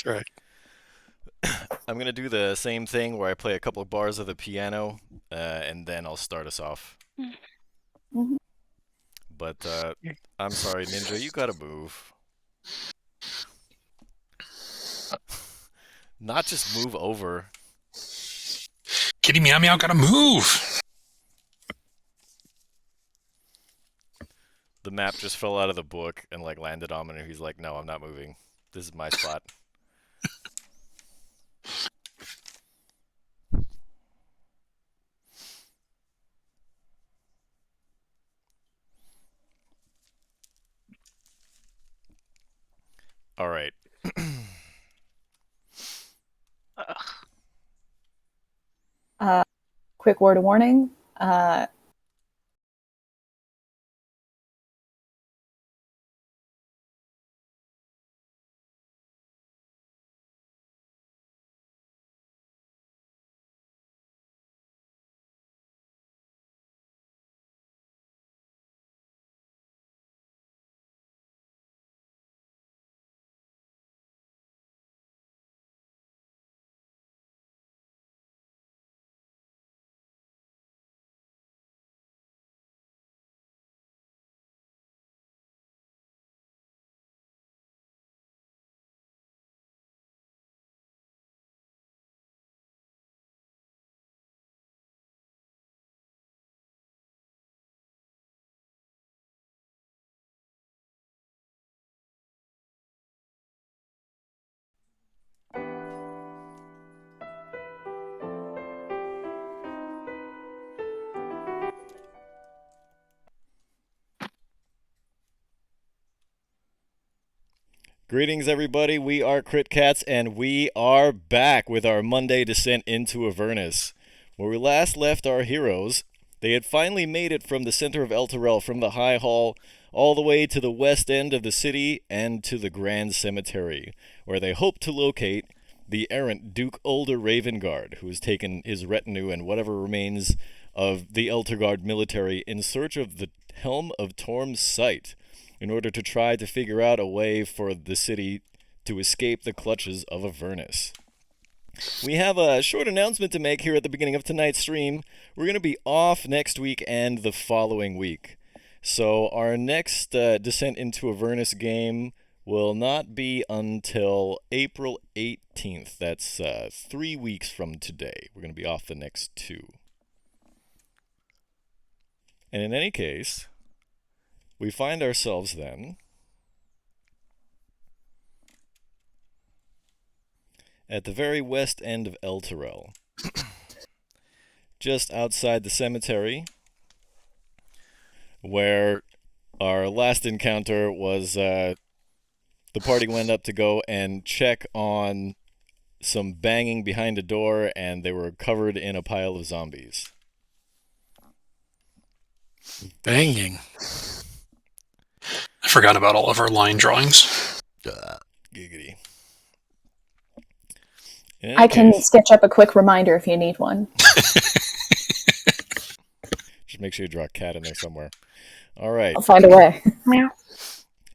Right. I'm gonna do the same thing where I play a couple of bars of the piano, and then I'll start us off. Mhm. But I'm sorry, Ninja, you gotta move. Not just move over. Kitty Meow Meow gotta move. The map just fell out of the book and like landed on him, and he's like, "No, I'm not moving. This is my spot." All right. Ugh. Uh, quick word of warning. Uh, Greetings, everybody. We are Crit Cats, and we are back with our Monday descent into Avernus. Where we last left our heroes, they had finally made it from the center of Elturel, from the High Hall, all the way to the west end of the city and to the Grand Cemetery, where they hoped to locate the errant Duke Ulder Ravengard, who has taken his retinue and whatever remains of the Elturgard military in search of the Helm of Torm's Sight, in order to try to figure out a way for the city to escape the clutches of Avernus. We have a short announcement to make here at the beginning of tonight's stream. We're going to be off next week and the following week. So our next Descent into Avernus game will not be until April 18th. That's 3 weeks from today. We're going to be off the next two. And in any case, we find ourselves then at the very west end of Elturel, just outside the cemetery, where our last encounter was the party went up to go and check on some banging behind a door, and they were covered in a pile of zombies. Banging. I forgot about all of our line drawings. Giggity. In any I can case, sketch up a quick reminder if you need one. just make sure you draw a cat in there somewhere. All right. I'll find a way. Meow.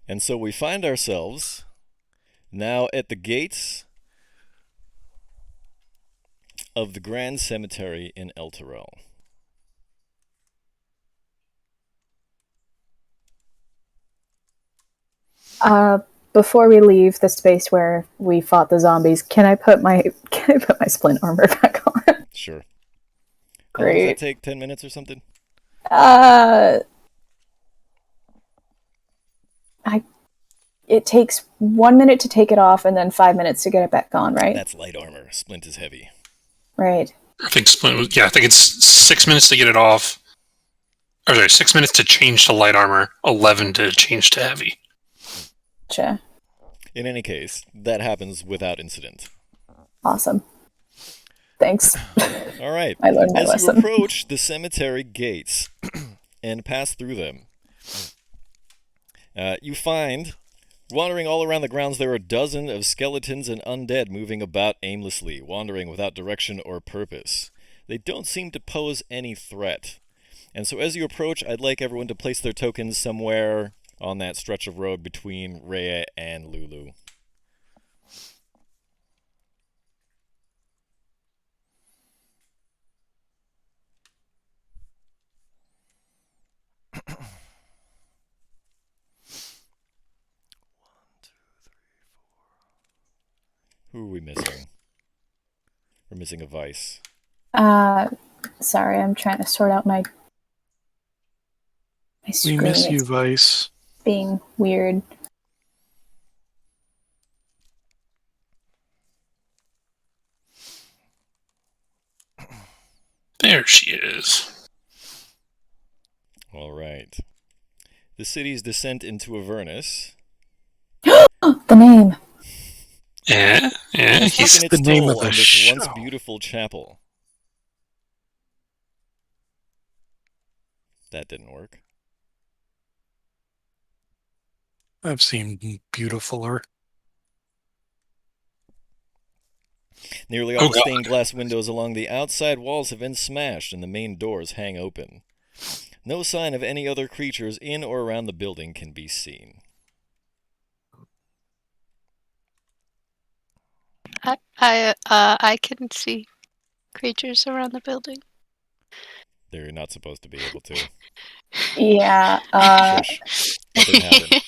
And so we find ourselves now at the gates of the Grand Cemetery in Elturel. Before we leave the space where we fought the zombies, can I put my splint armor back on? Sure. How long does that Great. take? 10 minutes or something? Uh, it takes 1 minute to take it off and then 5 minutes to get it back on, right? That's light armor. Splint is heavy. Right. I think Splint was, I think it's 6 minutes to get it off. Or sorry, 6 minutes to change to light armor, 11 to change to heavy. Gotcha. In any case, that happens without incident. Awesome. Thanks. All right. I learned my As lesson. you approach the cemetery gates and pass through them, you find, wandering all around the grounds, there are a dozen of skeletons and undead moving about aimlessly, wandering without direction or purpose. They don't seem to pose any threat. And so as you approach, I'd like everyone to place their tokens somewhere on that stretch of road between Rhea and Lulu. Who are we missing? We're missing a vice. Sorry, I'm trying to sort out my We screen. miss you, It's Vice. being weird. There she is. All right. The city's descent into Avernus. The name. Yeah, Has he's taken its the name toll of the on this show. once beautiful chapel. That didn't work. I've seen beautifuler. Nearly all Oh, the God. stained glass windows along the outside walls have been smashed and the main doors hang open. No sign of any other creatures in or around the building can be seen. I can see creatures around the building. They're not supposed to be able to. Yeah. Shush. That didn't happen.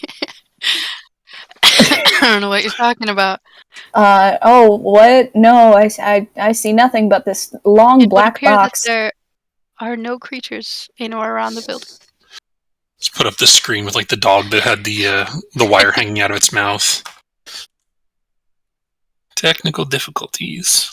I don't know what you're talking about. Oh, what? No, I see nothing but this long It would black appear box. that there are no creatures in or around the building. Let's put up the screen with like the dog that had the wire hanging out of its mouth. Technical difficulties.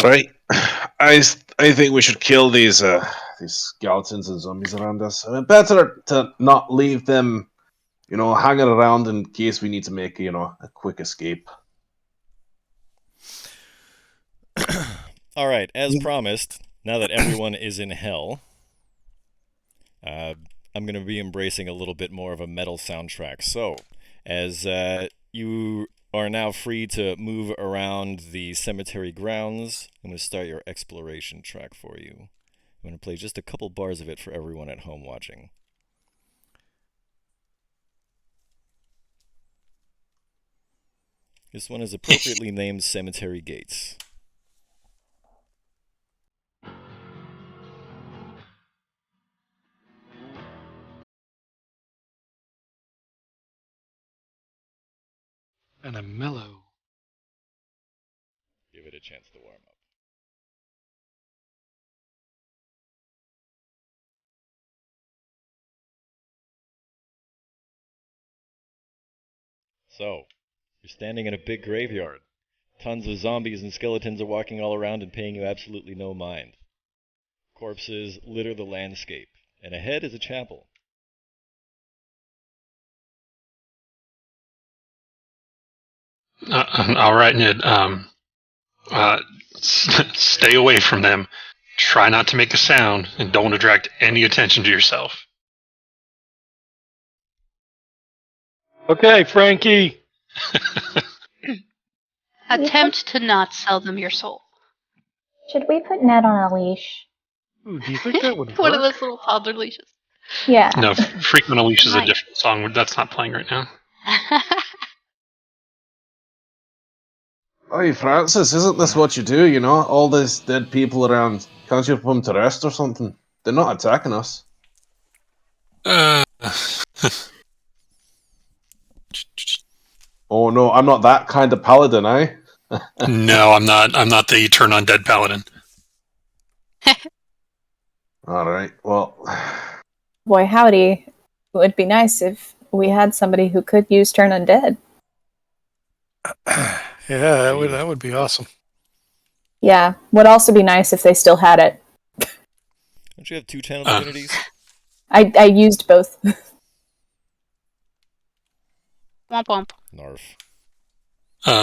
Right. I think we should kill these skeletons and zombies around us. Better to not leave them, hanging around in case we need to make, a quick escape. All right, as promised, now that everyone is in hell, I'm going to be embracing a little bit more of a metal soundtrack. So, as you are now free to move around the cemetery grounds, I'm going to start your exploration track for you. I'm going to play just a couple bars of it for everyone at home watching. This one is appropriately named Cemetery Gates. And a mellow. Give it a chance to warm up. So, you're standing in a big graveyard. Tons of zombies and skeletons are walking all around and paying you absolutely no mind. Corpses litter the landscape, and ahead is a chapel. All right, Ned. Stay away from them. Try not to make a sound, and don't attract any attention to yourself. Okay, Frankie. Attempt to not sell them your soul. Should we put Ned on a leash? Ooh, do you think that would work? One of those little toddler leashes. Yeah. No, Frequent Unleash is a Nice. different song. That's not playing right now. Hey, Francis, isn't this what you do, All these dead people around. Can't you put them to rest or something? They're not attacking us. Oh, no, I'm not that kind of paladin, eh? No, I'm not. I'm not the turn on dead paladin. Alright, well... Boy, howdy. It would be nice if we had somebody who could use turn undead. Yeah, that would be awesome. Yeah, would also be nice if they still had it. Don't you have two channel divinities? I used both. Womp womp. Narf.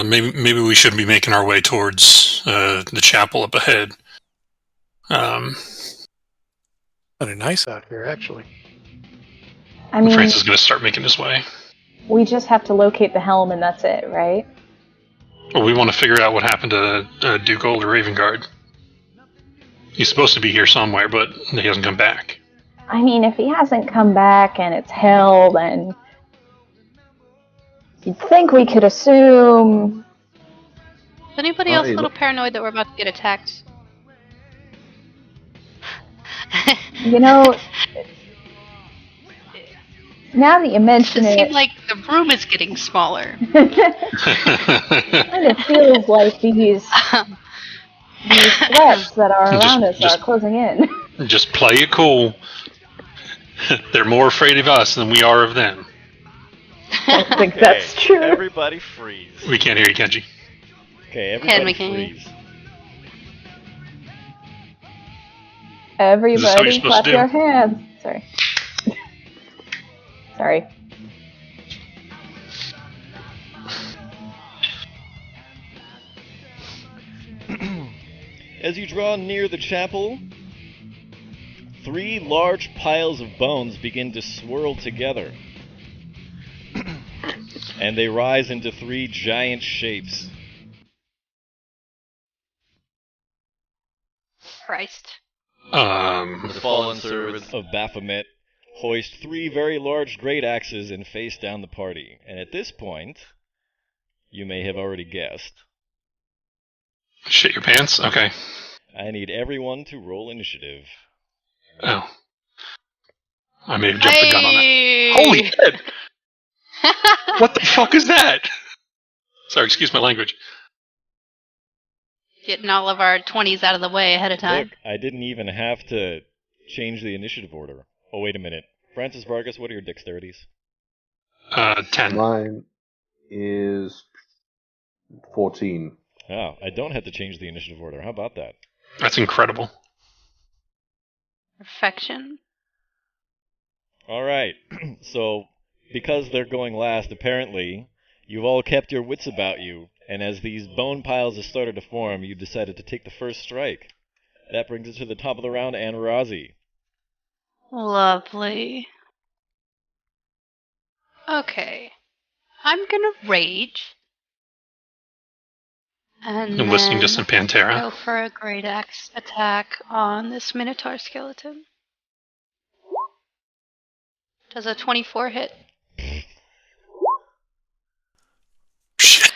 Maybe we should be making our way towards the chapel up ahead. Kind of nice out here, actually. I mean, Francis is going to start making his way. we just have to locate the helm and that's it, right? Well, we want to figure out what happened to Duke Old Ravengard. He's supposed to be here somewhere, but he hasn't come back. I mean, if he hasn't come back and it's hell, then you'd think we could assume Is anybody else a little paranoid that we're about to get attacked? You know, now that you mention It it, seems like the room is getting smaller. kind of feels like these threats that are around us are closing in. Just play it cool. They're more afraid of us than we are of them. I think that's true. Everybody freeze. We can't hear you, Kenji. Okay, everybody can we? freeze. Is this what you're Everybody supposed clap to do? your hands. Sorry. Sorry. As you draw near the chapel, 3 large piles of bones begin to swirl together. And they rise into 3 giant shapes. Christ. The fallen servants of Baphomet hoist 3 very large great axes and face down the party. And at this point, you may have already guessed, Shit your pants? Okay. I need everyone to roll initiative. Oh. I may have jumped the gun on that. Holy shit! What the fuck is that? Sorry, excuse my language. Getting all of our 20s out of the way ahead of time. Look, I didn't even have to change the initiative order. Oh, wait a minute. Francis Vargas, what are your dexterities? 10. Mine is 14. Oh, I don't have to change the initiative order. How about that? That's incredible. Perfection. All right. So, because they're going last, apparently, you've all kept your wits about you, and as these bone piles have started to form, you decided to take the first strike. That brings us to the top of the round, and Razi. Lovely. Okay. I'm gonna rage. And I'm listening to then some Pantera. go for a great axe attack on this Minotaur skeleton. Does a 24 hit? Shit.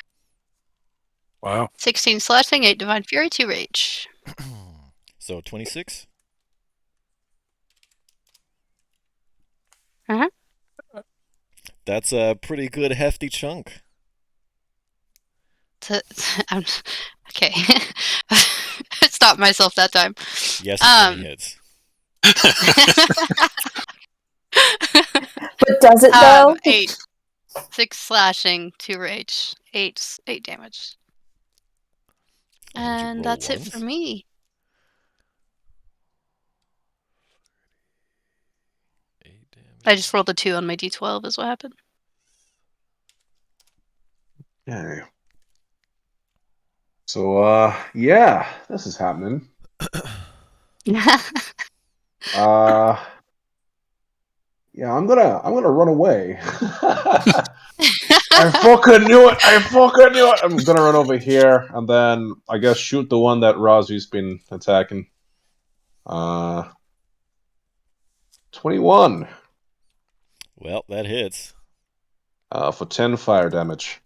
Wow. 16 slashing, 8 divine fury, 2 rage. So, 26? Uh-huh. That's a pretty good hefty chunk. Okay. Stop myself that time. Yes, it's 20 hits. But does it though? 8. 6 slashing, 2 rage. 8 damage. And that's it for me. I just rolled a 2 on my d12 is what happened. Okay. So, yeah, this is happening. Yeah, I'm gonna run away. I fucking knew it! I'm gonna run over here and then I guess shoot the one that Razu's been attacking. 21. Well, that hits. For 10 fire damage.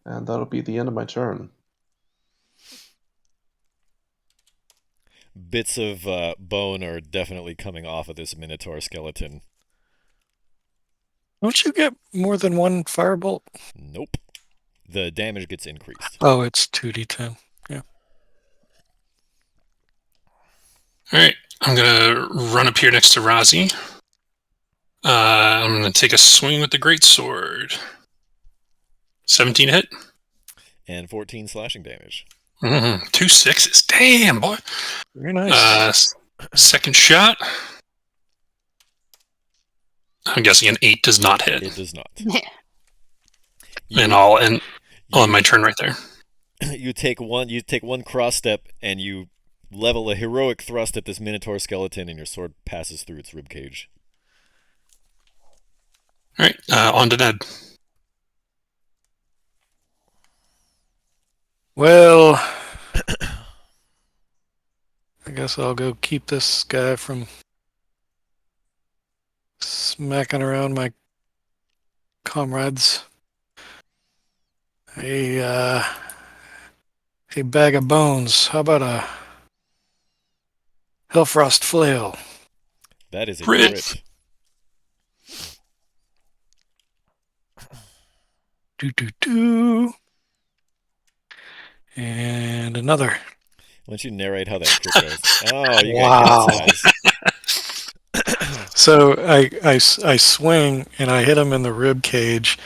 And that'll be the end of my turn. Bits of bone are definitely coming off of this Minotaur skeleton. Don't you get more than 1 firebolt? Nope. The damage gets increased. Oh, it's 2d10. Yeah. Alright, I'm gonna run up here next to Razi. I'm gonna take a swing with the greatsword. 17 hit. And 14 slashing damage. 2 6s. Damn, boy. Very nice. Second shot. I'm guessing an 8 does not hit. It does not. And I'll end my turn right there. You take one cross step and you level a heroic thrust at this Minotaur skeleton, and your sword passes through its ribcage. All right, on to Ned. Well, I guess I'll go keep this guy from smacking around my comrades. A bag of bones. How about a Hellfrost flail? That is a Crit. crit. Do. And another. Why don't you narrate how that crit goes? Oh, you Wow. got cat's eyes. So I swing and I hit him in the rib cage,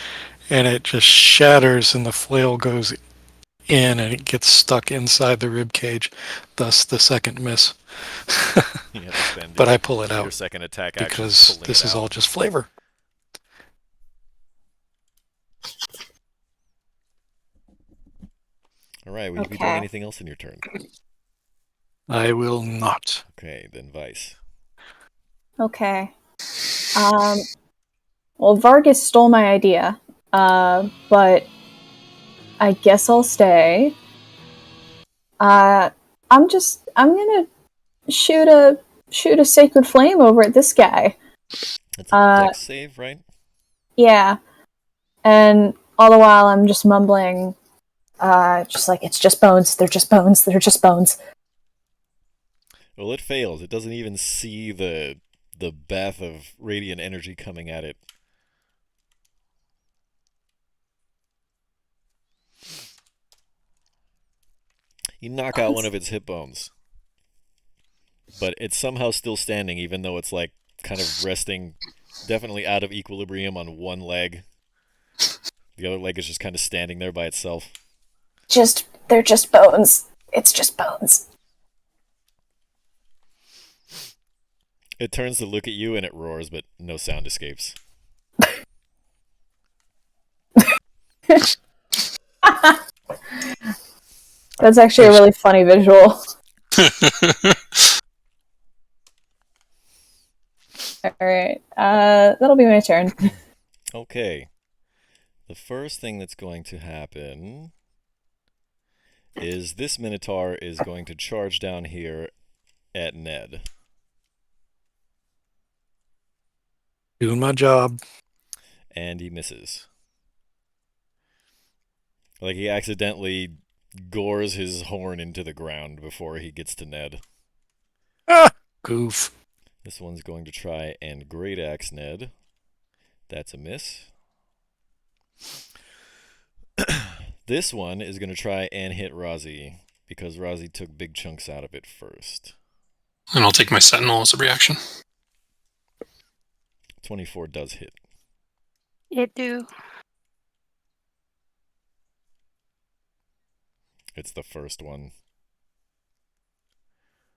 and it just shatters, and the flail goes in, and it gets stuck inside the rib cage. Thus the second miss. You have to spend But I pull it your out second attack action because pulling this it is out. all just flavor. All right, will you be doing anything else in your turn? I will not. Okay, then Vice. Okay. Well, Vargas stole my idea, but I guess I'll stay. I'm gonna shoot a sacred flame over at this guy. That's a dex save, right? Yeah. And all the while I'm just mumbling, just like, it's just bones, they're just bones, they're just bones. Well, it fails. It doesn't even see the bath of radiant energy coming at it. You knock out one of its hip bones. But it's somehow still standing, even though it's like kind of resting, definitely out of equilibrium on one leg. The other leg is just kind of standing there by itself. They're just bones. It's just bones. It turns to look at you and it roars, but no sound escapes. That's actually a really funny visual. Alright, that'll be my turn. Okay. The first thing that's going to happen is this Minotaur is going to charge down here at Ned. Doing my job. And he misses. Like he accidentally gores his horn into the ground before he gets to Ned. Ah! Goof. This one's going to try and great axe Ned. That's a miss. This one is going to try and hit Razi, because Razi took big chunks out of it first. And I'll take my sentinel as a reaction. 24 does hit. It do. It's the first one.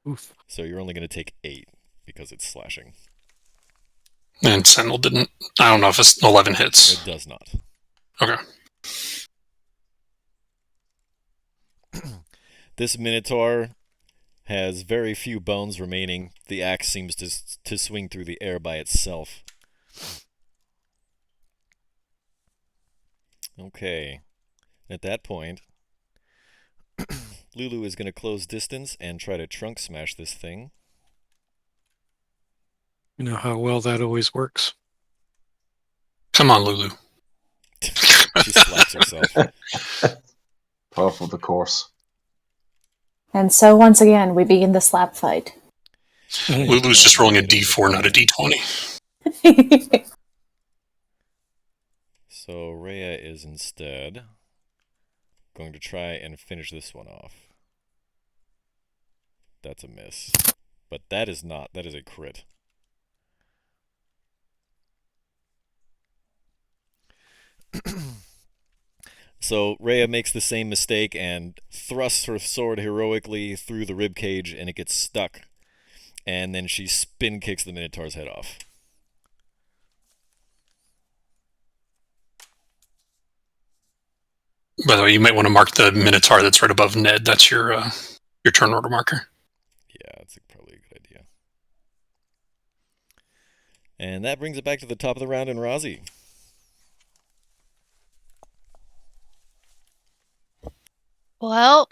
Oof. So you're only going to take 8, because it's slashing. And sentinel didn't. I don't know if it's 11 hits. It does not. Okay. This Minotaur has very few bones remaining. The axe seems to swing through the air by itself. Okay. At that point, Lulu is going to close distance and try to trunk smash this thing. You know how well that always works. Come on, Lulu. She slaps herself. Par for the course. And so once again, we begin the slap fight. Lulu's just rolling a d4, not a d20. So Rhea is instead going to try and finish this one off. That's a miss. But that is not. That is a crit. So Rhea makes the same mistake and thrusts her sword heroically through the ribcage, and it gets stuck. And then she spin kicks the Minotaur's head off. By the way, you might want to mark the Minotaur that's right above Ned. That's your turn order marker. Yeah, that's probably a good idea. And that brings it back to the top of the round in Razi. Well,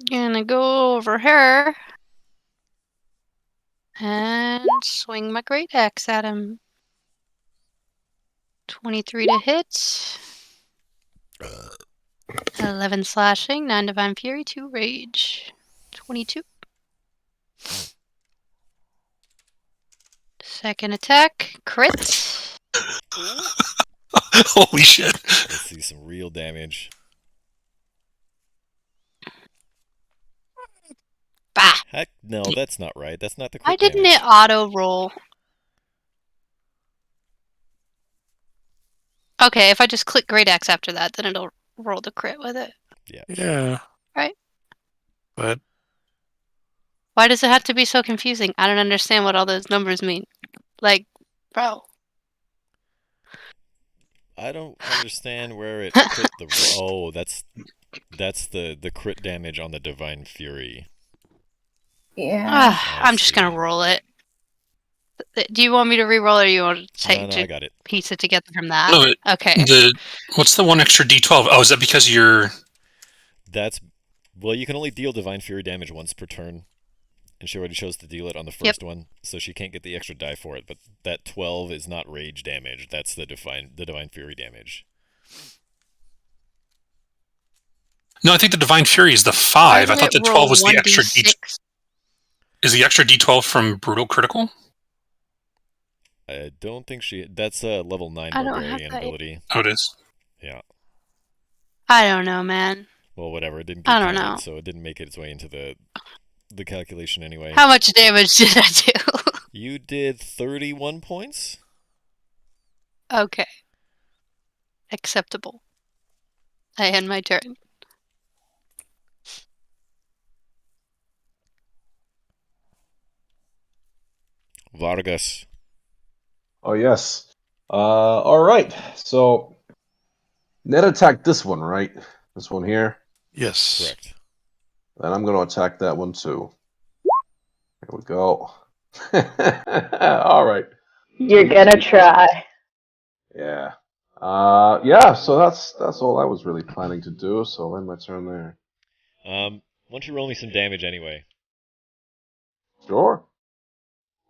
gonna go over here and swing my great axe at him. 23 to hit. 11 slashing, 9 divine fury, 2 rage. 22. Second attack, crit. Holy shit. Let's see some real damage. Bah! Heck, no, that's not right. That's not the crit Why didn't damage. it auto roll? Okay, if I just click Great Axe after that, then it'll roll the crit with it. Yeah. Right. But Why does it have to be so confusing? I don't understand what all those numbers mean. Like, bro. I don't understand where it crit the. Oh, that's the crit damage on the divine fury. Yeah. I'm just gonna roll it. Do you want me to re-roll, or you want to No, I got it. piece it together from that? No, Okay. What's the one extra D12? Oh, is that because you're... That's... Well, you can only deal divine fury damage once per turn. And she already chose to deal it on the first one, so she can't get the extra die for it. But that 12 is not rage damage. That's the divine fury damage. No, I think the divine fury is the 5. I thought the 12 was the extra D6. Is the extra D12 from brutal critical? I don't think she... That's a level 9 barbarian ability. Oh, it is? Yeah. I don't know, man. Well, whatever. It didn't get I don't counted, know. so it didn't make its way into the calculation anyway. How much damage did I do? You did 31 points? Okay. Acceptable. I end my turn. Vargas. Oh, yes. All right. So, net attack this one, right? This one here. yes. Correct. Then I'm going to attack that one too. Here we go. All right. You're gonna try. Yeah. Yeah. So that's all I was really planning to do. So I'll end my turn there. Why don't you roll me some damage anyway? Sure.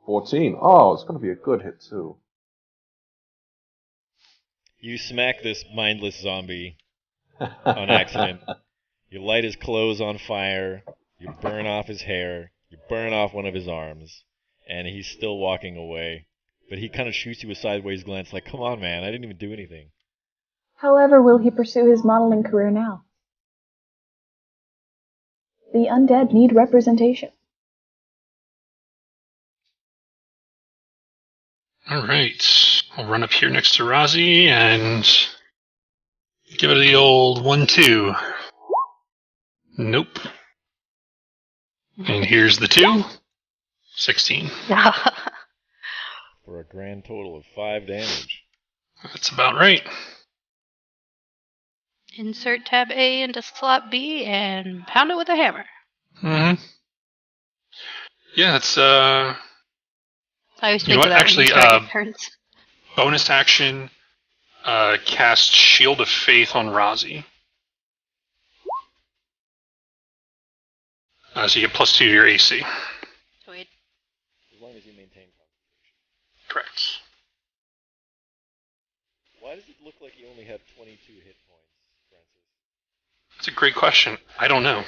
14. Oh, it's going to be a good hit too. You smack this mindless zombie on accident. You light his clothes on fire. You burn off his hair. You burn off one of his arms. And he's still walking away. But he kind of shoots you a sideways glance like, come on, man, I didn't even do anything. However, will he pursue his modeling career now? The undead need representation. All right. I'll run up here next to Rozzy and give it the old 1-2. Nope. And here's the 2. 16. For a grand total of 5 damage. That's about right. Insert tab A into slot B and pound it with a hammer. Mm-hmm. Yeah, it's I always think You know of what? that Actually, when you target turns. bonus action, cast Shield of Faith on Rozzy. So you get +2 to your AC. Sweet. As long as you maintain concentration. Correct. Why does it look like you only have 22 hit points, Francis? That's a great question. I don't know.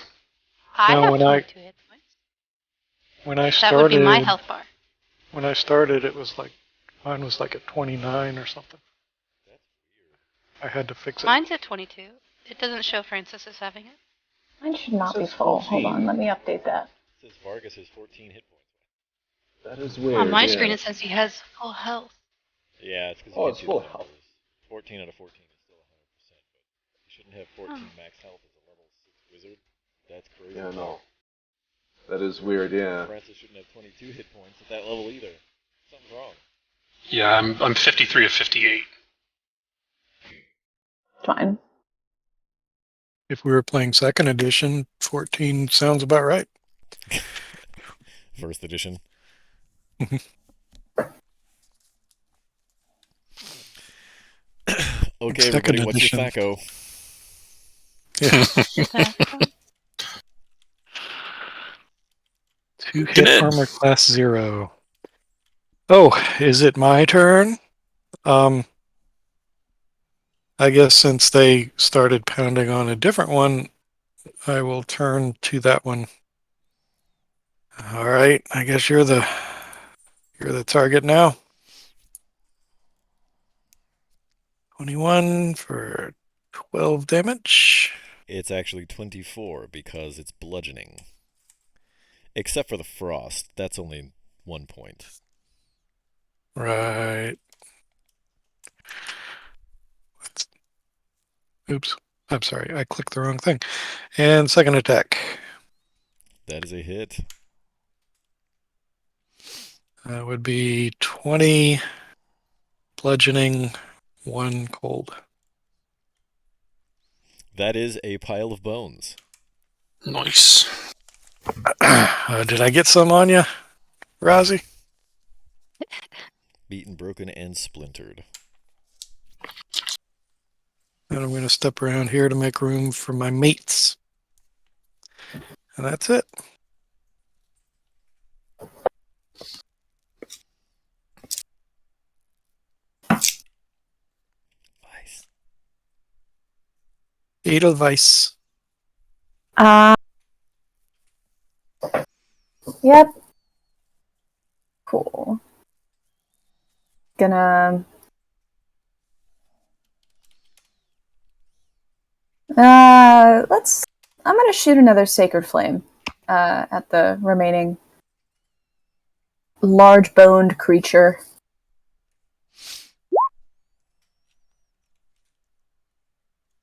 I No, have when 22 hit points. When I That would be started, my health bar. when I started, it was like mine was like at 29 or something. That's weird. I had to fix it. Mine's at 22. It doesn't show Francis as having it. Mine should not be Says full. 14. Hold on, let me update that. It says Vargas has 14 hit points. That is weird. On my yeah. screen, it says he has full health. Yeah, it's because Oh, it's full health. 14 out of 14 is still 100%, but you shouldn't have 14 max health as a level 6 wizard. That's crazy. Yeah, no. That is weird, yeah. Francis shouldn't have 22 hit points at that level either. Something's wrong. Yeah, I'm 53 of 58. Fine. If we were playing second edition, 14 sounds about right. First edition. Okay, Second everybody, what's your edition. THACO? Yeah. 2 hit Good. armor class 0. Oh, is it my turn? I guess since they started pounding on a different one, I will turn to that one. All right, I guess you're the target now. 21 for 12 damage. It's actually 24 because it's bludgeoning. Except for the frost. That's only 1 point. Right. Oops. I'm sorry, I clicked the wrong thing. And second attack. That is a hit. That would be 20 bludgeoning, 1 cold. That is a pile of bones. Nice. Did I get some on you, Rozzy? Beaten, broken, and splintered. And I'm going to step around here to make room for my mates. And that's it. Nice. Edelweiss. Yep. Cool. Gonna. I'm gonna shoot another Sacred Flame at the remaining large-boned creature.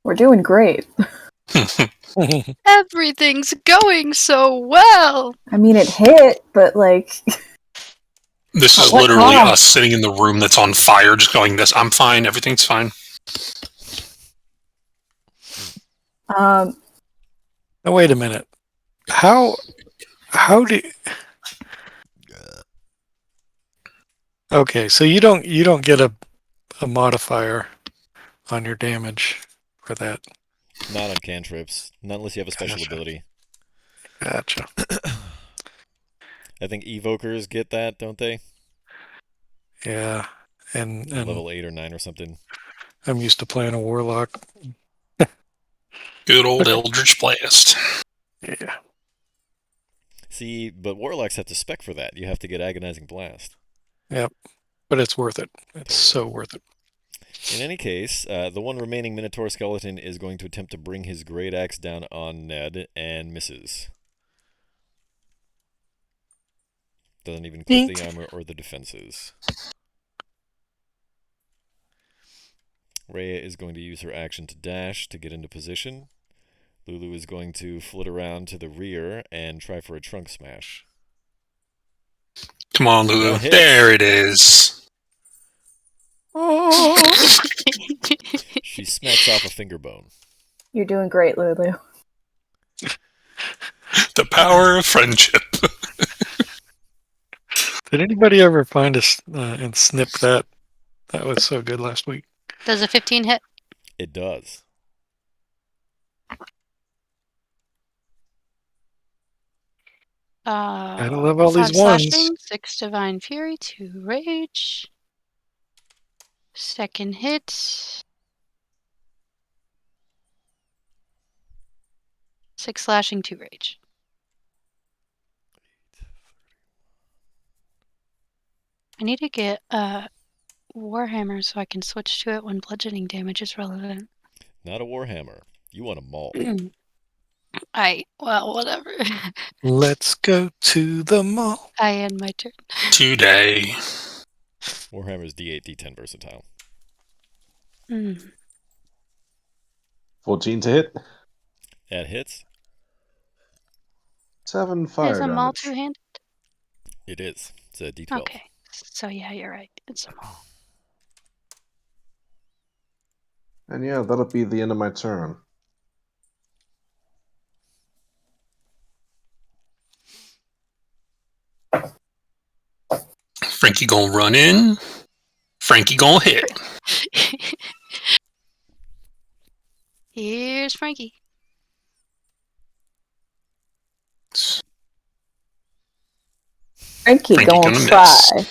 We're doing great. Everything's going so well. I mean, it hit, but like. This is What literally cost? us sitting in the room that's on fire, just going, "This, I'm fine. Everything's fine." Now wait a minute. How do? Okay, so you don't get a modifier on your damage for that. Not on cantrips. Not unless you have a special Gotcha. ability. Gotcha. I think evokers get that, don't they? Yeah, and Level 8 or 9 or something. I'm used to playing a warlock. Good old Eldritch Blast. Yeah. See, but warlocks have to spec for that. You have to get agonizing blast. Yep. But it's worth it. It's so worth it. In any case, the one remaining Minotaur skeleton is going to attempt to bring his great axe down on Ned and misses. Doesn't even clip the armor or the defenses. Rhea is going to use her action to dash to get into position. Lulu is going to flit around to the rear and try for a trunk smash. Come on, Lulu. That hits. There it is. Oh, She smacks off a finger bone. you're doing great, Lulu. The power of friendship. Did anybody ever find us and snip that? That was so good last week. Does a 15 hit? It does. Gotta love all 5 these ones. slashing, 6 divine fury, 2 rage. Second hit. 6 slashing, 2 rage. I need to get a Warhammer so I can switch to it when bludgeoning damage is relevant. Not a warhammer. You want a maul. Well, whatever. Let's go to the mall. I end my turn. Today. Warhammer's D8, D10 versatile. 14 to hit. That hits. 7 fire Is a maul damage. two-handed? It is. It's a D12. Okay. So yeah, you're right. It's a maul. And yeah, that'll be the end of my turn. Frankie gonna run in. Frankie gonna hit. Here's Frankie. Frankie Frankie gonna gonna try.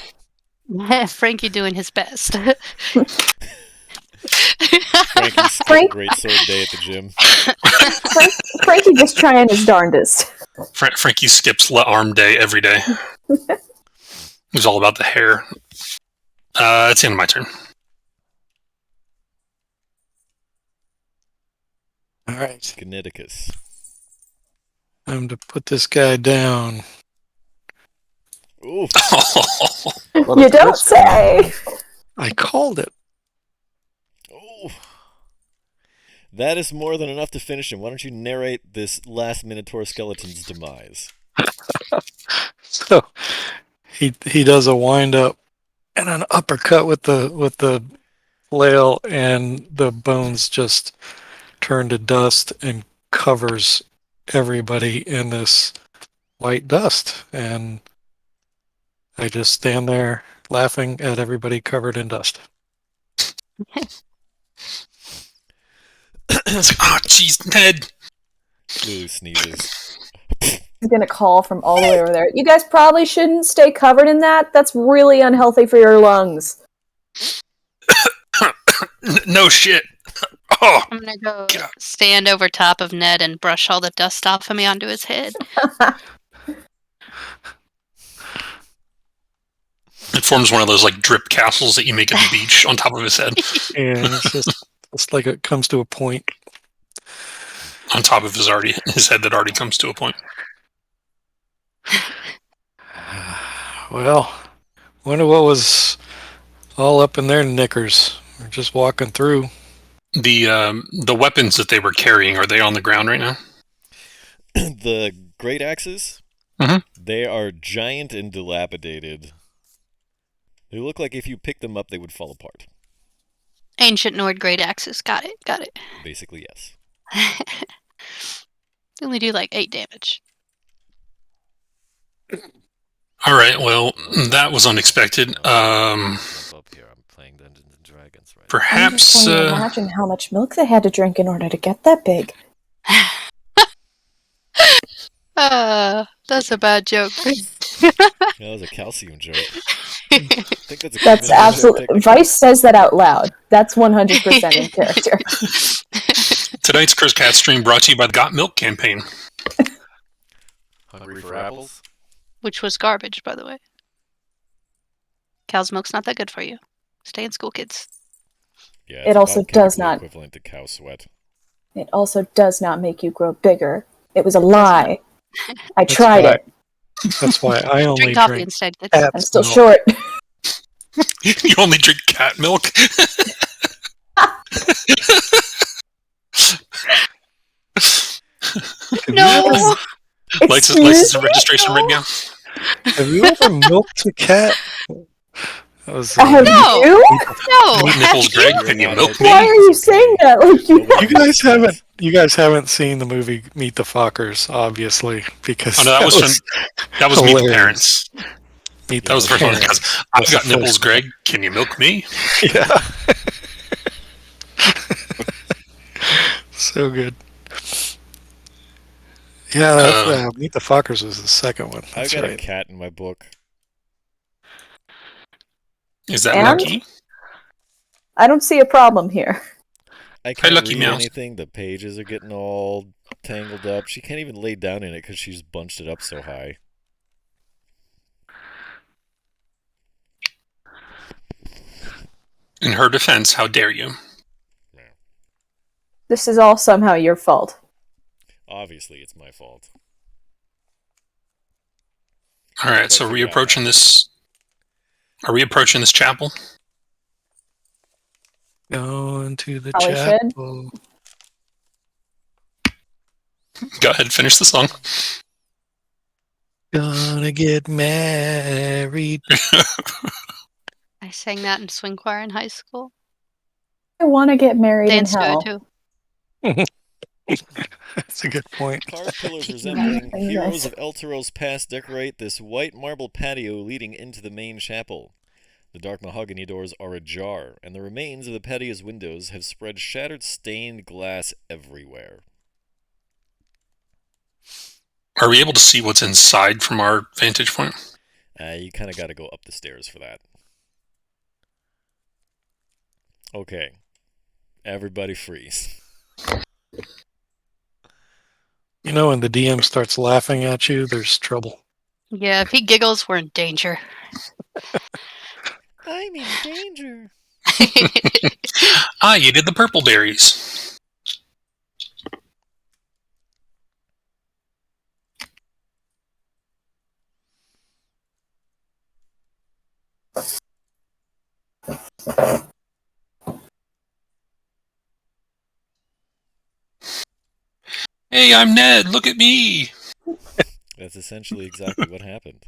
Frankie doing his best. Frankie skipped Great Sword Day at the gym. Frankie just trying his darndest. Frankie skips arm day every day. It's all about the hair. It's the end of my turn. All right. Geneticus. Time to put this guy down. Ooh. You don't say. I called it. Oh. That is more than enough to finish him. Why don't you narrate this last Minotaur skeleton's demise? So he does a wind up and an uppercut with the flail, and the bones just turn to dust and covers everybody in this white dust. And I just stand there laughing at everybody covered in dust. It's like, oh, jeez, Ned. Lulu sneezes. I'm gonna call from all the way over there. You guys probably shouldn't stay covered in that. That's really unhealthy for your lungs. No shit. Oh, I'm gonna go stand over top of Ned and brush all the dust off of me onto his head. it forms one of those like drip castles that you make at the beach on top of his head. And it's just like it comes to a point. On top of his head that already comes to a point. Well, wonder what was all up in their knickers. We're just walking through. The weapons that they were carrying, are they on the ground right now? The great axes? Mm-hmm. They are giant and dilapidated. They look like if you picked them up, they would fall apart. Ancient Nord great axes. Got it. Basically, yes. They only do like 8 damage. All right. Well, that was unexpected. Up here, I'm playing Dungeons and Dragons right I'm just Perhaps. going to imagine how much milk they had to drink in order to get that big. That's a bad joke. That was a calcium joke. I think That's absolutely. Vice says that out loud. That's 100% in character. Tonight's Chris Cat stream brought to you by the Got Milk campaign. Hungry for apples? Which was garbage, by the way. Cow's milk's not that good for you. Stay in school, kids. Yeah, It also does not. Equivalent to cow sweat. It also does not make you grow bigger. It was a lie. I tried it. That's why I only Drink coffee drink instead, kids. cat's I'm still milk. short. You only drink cat milk? No! License and registration right now. Have you ever milked a cat? That was, Have No. you? No! Nipples, Greg, can you milk me? Why are you saying that? Like You guys haven't seen the movie Meet the Fockers, obviously, because Oh no, that was Meet the hilarious. Parents. Meet That was the first one. Parents. I've got That's the nipples, first Greg. Can you milk me? Yeah. So good. Yeah, that's, Meet the Fockers was the second one. I've That's got a right. cat in my book. Is that And? lucky? I don't see a problem here. I can't Lucky read Mouse. anything. The pages are getting all tangled up. She can't even lay down in it because she's bunched it up so high. In her defense, how dare you? This is all somehow your fault. Obviously, it's my fault. All right, so are we approaching this chapel? Going to the Probably chapel. Go ahead, finish the song. Gonna get married. I sang that in swing choir in high school. I want to get married Danced in to hell. it too. That's a good point. Carved pillars Taking resembling that. heroes of Eltaros past decorate this white marble patio leading into the main chapel. The dark mahogany doors are ajar, and the remains of the patio's windows have spread shattered stained glass everywhere. Are we able to see what's inside from our vantage point? You kind of got to go up the stairs for that. Okay. Everybody freeze. You know, when the DM starts laughing at you, there's trouble. Yeah, if he giggles, we're in danger. I'm in danger. You did the purple berries. Hey, I'm Ned. Look at me. That's essentially exactly what happened.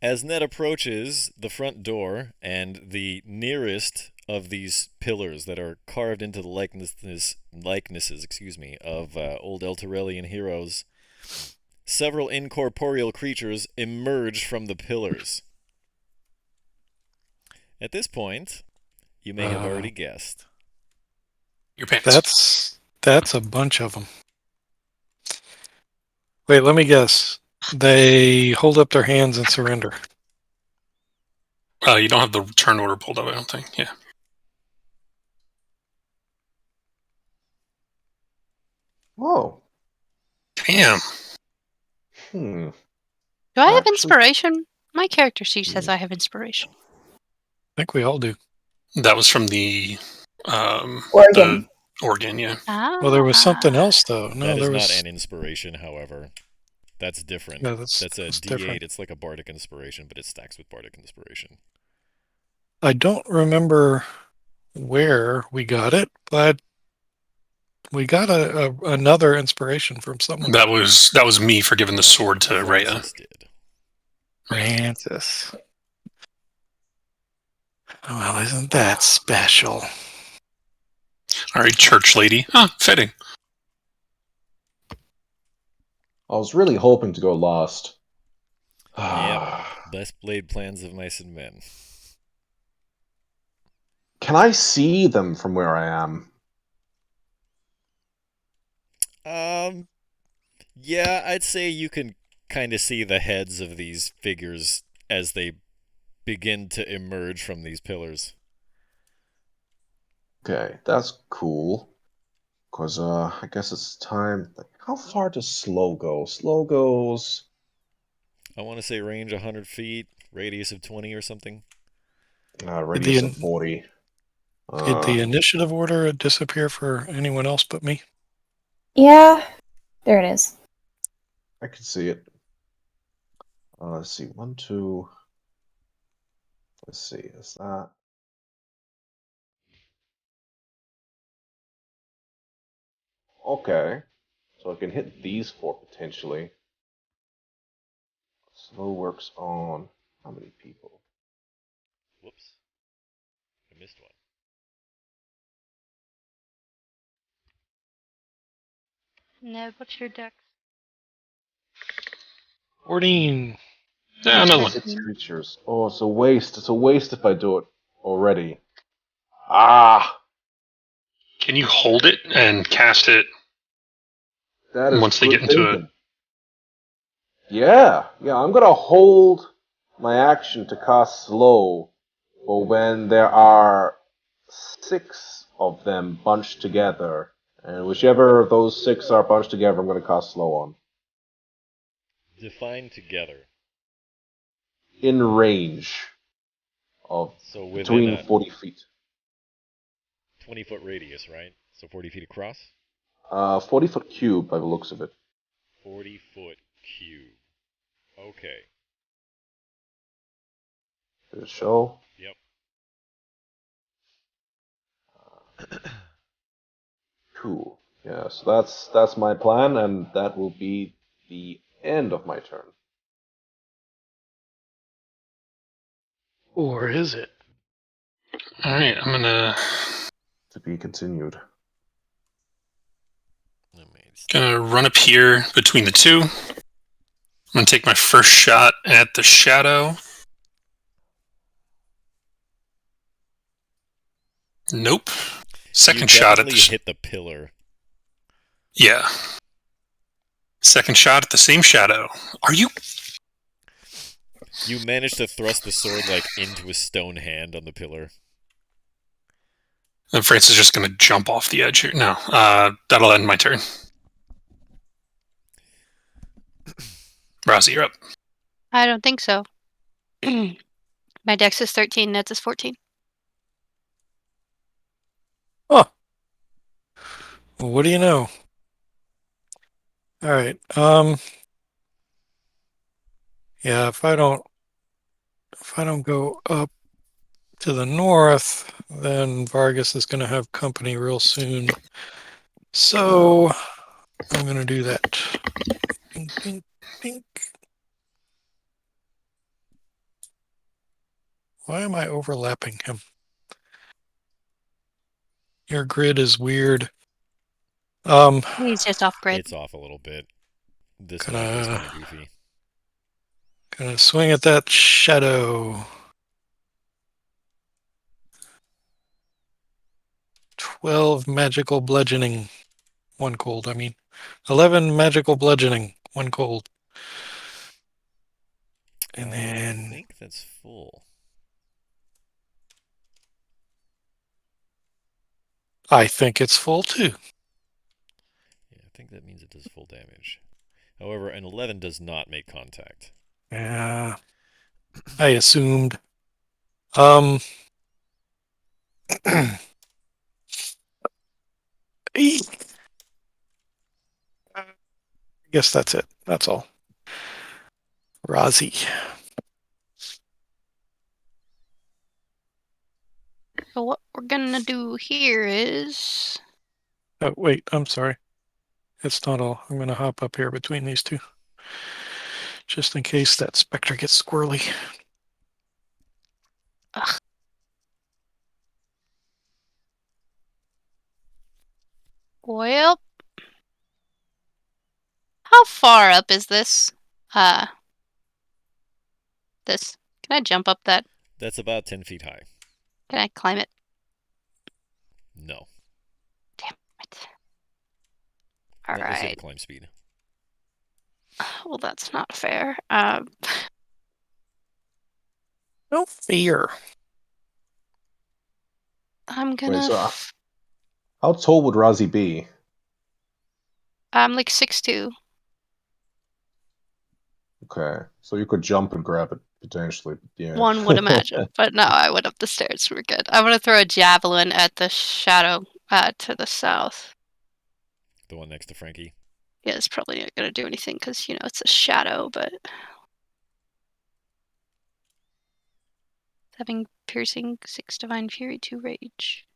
As Ned approaches the front door and the nearest of these pillars that are carved into the likenesses of old Elturellian heroes, several incorporeal creatures emerge from the pillars. At this point, you may have already guessed. Your pants. That's a bunch of them. Wait, let me guess. They hold up their hands and surrender. You don't have the turn order pulled up, I don't think. Yeah. Oh. Damn. Hmm. Do I have Actually- inspiration? My character sheet says I have inspiration. I think we all do. That was from the Oregon. Oregon, yeah. Well, there was something else, though. No, That is there not was. an inspiration, however. That's different. Yeah, that's a that's D8. different. It's like a bardic inspiration, but it stacks with bardic inspiration. I don't remember where we got it, but we got another inspiration from someone. That was me for giving the sword to Rhea. Francis did. Francis. Well, isn't that special? All right, church lady. Fitting. I was really hoping to go last. Yep. Best laid plans of mice and men. Can I see them from where I am? Yeah, I'd say you can kind of see the heads of these figures as they begin to emerge from these pillars. Okay, that's cool. Because I guess it's time. Like, how far does slow go? Slow goes. I want to say range 100 feet, radius of 20 or something. Radius of 40. Did the initiative order disappear for anyone else but me? Yeah, there it is. I can see it. Let's see. 1, 2. Let's see. Is that? Okay. So I can hit these 4 potentially. Slow works on how many people? Whoops. I missed one. Ned, what's your dex? 14. Yeah, another one. 6 creatures. Oh, it's a waste. It's a waste if I do it already. Ah! Can you hold it and cast it That is once they good get into thinking. Yeah, I'm gonna hold my action to cast slow for when there are 6 of them bunched together. And whichever of those 6 are bunched together, I'm gonna cast slow on. Define together. In range of So within between a 40 feet. 20-foot radius, right? So 40 feet across? 40-foot cube by the looks of it. 40-foot cube. Okay. Did it show? Yep. Cool. Yeah, so that's my plan, and that will be the end of my turn. Or is it? All right, I'm gonna To be continued. run up here between the two. I'm gonna take my first shot at the shadow. Nope. Second shot at the hit the pillar. Yeah. Second shot at the same shadow. Are you? You manage to thrust the sword into a stone hand on the pillar. And France is just going to jump off the edge here. No, that'll end my turn. Rousey, you're up. I don't think so. My dex is 13, Ned's is 14. Oh. Well, what do you know? All right. Yeah, if I don't go up to the north, then Vargas is going to have company real soon. So I'm going to do that. Dink, dink, dink. Why am I overlapping him? Your grid is weird. He's just off grid. It's off a little bit. This Gonna- map is kind of goofy. Gonna swing at that shadow. 12 magical bludgeoning. 1 cold, I mean. 11 magical bludgeoning. 1 cold. And I then think that's full. I think it's full too. Yeah, I think that means it does full damage. However, an 11 does not make contact. Yeah. I assumed. I guess that's it. That's all. Razi. So what we're gonna do here is... Oh, wait, I'm sorry. It's not all. I'm going to hop up here between these two. Just in case that specter gets squirrely. Ugh. Well... How far up is this? This. Can I jump up that? That's about 10 feet high. Can I climb it? No. Damn it. Not unless you have Alright. climb speed. Well, that's not fair. No fear. I'm gonna... Wait, so how tall would Razi be? I'm like 6'2". Okay, so you could jump and grab it potentially. Yeah. One would imagine. But no, I went up the stairs. We're good. I'm gonna throw a javelin at the shadow to the south. The one next to Frankie. Yeah, it's probably not gonna do anything because, it's a shadow, but... Having piercing, 6 divine fury, 2 rage.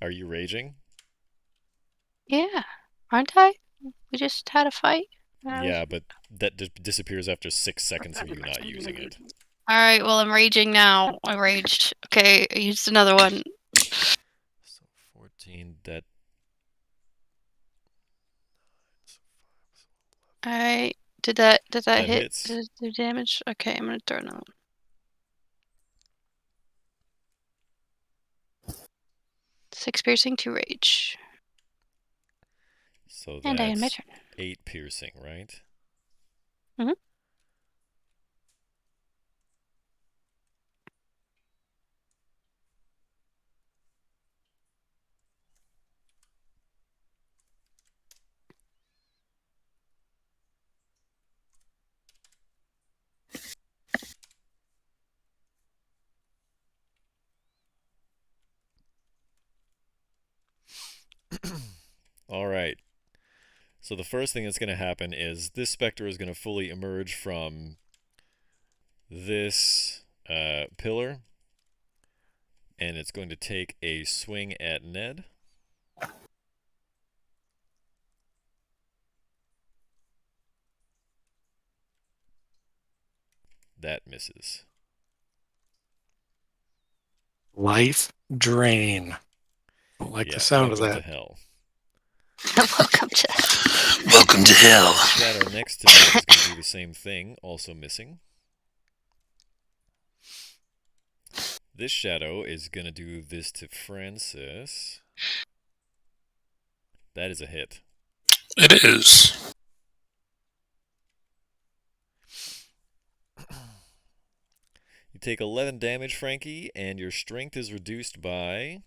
Are you raging? Yeah, aren't I? We just had a fight. Yeah, but that disappears after 6 seconds of you not using it. Alright, well, I'm raging now. I raged. Okay, I used another one. So 14, that... Alright, did that That hit? hits. Did it do damage? Okay, I'm gonna throw another one. 6 piercing, 2 rage. So And I end my that's turn. 8 piercing, right? Mhm. All right. So the first thing that's going to happen is this specter is going to fully emerge from this pillar, and it's going to take a swing at Ned. That misses. Life drain. Don't like the sound of welcome that. to hell. Welcome to... Welcome to hell. Shadow next to Ned is going to do the same thing, also missing. This shadow is going to do this to Francis. That is a hit. It is. take 11 damage, Frankie, and your strength is reduced by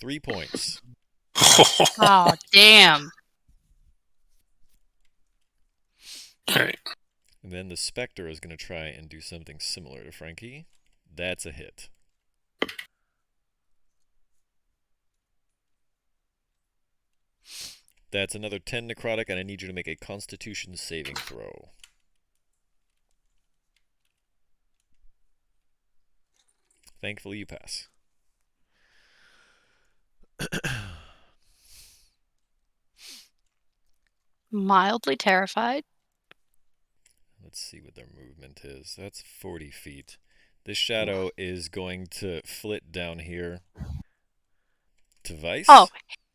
3 points. Oh, damn. Alright. And then the Spectre is going to try and do something similar to Frankie. That's a hit. That's another 10 necrotic, and I need you to make a Constitution saving throw. Thankfully, you pass. Mildly terrified. Let's see what their movement is. That's 40 feet. This shadow is going to flit down here to Vice. Oh,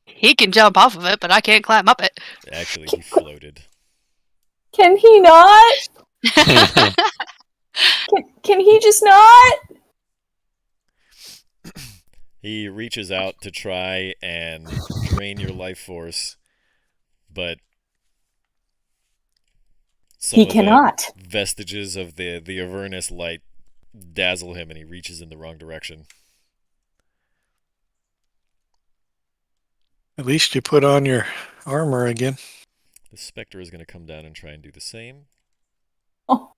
he can jump off of it, but I can't climb up it. Actually, he floated. Can he not? Can he just not? He reaches out to try and drain your life force, but He cannot. The vestiges of the Avernus light dazzle him, and he reaches in the wrong direction. At least you put on your armor again. The Spectre is going to come down and try and do the same. Oh,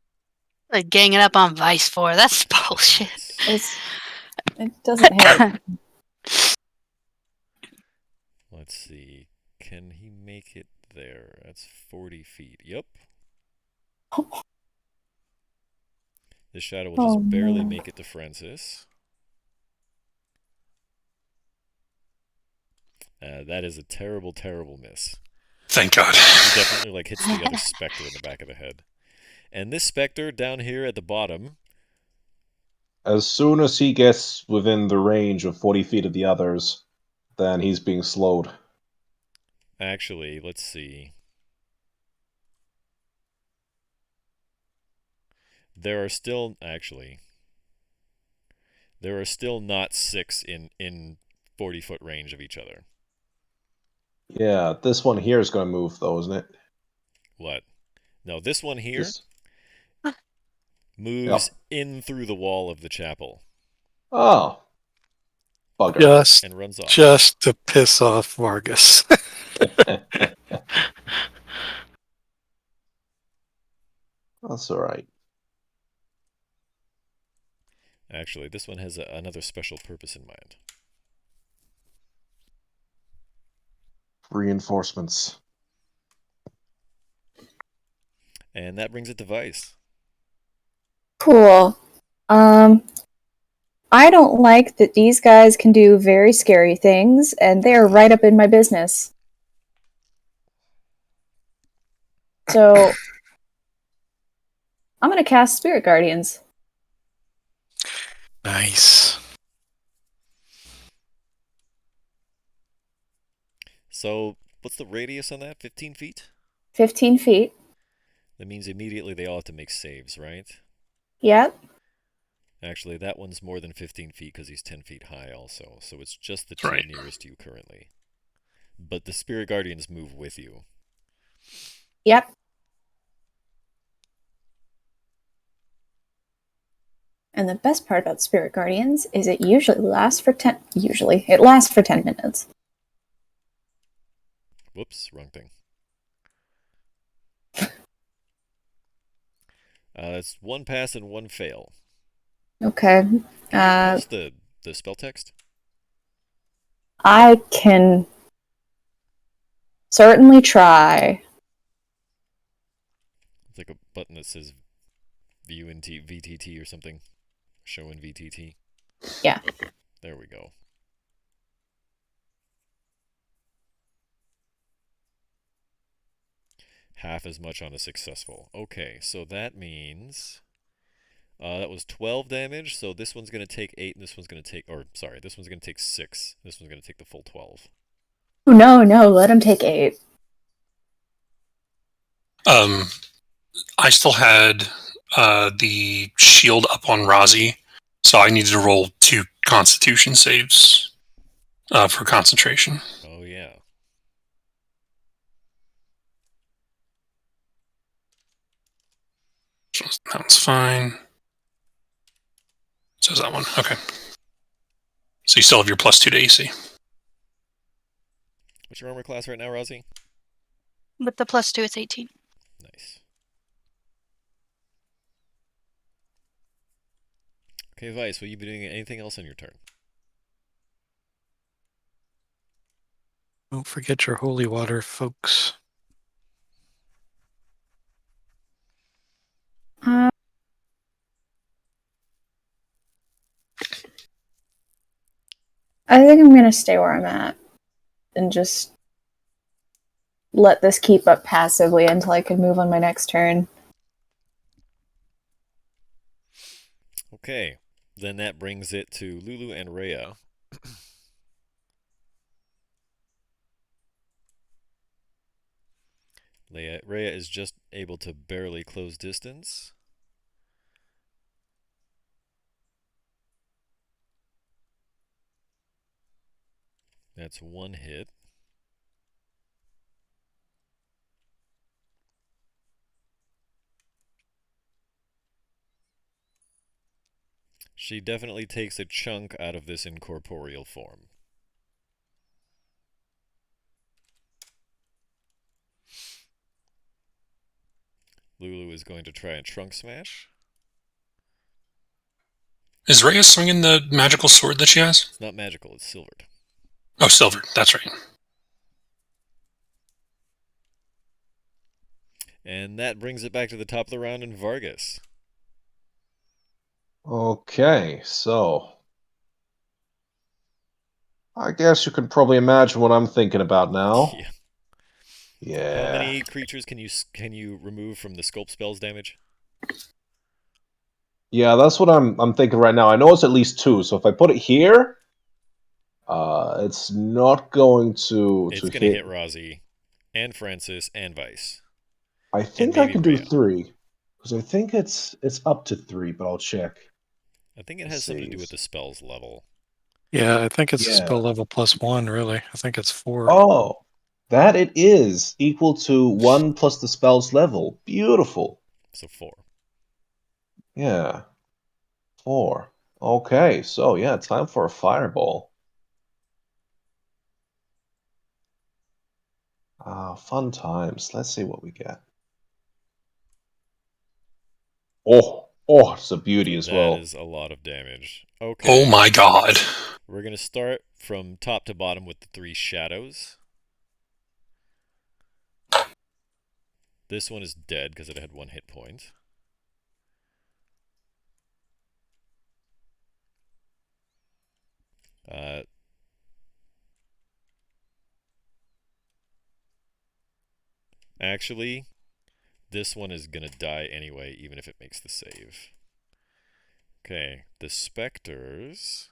Like ganging up on Vice for. That's bullshit. it doesn't hit. Let's see. Can he make it there? That's 40 feet. Yep. The shadow will just barely make it to Francis. That is a terrible, terrible miss. Thank God. He definitely hits the other Spectre in the back of the head. And this Spectre down here at the bottom. As soon as he gets within the range of 40 feet of the others, then he's being slowed. Actually, let's see. There are still not 6 in 40-foot range of each other. Yeah, this one here is going to move, though, isn't it? What? No, this one here moves in through the wall of the chapel. Oh. Bugger. And runs off. Just to piss off Vargas. That's alright. Actually, this one has another special purpose in mind. Reinforcements. And that brings it to Vice. Cool. I don't like that these guys can do very scary things, and they're right up in my business. So, I'm gonna cast Spirit Guardians. Nice. So, what's the radius on that? 15 feet? 15 feet. That means immediately they all have to make saves, right? Yep. Actually, that one's more than 15 feet because he's 10 feet high also. So it's just the two nearest you currently. But the Spirit Guardians move with you. Yep. And the best part about Spirit Guardians is it lasts for 10 minutes. Whoops, wrong thing. That's 1 pass and 1 fail. Okay. What's the spell text? I can certainly try. It's like a button that says view in VTT or something. Show in VTT. Yeah. There we go. Half as much on a successful. Okay, so that means that was 12 damage. So this one's going to take 8, and this one's going to take, this one's going to take 6. This one's going to take the full 12. Oh, no, let him take 8. I still had the shield up on Razi, so I needed to roll 2 Constitution saves for concentration. Oh yeah. That one's fine. So is that one. Okay. So you still have your +2 to AC. What's your armor class right now, Rosie? With the +2, it's 18. Nice. Okay, Vice, will you be doing anything else on your turn? Don't forget your holy water, folks. I think I'm going to stay where I'm at and just let this keep up passively until I can move on my next turn. Okay, then that brings it to Lulu and Rhea. Rhea is just able to barely close distance. That's one hit. She definitely takes a chunk out of this incorporeal form. Lulu is going to try and trunk smash. Is Rhea swinging the magical sword that she has? It's not magical, it's silvered. Oh, silvered. That's right. And that brings it back to the top of the round in Vargas. Okay, so I guess you can probably imagine what I'm thinking about now. Yeah. Yeah. How many creatures can you remove from the sculpt spells damage? Yeah, that's what I'm thinking right now. I know it's at least 2, so if I put it here, it's not going to It's going to hit Rozzy and Francis and Vice. I think I can do 3 because I think it's up to 3, but I'll check. I think it has something to do with the spell's level. Yeah, I think it's a spell level +1, really. I think it's 4. Oh, that it is equal to 1 plus the spell's level. Beautiful. So 4. Yeah. 4. Okay, so yeah, time for a fireball. Fun times. Let's see what we get. Oh, it's a beauty as well. That is a lot of damage. Okay. Oh my god. We're going to start from top to bottom with the 3 shadows. This one is dead because it had 1 hit point. Actually, this one is going to die anyway, even if it makes the save. Okay, the specters.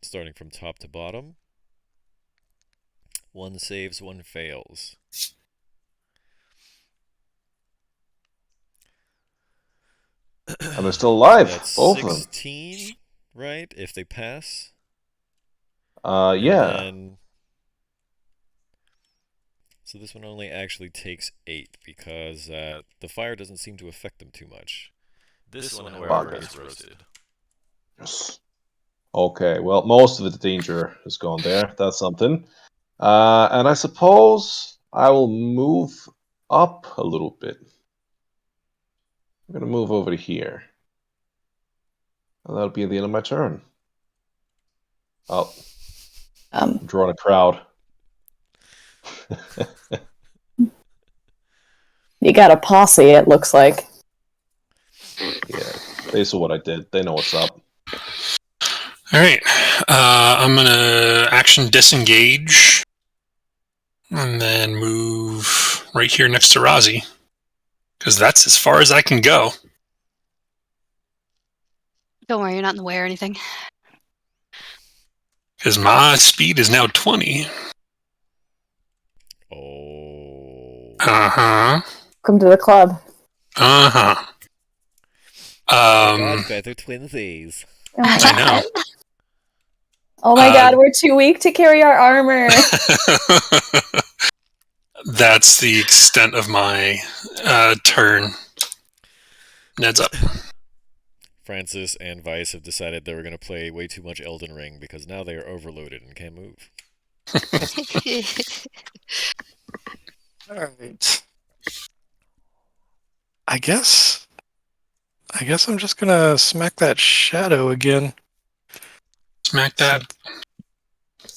Starting from top to bottom. 1 saves, 1 fails. And they're still alive, That's both of them. 16, right? If they pass. Yeah. So this one only actually takes 8 because the fire doesn't seem to affect them too much. This one, however, is roasted. Yes. Okay, well, most of the danger is gone there. That's something. And I suppose I will move up a little bit. I'm going to move over to here. And that'll be the end of my turn. Oh. I'm drawing a crowd. You got a posse, it looks like. Yeah, they saw what I did. They know what's up. Alright. I'm going to action disengage. And then move right here next to Rozzy. Because that's as far as I can go. Don't worry, you're not in the way or anything. Because my speed is now 20. Oh. Uh-huh. Welcome to the club. Uh-huh. I got better twinsies. I know. Oh my god, we're too weak to carry our armor. That's the extent of my turn. Ned's up. Francis and Vice have decided they were going to play way too much Elden Ring because now they are overloaded and can't move. All right. I guess I'm just gonna smack that shadow again. Smack that. You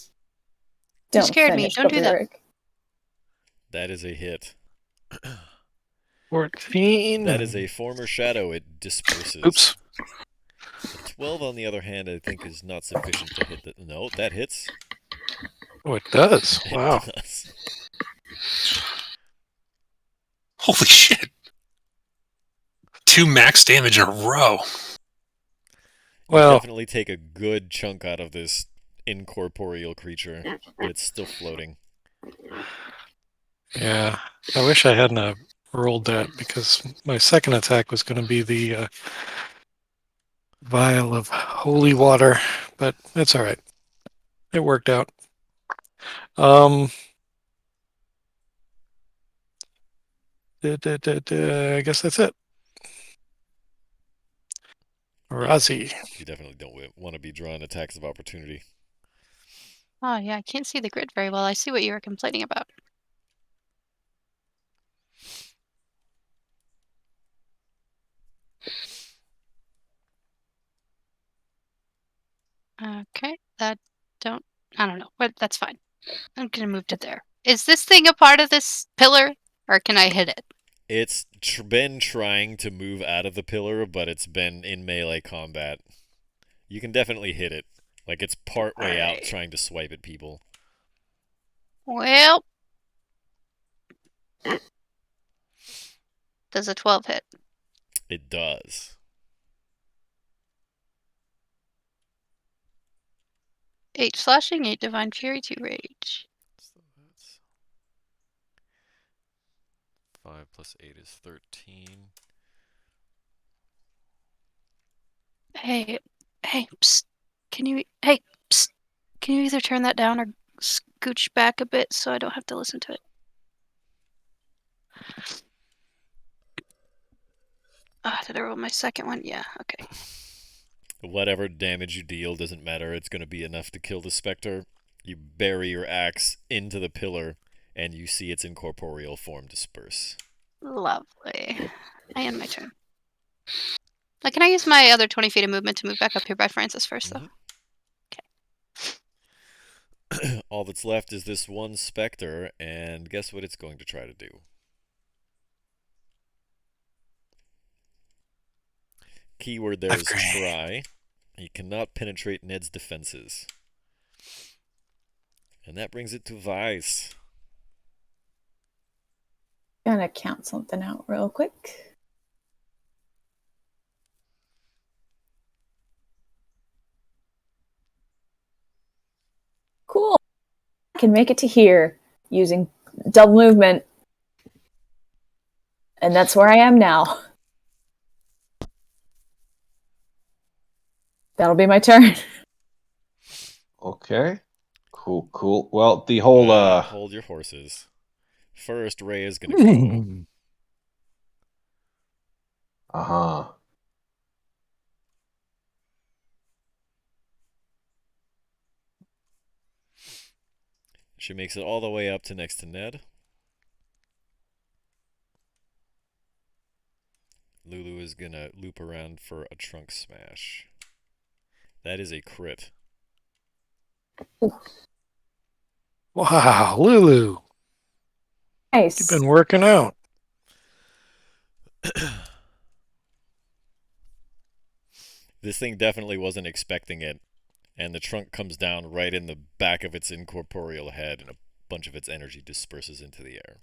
Don't scared me. finish Don't the do that. lyric. That is a hit. 14. That is a former shadow. It disperses. Oops. A 12, on the other hand, I think is not sufficient to hit the. No, that hits. Oh, it does. Wow. It does. Holy shit. 2 max damage in a row. You Well, definitely take a good chunk out of this incorporeal creature, but it's still floating. yeah. I wish I hadn't rolled that because my second attack was going to be the vial of holy water, but it's all right. It worked out. I guess that's it. Razi. You definitely don't want to be drawing attacks of opportunity. Oh, yeah, I can't see the grid very well. I see what you were complaining about. Okay, I don't know, but that's fine. I'm gonna move to there. Is this thing a part of this pillar, or can I hit it? It's been trying to move out of the pillar, but it's been in melee combat. You can definitely hit it. Like, it's part way out Alright. trying to swipe at people. Well, does a 12 hit? It does. 8 slashing, 8 divine fury, 2 rage. So that's 5 plus 8 is 13. Hey, psst. Can you either turn that down or scooch back a bit so I don't have to listen to it? Did I roll my second one? Yeah, okay. Whatever damage you deal doesn't matter. It's going to be enough to kill the specter. You bury your axe into the pillar, and you see its incorporeal form disperse. Lovely. I end my turn. Can I use my other 20 feet of movement to move back up here by Francis first, though? Okay. All that's left is this one specter, and guess what it's going to try to do? Keyword there is try. He cannot penetrate Ned's defenses. And that brings it to Vice. Gonna count something out real quick. Cool. I can make it to here using double movement. And that's where I am now. That'll be my turn. Okay. Cool. Well, the whole Hold your horses. First, Ray is gonna go. Uh-huh. She makes it all the way up to next to Ned. Lulu is gonna loop around for a trunk smash. That is a crit. Wow, Lulu. Nice. You've been working out. This thing definitely wasn't expecting it, and the trunk comes down right in the back of its incorporeal head, and a bunch of its energy disperses into the air.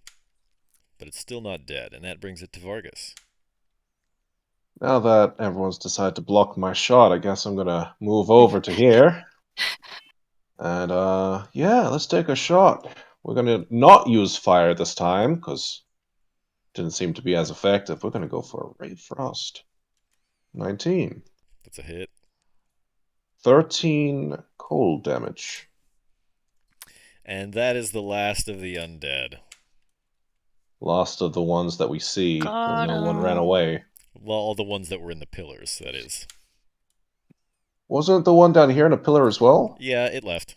But it's still not dead, and that brings it to Vargas. Now that everyone's decided to block my shot, I guess I'm gonna move over to here. And yeah, let's take a shot. We're gonna not use fire this time, because it didn't seem to be as effective. We're gonna go for a Ray Frost. 19. That's a hit. 13 cold damage. And that is the last of the undead. Lost of the ones that we see. Got No one ran 'em. away. Well, all the ones that were in the pillars, that is. Wasn't the one down here in a pillar as well? Yeah, it left.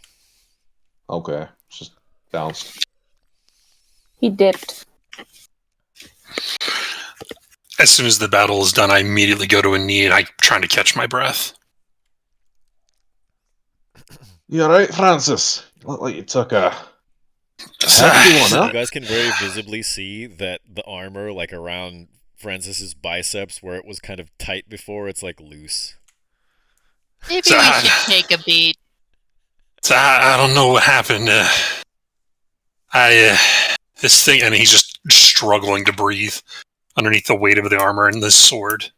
Okay, just bounced. He dipped. As soon as the battle is done, I immediately go to a knee and I'm trying to catch my breath. You alright, Francis? Looked like you took a hefty one, You huh? guys can very visibly see that the armor, like around Francis's biceps, where it was kind of tight before, it's like loose. Maybe So, we should take a beat. So I don't know what happened. This thing, and he's just struggling to breathe underneath the weight of the armor and the sword.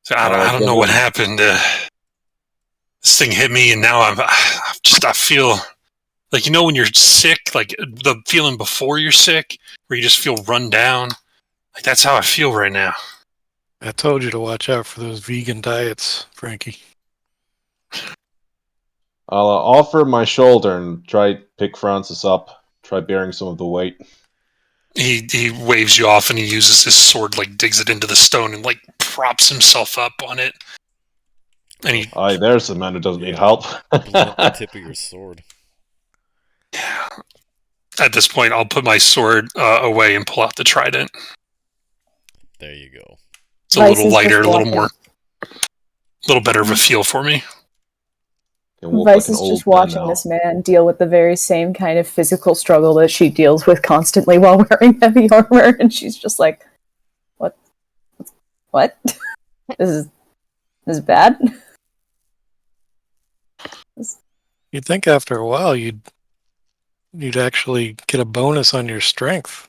So I don't know what happened. This thing hit me, and now I feel like, you know, when you're sick, like the feeling before you're sick, where you just feel run down. Like, that's how I feel right now. I told you to watch out for those vegan diets, Frankie. I'll offer my shoulder and try pick Francis up. Try bearing some of the weight. He waves you off, and he uses his sword, like digs it into the stone, and like props himself up on it. And he, Aye, there's a man who doesn't need help. Blunt the tip of your sword. at this point, I'll put my sword away and pull out the trident. There you go. It's a Vice little is lighter, just a little watching. more, a little better of a feel for me. Can walk Vice like an is old just man watching now. this man deal with the very same kind of physical struggle that she deals with constantly while wearing heavy armor, and she's just like, "What? What? This is bad." You'd think after a while you'd actually get a bonus on your strength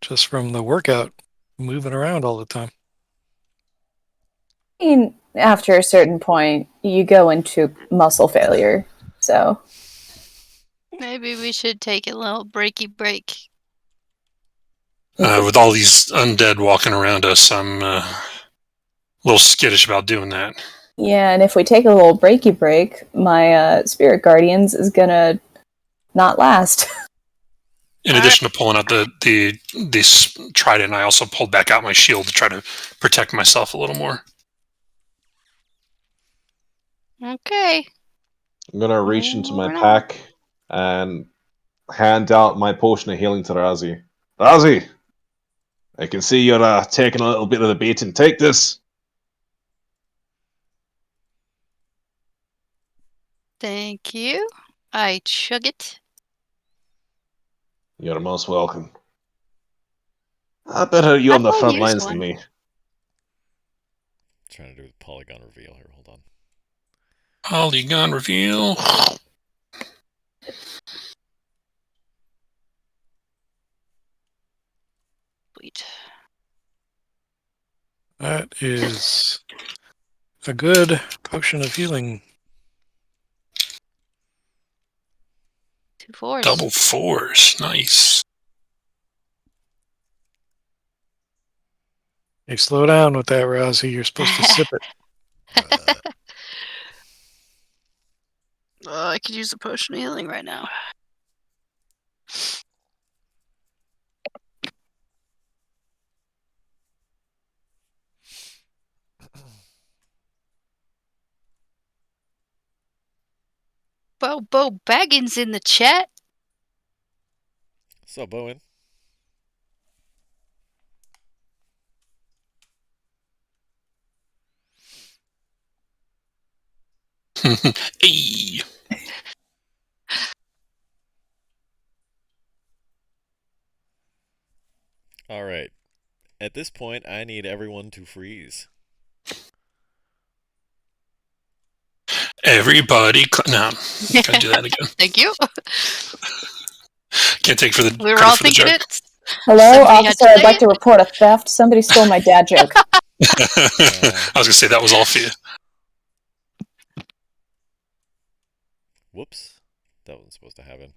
just from the workout, moving around all the time. I mean, after a certain point, you go into muscle failure. So Maybe we should take a little breaky break. With all these undead walking around us, I'm a little skittish about doing that. yeah, and if we take a little breaky break, my spirit guardians is gonna not last. In addition to pulling out this trident, I also pulled back out my shield to try to protect myself a little more. Okay. I'm gonna reach into my Moving on. pack and hand out my potion of healing to Razi. Razi, I can see you're taking a little bit of the beating. Take this. Thank you. I chug it. You're most welcome. I better you on the I'll front use lines one. than me. Trying to do a polygon reveal here. Hold on. Polygon reveal. Sweet. That is a good potion of healing. 2 4s. Double 4s. Nice. Hey, slow down with that, Rousey. You're supposed to sip it. I could use a potion of healing right now. Bo Baggins in the chat. So, Bowen. Hey. Alright. At this point, I need everyone to freeze. Everybody. No, can't do that again. Thank you. Can't take for the We were credit all for the thinking joke. it. Hello, Somebody had officer. to I'd say like it. to report a theft. Somebody stole my dad joke. I was gonna say that was all for you. Whoops. That wasn't supposed to happen.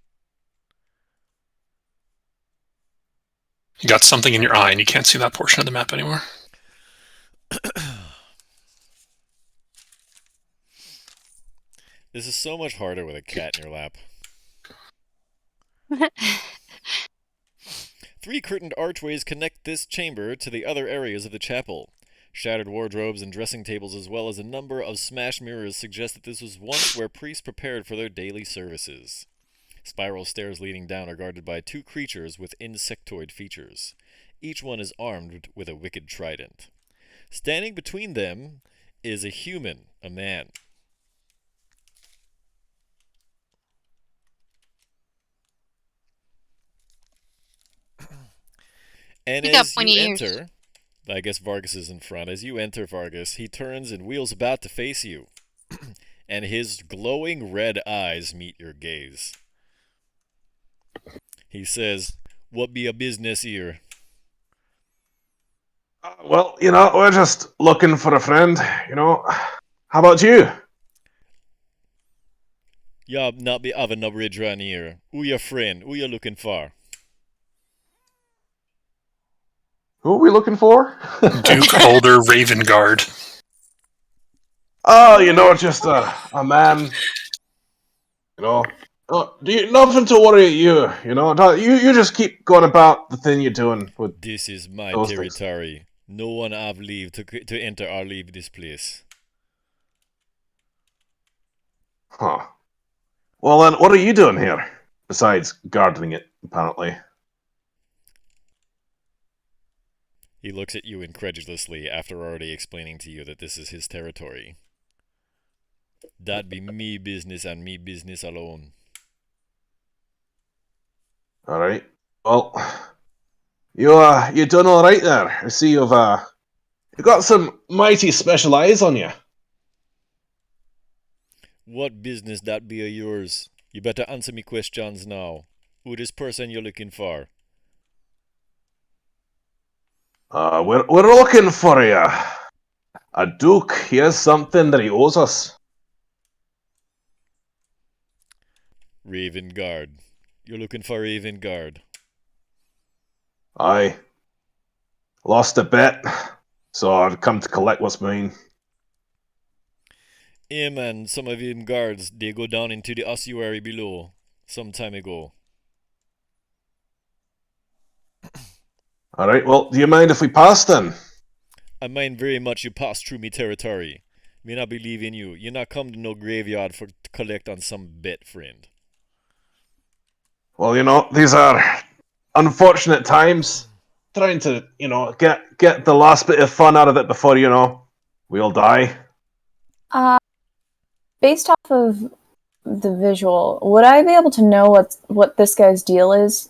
You got something in your eye, and you can't see that portion of the map anymore. This is so much harder with a cat in your lap. 3 curtained archways connect this chamber to the other areas of the chapel. Shattered wardrobes and dressing tables, as well as a number of smashed mirrors, suggest that this was once where priests prepared for their daily services. Spiral stairs leading down are guarded by 2 creatures with insectoid features. Each one is armed with a wicked trident. Standing between them is a human, a man. And He got as pointy you ears. enter, I guess Vargas is in front. As you enter Vargas, he turns and wheels about to face you. And his glowing red eyes meet your gaze. He says, "What be a business here?" Well, we're just looking for a friend, How about you? Ya not be having no bridge around here. Who your friend? Who you looking for? Who are we looking for? Duke Baldur Ravengard. Oh, just a man. Nothing to worry you. You just keep going about the thing you're doing with This is my those things. territory. No one have leave to enter or leave this place. Huh. Well then, what are you doing here? Besides gardening it, apparently. He looks at you incredulously after already explaining to you that this is his territory. That be me business and me business alone. All right. Well, you done all right there. I see you got some mighty special eyes on you. What business that be of yours? You better answer me questions now. Who this person you're looking for? We're looking for you. A duke. He has something that he owes us. Ravengard. You're looking for Ravengard. I lost a bet, so I've come to collect what's mine. Him and some of him guards, they go down into the ossuary below some time ago. All right. Well, do you mind if we pass then? I mind very much you pass through me territory. Me not believe in you. You not come to no graveyard for to collect on some bet, friend. Well, these are unfortunate times. Trying to, get the last bit of fun out of it before, we all die. Based off of the visual, would I be able to know what this guy's deal is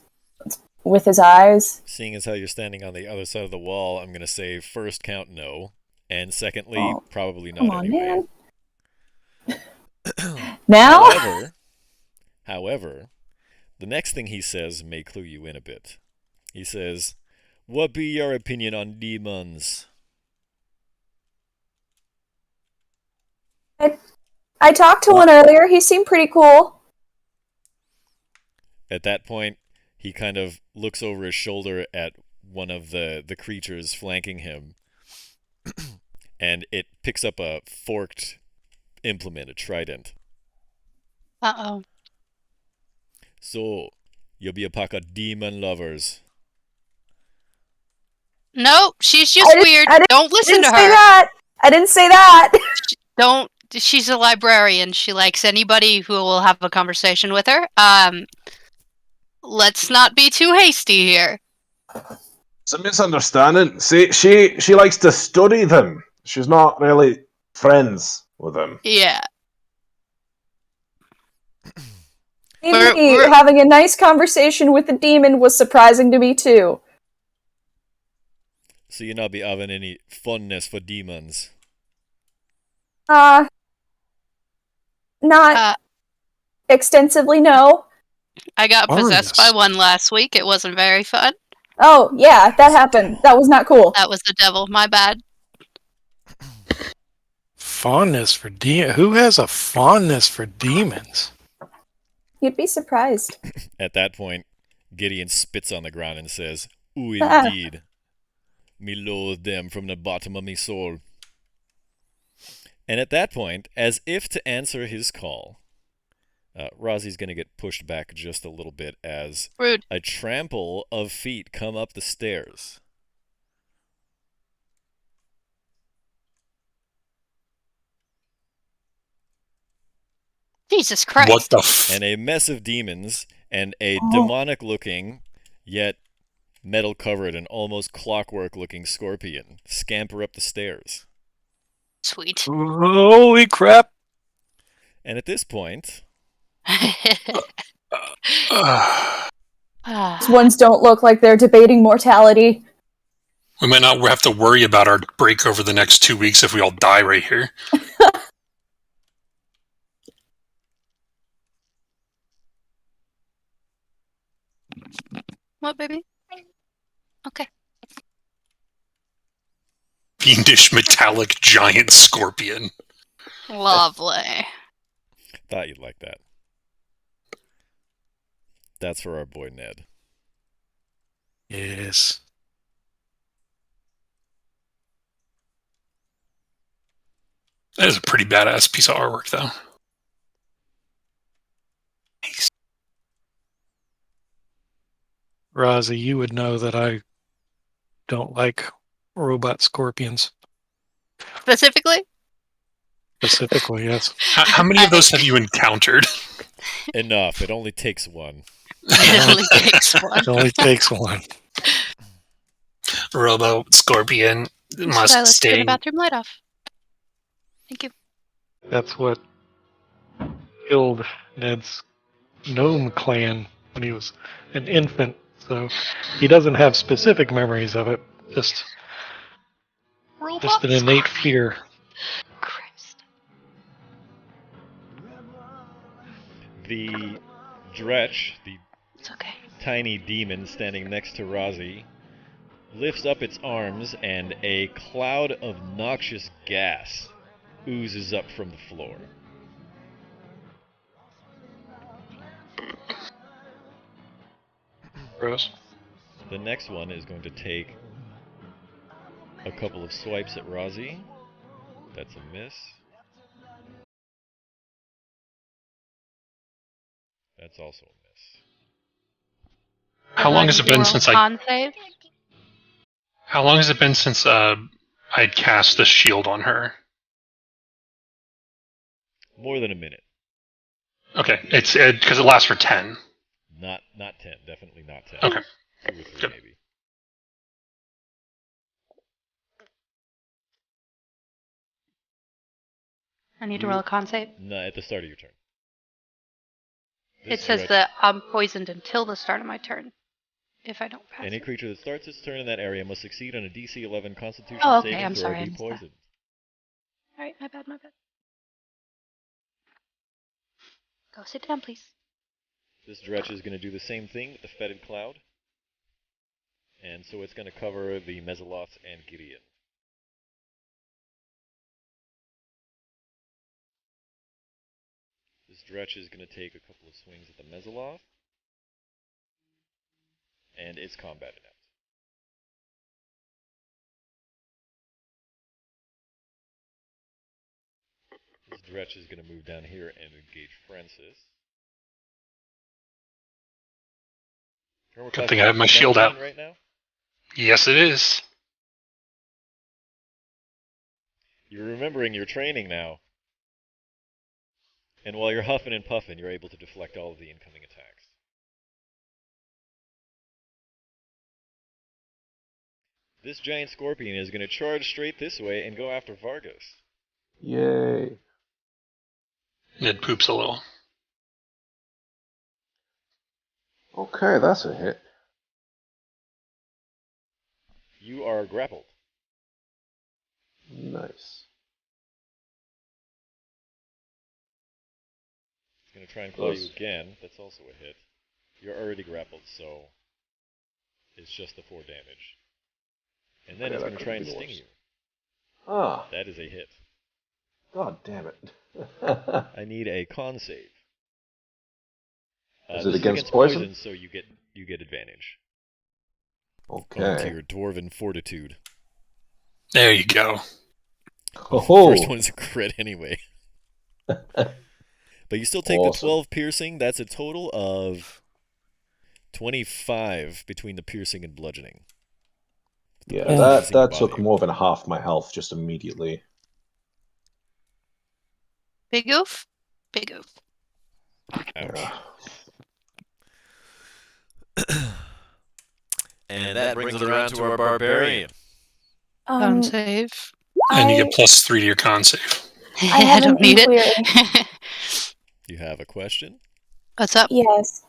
with his eyes? Seeing as how you're standing on the other side of the wall, I'm gonna say first count no, and secondly, probably not Come on, anyway. man. Now? However, the next thing he says may clue you in a bit. He says, "What be your opinion on demons?" I talked to one earlier. He seemed pretty cool. At that point, he kind of looks over his shoulder at one of the creatures flanking him, and it picks up a forked implement, a trident. Uh-oh. So, you'll be a pack of demon lovers. No, she's just weird. Don't listen to her. I didn't say that. Don't. She's a librarian. She likes anybody who will have a conversation with her. Let's not be too hasty here. It's a misunderstanding. See, she likes to study them. She's not really friends with them. Yeah. Maybe having a nice conversation with the demon was surprising to me too. So you not be having any funness for demons? Not extensively, no. I got possessed by one last week. It wasn't very fun. Oh, yeah, that happened. That was not cool. That was the devil. My bad. Fondness for demons? Who has a fondness for demons? You'd be surprised. At that point, Gideon spits on the ground and says, "Ooh, indeed. Me loathe them from the bottom of me soul." And at that point, as if to answer his call, Rosie's going to get pushed back just a little bit as Rude. a trample of feet come up the stairs. Jesus Christ. What the f? And a mess of demons and a Oh. demonic-looking, yet metal-covered and almost clockwork-looking scorpion scamper up the stairs. Sweet. Holy crap! And at this point, These ones don't look like they're debating mortality. We might not have to worry about our break over the next 2 weeks if we all die right here. What, baby? Okay. Fiendish metallic giant scorpion. Lovely. thought you'd like that. That's for our boy Ned. Yes. That is a pretty badass piece of artwork, though. Razi, you would know that I don't like robot scorpions. Specifically? Specifically, yes. How many of those have you encountered? Enough. It only takes one. It only takes one. It only takes one. Robo scorpion must Silas, turn stay. the bathroom light off. Thank you. That's what killed Ned's gnome clan when he was an infant. So he doesn't have specific memories of it. Just an innate fear. Christ. The Dretch, the It's okay. tiny demon standing next to Razi, lifts up its arms and a cloud of noxious gas oozes up from the floor. Gross. The next one is going to take a couple of swipes at Razi. That's a miss. That's also a miss. How long has it been since I? Con save? How long has it been since I'd cast the shield on her? More than a minute. Okay, it's because it lasts for 10. Not 10. Definitely not 10. Okay. 2 or 3 Good. maybe. I need to roll a con save. No, at the start of your turn. It This says Dretch- that I'm poisoned until the start of my turn. If I don't pass Any it. creature that starts its turn in that area must succeed on a DC 11 Constitution Oh, okay, saving I'm throw sorry, or I be missed that. poisoned. Alright, my bad, my bad. Go sit down, please. This Dretch is going to do the same thing with the fetid cloud. And so it's going to cover the Mesoloth and Gideon. This Dretch is going to take a couple of swings at the Mesoloth. And it's combat inept. This Dretch is going to move down here and engage Francis. Good thing I have my shield out. Right now? Yes, it is. You're remembering your training now. And while you're huffing and puffing, you're able to deflect all of the incoming attacks. This giant scorpion is going to charge straight this way and go after Vargas. Yay. Ned poops a little. Okay, that's a hit. You are grappled. Nice. It's going to try and claw you again. That's also a hit. You're already grappled, so it's just the 4 damage. And then Okay, it's that going to try and could've sting been you. Ah, That is a hit. god damn it. I need a con save. Is This it against poison? So you get advantage. To Okay. your dwarven fortitude. There you go. Oh, First one is a crit anyway. But you still take Awesome. the 12 piercing. That's a total of 25 between the piercing and bludgeoning. Yeah, Piercing your that took body. more than half my health just immediately. Big oof. Big oof. Ouch. And that brings us around to our barbarian. Con save. And you I get +3 to your con save. I have don't an need inquiry. it. You have a question? What's up? Yes.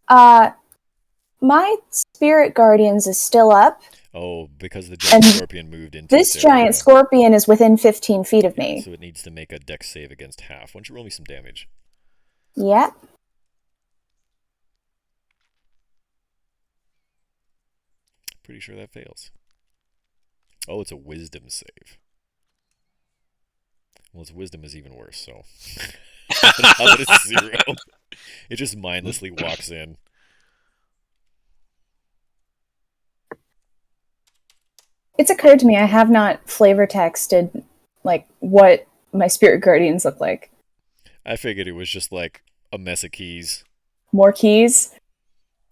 My spirit guardians is still up. Oh, because the giant And scorpion moved into This its area. giant scorpion is within 15 feet of Yeah, me. so it needs to make a dex save against half. Why don't you roll me some damage? Yep. Pretty sure that fails. Oh, it's a wisdom save. Well, its wisdom is even worse, so. Now that it's 0. It just mindlessly walks in. It's occurred to me I have not flavor texted like what my spirit guardians look like. I figured it was just like a mess of keys. More keys.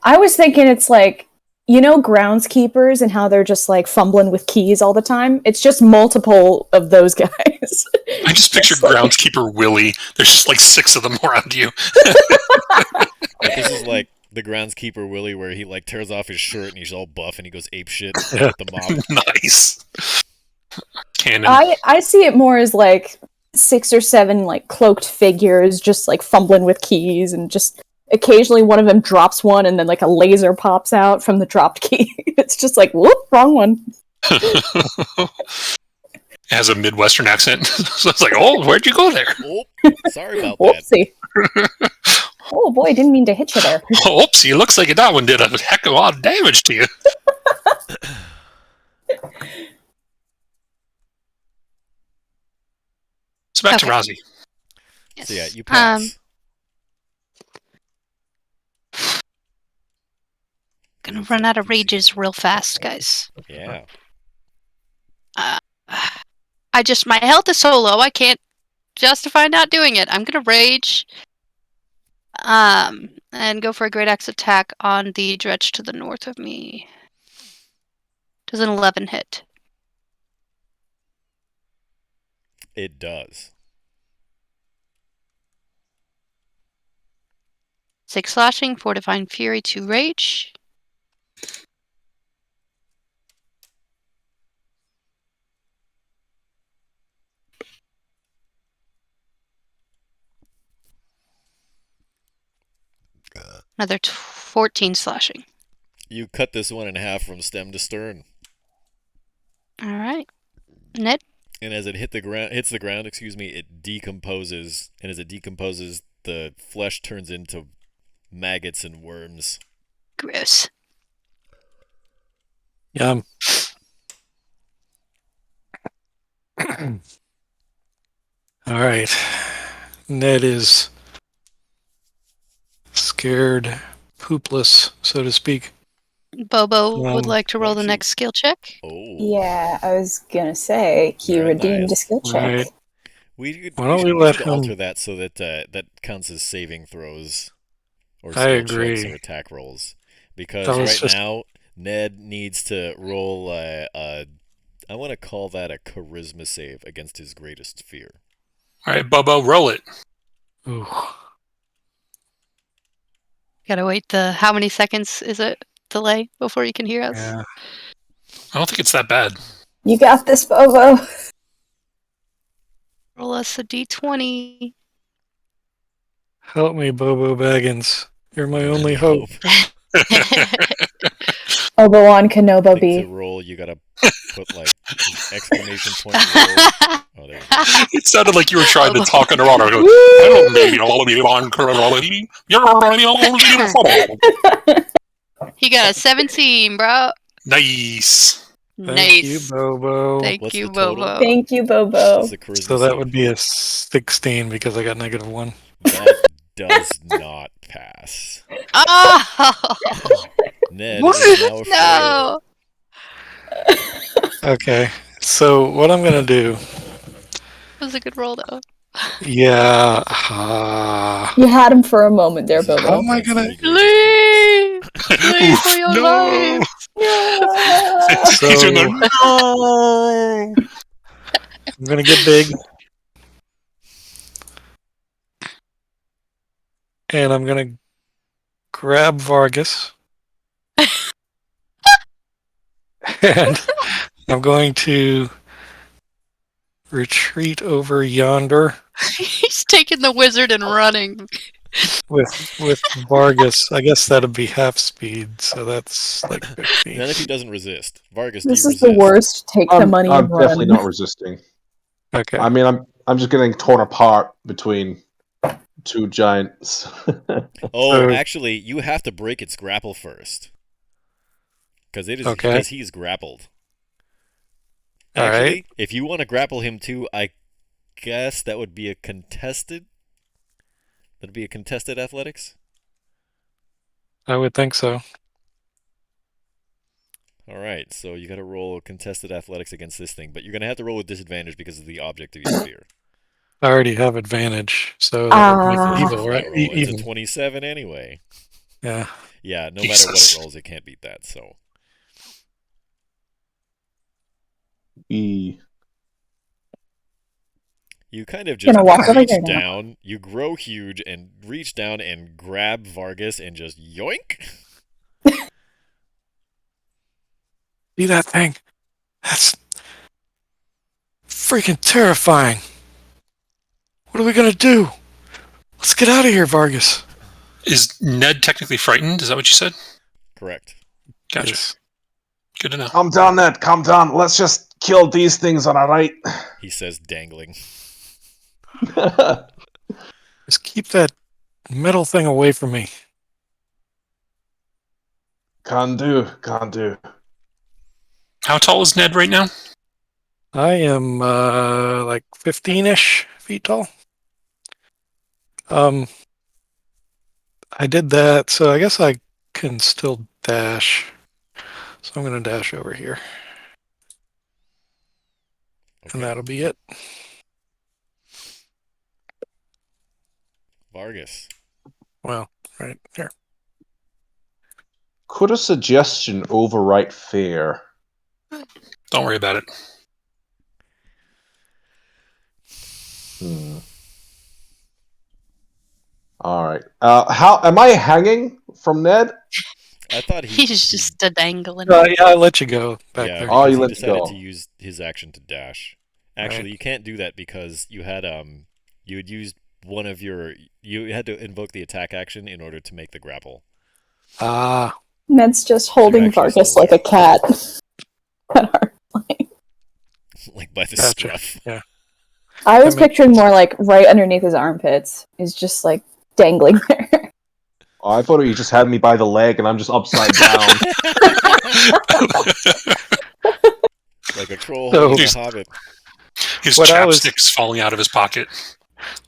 I was thinking it's like, you know, groundskeepers and how they're just like fumbling with keys all the time. It's just multiple of those guys. I just pictured like- groundskeeper Willie. There's just like 6 of them around you. Like, this is like the groundskeeper Willie, where he like tears off his shirt and he's all buff and he goes apeshit with the mob. Nice. Cannon. I see it more as like 6 or 7 like cloaked figures just like fumbling with keys, and just occasionally one of them drops one and then like a laser pops out from the dropped key. It's just like, whoop, wrong one. It has a Midwestern accent. So it's like, oh, where'd you go there? Oh, sorry about that. Whoopsie. Oh boy, didn't mean to hit you there. Oopsie, looks like that one did a heck of a lot of damage to you. So back to Okay. Rozzy. Yes. So yeah, you pass. Gonna run out of rages real fast, guys. Yeah. My health is so low, I can't justify not doing it. I'm gonna rage. And go for a great axe attack on the dredge to the north of me. Does an 11 hit? It does. 6 slashing, 4 divine fury, 2 rage. Another 14 slashing. You cut this one in half from stem to stern. All right, Ned. And as it hits the ground, it decomposes. And as it decomposes, the flesh turns into maggots and worms. Gross. Yum. All right. Ned is scared, poopless, so to speak. Bobo would like to why roll don't the you- next skill check. Oh. Yeah, I was gonna say he Very redeemed nice. a skill check. Right. We could, Why don't we should let him- alter that so that that counts as saving throws or I skill checks agree. or attack rolls. Because That was right just- now, Ned needs to roll I want to call that a charisma save against his greatest fear. All right, Bobo, roll it. Ooh. Gotta wait how many seconds is it delay before you can hear us? Yeah. I don't think it's that bad. You got this, Bobo. Roll us a d20. Help me, Bobo Baggins. You're my only hope. Obi-Wan I Kenobi think to B. roll, you gotta put like exclamation point roll. Oh, there you go. It sounded like you were trying to talk underwater. I go, Woo! "Hello, baby, all of you on Corolli. You're He got a 17, bro. Nice. Thank you, Nice. Bobo. Thank What's you, the total? Bobo. Thank you, Bobo. What's the charisma So that save? would be a 16 because I got -1. That does not pass. Oh Ned What? is now afraid. no! Okay. So what I'm gonna do, That was a good roll, though. Yeah. You had him for a moment there, This is Bobo. How am I gonna- pretty great. Flee for your no! life! Yeah. He's doing So the no! I'm gonna get big, and I'm gonna grab Vargas, and I'm going to retreat over yonder He's taking the wizard and running. with Vargas. I guess that'd be half speed, so that's like 50. Not if he doesn't resist. Vargas, do This you is the resist? worst. Take the money I'm and definitely run. not resisting. Okay. I mean, I'm just getting torn apart between two giants. Oh, So- actually, you have to break its grapple first. Because Okay. he's grappled. All right. Actually, if you want to grapple him too, I guess that would be a contested. That'd be a contested athletics. I would think so. All right, so you got to roll contested athletics against this thing, but you're gonna have to roll with disadvantage because of the object of your fear. I already have advantage, so that would make Ah. it evil, That right? roll, it's a Even. 27 anyway. Yeah. Yeah, no matter what Jesus. it rolls, it can't beat that. So E. you kind of just Gonna walk over reach here now. down, you grow huge, and reach down and grab Vargas and just yoink. See that thing? That's freaking terrifying. What are we gonna do? Let's get out of here, Vargas. Is Ned technically frightened? Is that what you said? Correct. Gotcha. Yes. Good to know. Calm down, Ned. Calm down. Let's just kill these things on our right. He says, dangling. Just keep that metal thing away from me. Can do. Can do. How tall is Ned right now? I am like 15-ish feet tall. I did that, so I guess I can still dash. So I'm gonna dash over here, and Okay. that'll be it. Vargas. Well, right here. Could a suggestion overwrite fear? Don't worry about it. All right. How am I hanging from Ned? I thought he. He's just a dangling. Yeah, I'll let you go back Yeah, there. Oh, because you he let decided go. to use his action to dash. Actually, Right. you can't do that because you had you had used one of your you had to invoke the attack action in order to make the grapple. Ah, Ned's just holding actually Vargas still like a cat. At our plane. Like by the gotcha. scruff. Yeah. I was That makes picturing more like right underneath his armpits. He's just like dangling there. Oh, I thought you just had me by the leg and I'm just upside down. Like a troll So- holding a hobbit. His What I was- chapstick's falling out of his pocket.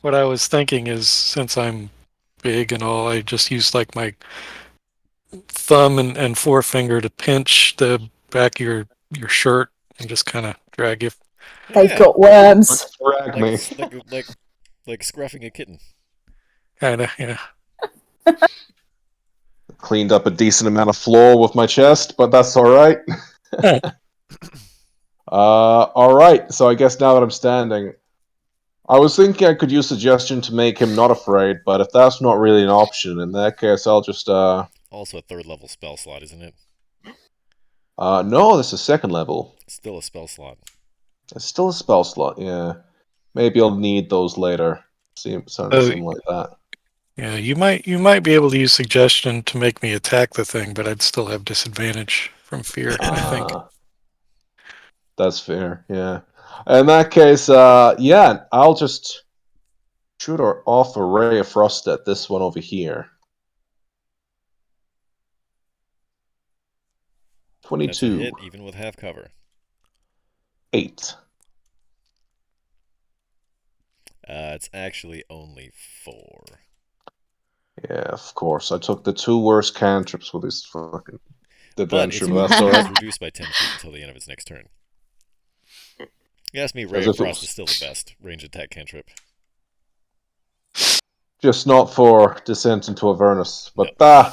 what I was thinking is, since I'm big and all, I just use like my thumb and forefinger to pinch the back of your shirt and just kind of drag you. They've got worms. Drag me. Like scruffing a kitten. Kind of, yeah. Cleaned up a decent amount of floor with my chest, but that's all right. All right. So I guess now that I'm standing, I was thinking I could use suggestion to make him not afraid, but if that's not really an option, in that case, I'll just Also a third level spell slot, isn't it? no, this is second level. It's still a spell slot. It's still a spell slot. Yeah, maybe I'll need those later. Something like that. Yeah, you might be able to use suggestion to make me attack the thing, but I'd still have disadvantage from fear, I think. That's fair. Yeah. In that case, yeah, I'll just shoot off a ray of frost at this one over here. That's a 22. hit, even with half cover. 8. It's actually only 4. Yeah, of course. I took the 2 worst cantrips with this fucking But adventure, its but that's movement is alright. reduced by 10 feet until the end of its next turn. You ask me, Ray As of if it Frost was- is still the best range attack cantrip. just not for descent into Avernus. But Well,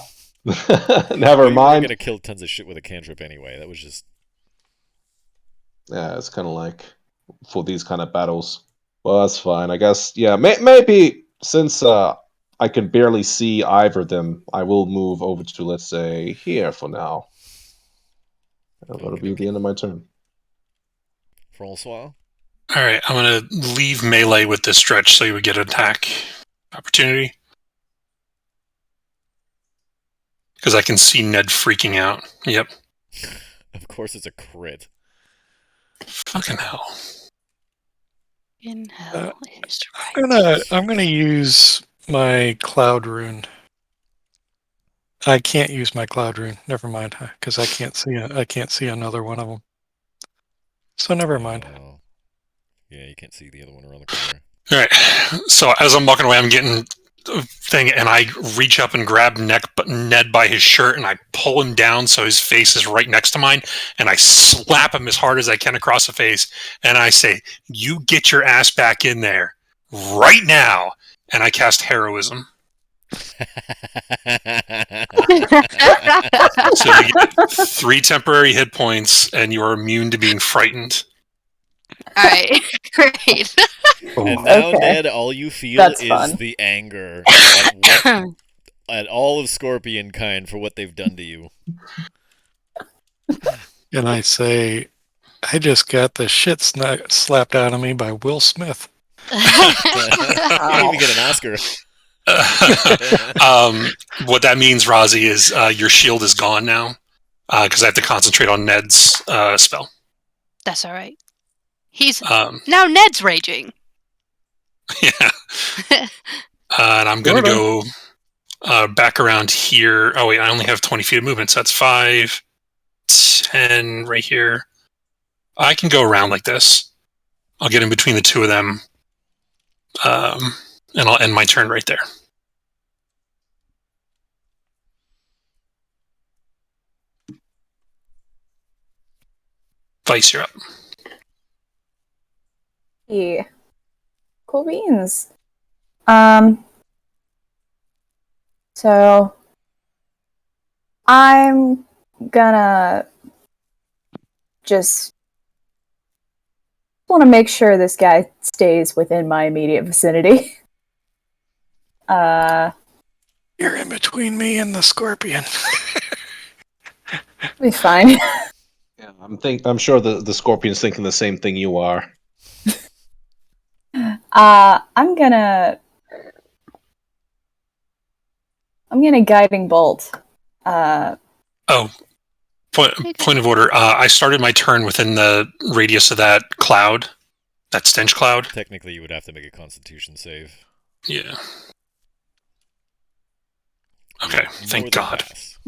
never you were mind. gonna kill tons of shit with a cantrip anyway. That was just Yeah, it's kind of like for these kind of battles. Well, that's fine, I guess. Yeah, maybe since I can barely see either of them, I will move over to, let's say, here for now. That'll be the end of my turn. Francois. All right, I'm gonna leave melee with this stretch so you would get an attack opportunity because I can see Ned freaking out. Yep. Of course, it's a crit. Fucking hell. In hell is right. I'm gonna use my cloud rune. I can't use my cloud rune. Never mind, because I can't see another one of them. So never mind. Yeah, you can't see the other one around the corner. All right. So as I'm walking away, I'm getting a thing, and I reach up and grab Ned by his shirt, and I pull him down so his face is right next to mine, and I slap him as hard as I can across the face, and I say, "You get your ass back in there right now!" And I cast heroism. So you get 3 temporary hit points, and you are immune to being frightened. Alright, great. And now, Okay. Ned, all you feel That's is fun. the anger at all of Scorpion kind for what they've done to you. And I say, I just got the shit slapped out of me by Will Smith. You might even get an Oscar. What that means, Rozzy, is your shield is gone now because I have to concentrate on Ned's spell. That's alright. He's Um, now Ned's raging. yeah. And I'm going to go back around here. Oh, wait, I only have 20 feet of movement, so that's 5, 10 right here. I can go around like this. I'll get in between the two of them, and I'll end my turn right there. Vice, you're up. Yeah. Cool beans. So I'm gonna just want to make sure this guy stays within my immediate vicinity. You're in between me and the scorpion. Be fine. Yeah, I'm sure the Scorpion's thinking the same thing you are. I'm gonna guiding bolt. Point of order. I started my turn within the radius of that cloud, that stench cloud. Technically, you would have to make a Constitution save. Yeah. Okay, More thank than God. pass.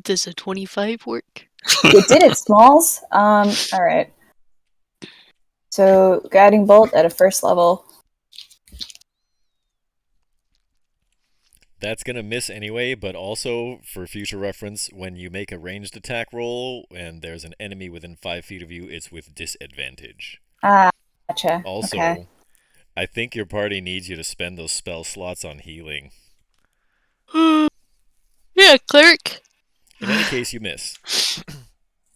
Does a 25 work? You did it, Smalls. All right. So guiding bolt at a first level. That's going to miss anyway, but also, for future reference, when you make a ranged attack roll and there's an enemy within 5 feet of you, it's with disadvantage. Gotcha. Also, Okay. I think your party needs you to spend those spell slots on healing. Yeah, cleric. In any case, you miss.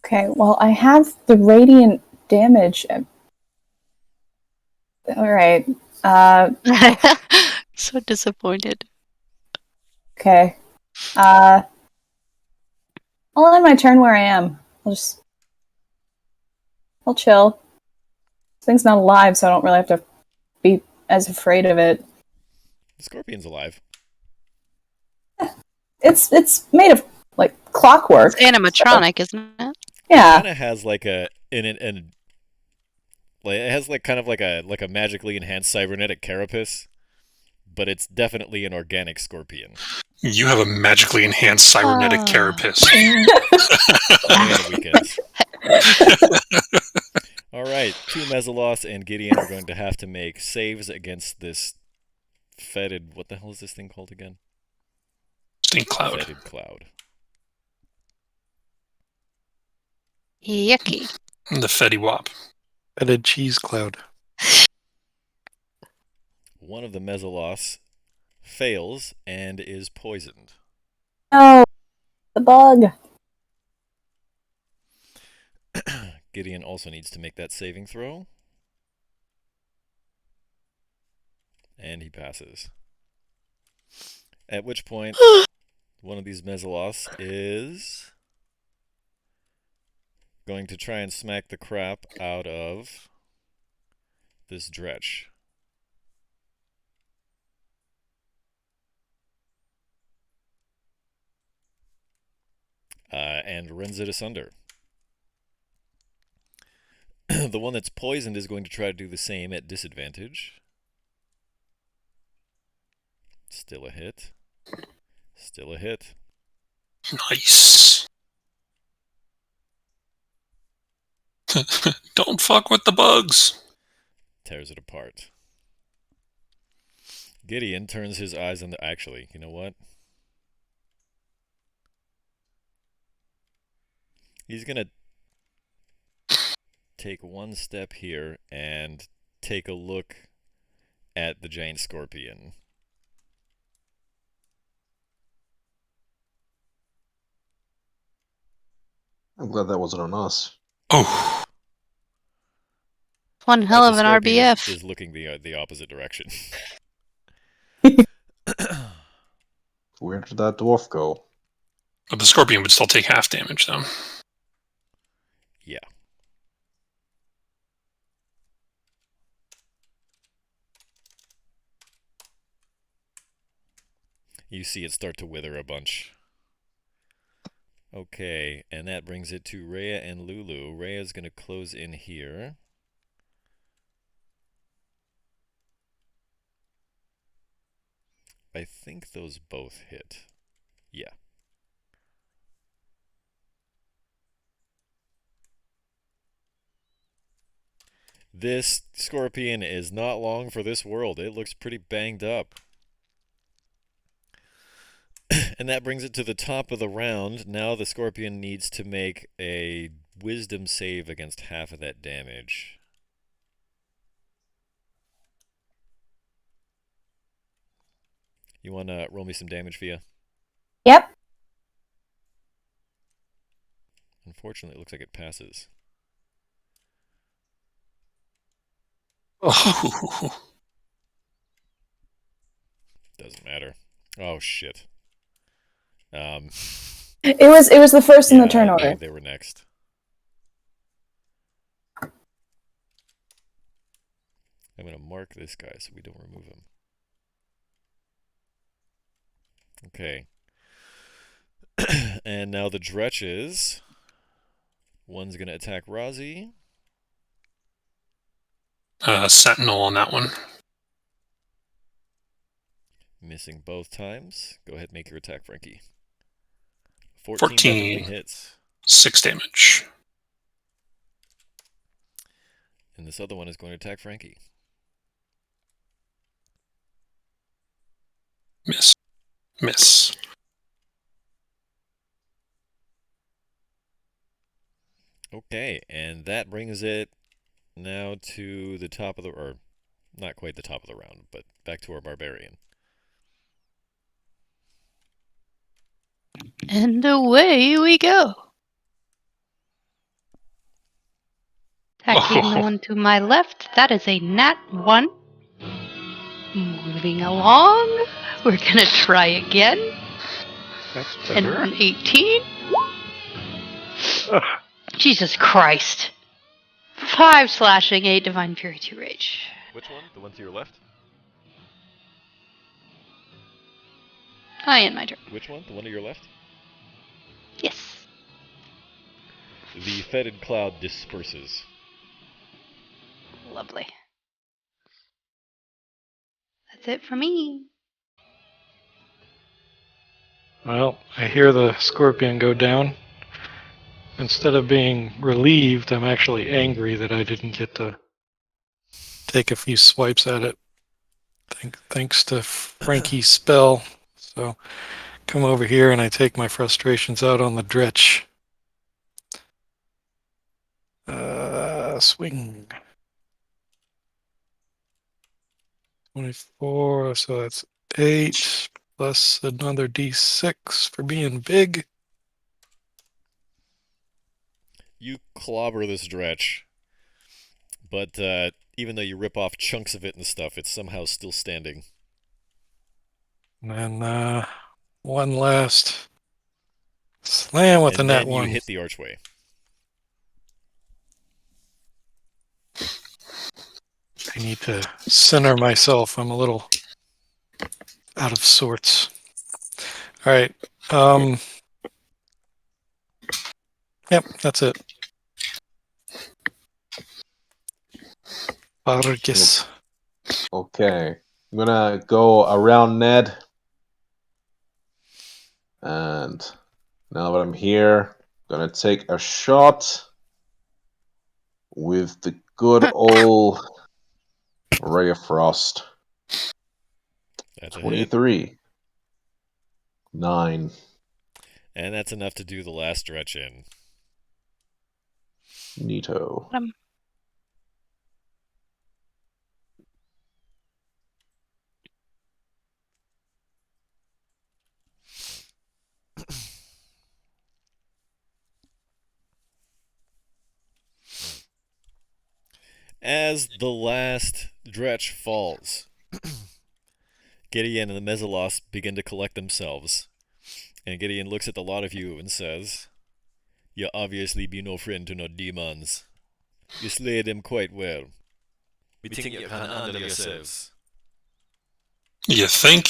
Okay. Well, I have the radiant damage. All right. So disappointed. Okay. I'll end my turn where I am. I'll chill. This thing's not alive, so I don't really have to be as afraid of it. The Scorpion's alive. It's made of like clockwork. It's animatronic, isn't it? Yeah. Kind of has like a like it has like kind of like a magically enhanced cybernetic carapace, but it's definitely an organic scorpion. You have a magically enhanced cybernetic carapace. Only on the weekends. All right, 2 Mezalos and Gideon are going to have to make saves against this fetid. What the hell is this thing called again? Stink cloud. Fetid cloud. Yucky. The Fetty Wap. Fetid cheese cloud. One of the Mesolos fails and is poisoned. Oh, the bug. Gideon also needs to make that saving throw. And he passes. At which point, one of these Mesolos is going to try and smack the crap out of this Dretch. And rends it asunder. The one that's poisoned is going to try to do the same at disadvantage. Still a hit. Still a hit. Nice. Don't fuck with the bugs. Tears it apart. Gideon turns his eyes on the... Actually, you know what? He's going to take one step here and take a look at the giant scorpion. I'm glad that wasn't on us. Oh. One hell But of the an scorpion RBF. is looking the opposite direction. Where did that dwarf go? But the scorpion would still take half damage, though. Yeah. You see it start to wither a bunch. Okay, and that brings it to Rhea and Lulu. Rhea's going to close in here. I think those both hit. Yeah. This scorpion is not long for this world. It looks pretty banged up. And that brings it to the top of the round. Now the scorpion needs to make a wisdom save against half of that damage. You want to roll me some damage, Fia? Yep. Unfortunately, it looks like it passes. Oh. Doesn't matter. Oh, shit. It was the first in the turn order. They were next. I'm going to mark this guy so we don't remove him. Okay. And now the Dretches. One's going to attack Razi. Sentinel on that one. Missing both times. Go ahead and make your attack, Frankie. 14. Definitely hits. 6 damage. And this other one is going to attack Frankie. Miss. Miss. Okay, and that brings it now to the top of the... Or, not quite the top of the round, but back to our barbarian. And away we go. Attacking the one to my left. That is a nat 1. Moving along. We're going to try again. That's And better. an 18. Jesus Christ. 5 slashing, 8 divine fury, 2 rage. Which one? The one to your left? I end my turn. Which one? The one to your left? Yes. The fetid cloud disperses. Lovely. That's it for me. Well, I hear the scorpion go down. Instead of being relieved, I'm actually angry that I didn't get to take a few swipes at it. Thanks to Frankie's spell. So come over here and I take my frustrations out on the Dretch. Swing. 24, so that's 8 plus another d6 for being big. You clobber this dretch, but even though you rip off chunks of it and stuff, it's somehow still standing. And then one last slam with And a net then you 1. hit the archway. I need to center myself. I'm a little out of sorts. All right. Yep, that's it. Vargas. Okay. I'm gonna go around Ned. And now that I'm here, I'm gonna take a shot with the good old Ray of Frost. That's a hit. 23. 9. And that's enough to do the last stretch in. Neato. As the last dretch falls, Gideon and the Mesolos begin to collect themselves. And Gideon looks at the lot of you and says, "You obviously be no friend to no demons. You slay them quite well. We think you can handle yourselves." You think?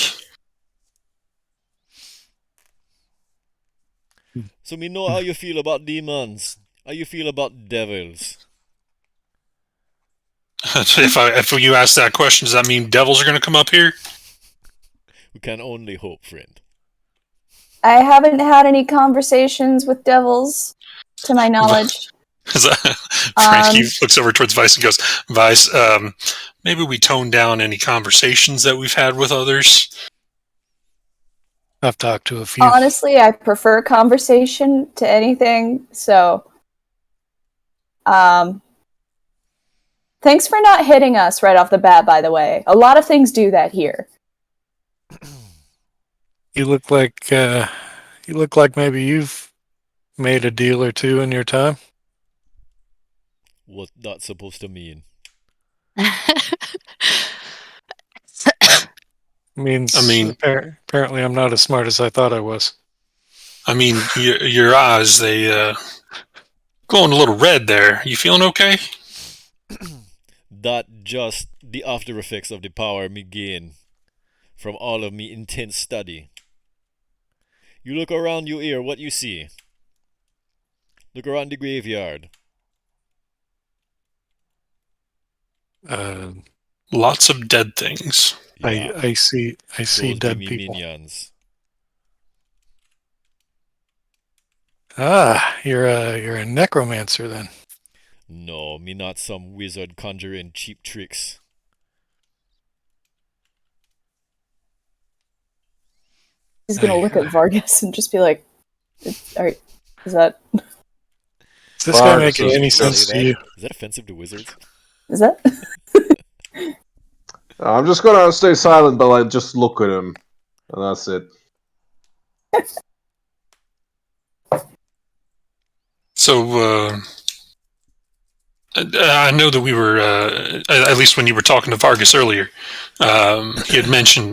So me know how you feel about demons. How you feel about devils. If you ask that question, does that mean devils are going to come up here? We can only hope, friend. I haven't had any conversations with devils, to my knowledge. Frankie looks over towards Vice and goes, "Vice, maybe we tone down any conversations that we've had with others." I've talked to a few. Honestly, I prefer conversation to anything, so thanks for not hitting us right off the bat, by the way. A lot of things do that here. You look like maybe you've made a deal or two in your time. What's that supposed to mean? Means apparently I'm not as smart as I thought I was. I mean, your eyes, they glowing a little red there. You feeling okay? That just the after effects of the power me gain from all of me intense study. You look around you here, what you see? Look around the graveyard. Lots of dead things. Yeah, I see those dead be me people. minions. Ah, you're a necromancer then. No, me not some wizard conjuring cheap tricks. He's gonna look at Vargas and just be like, "Is that Is this guy making any sense to you? Is that offensive to wizards? is that?" I'm just gonna stay silent, but like just look at him, and that's it. So, I know that we were, at least when you were talking to Vargas earlier, he had mentioned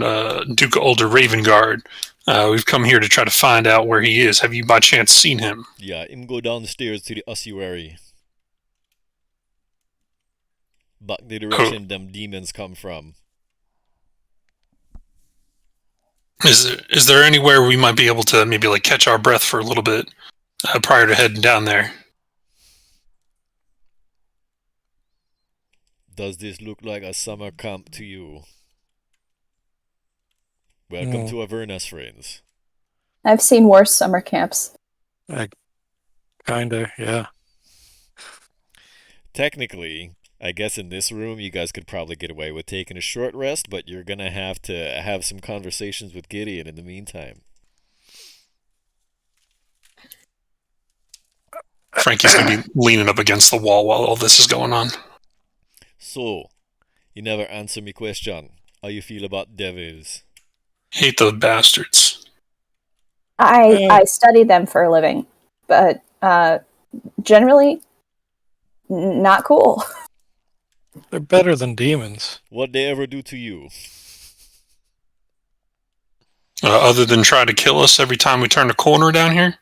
Duke Older Ravengard. We've come here to try to find out where he is. Have you by chance seen him? Yeah, him go downstairs to the ossuary. Back the direction them demons come from. Is there anywhere we might be able to maybe like catch our breath for a little bit prior to heading down there? Does this look like a summer camp to you? Welcome to Avernus, friends. I've seen worse summer camps. Kinda, yeah. Technically, I guess in this room you guys could probably get away with taking a short rest, but you're gonna have to have some conversations with Gideon in the meantime. Frankie's going to be leaning up against the wall while all this is going on. So, you never answer me question. How you feel about devils? Hate those bastards. I study them for a living, but generally not cool. They're better than demons. What they ever do to you? Other than try to kill us every time we turn a corner down here?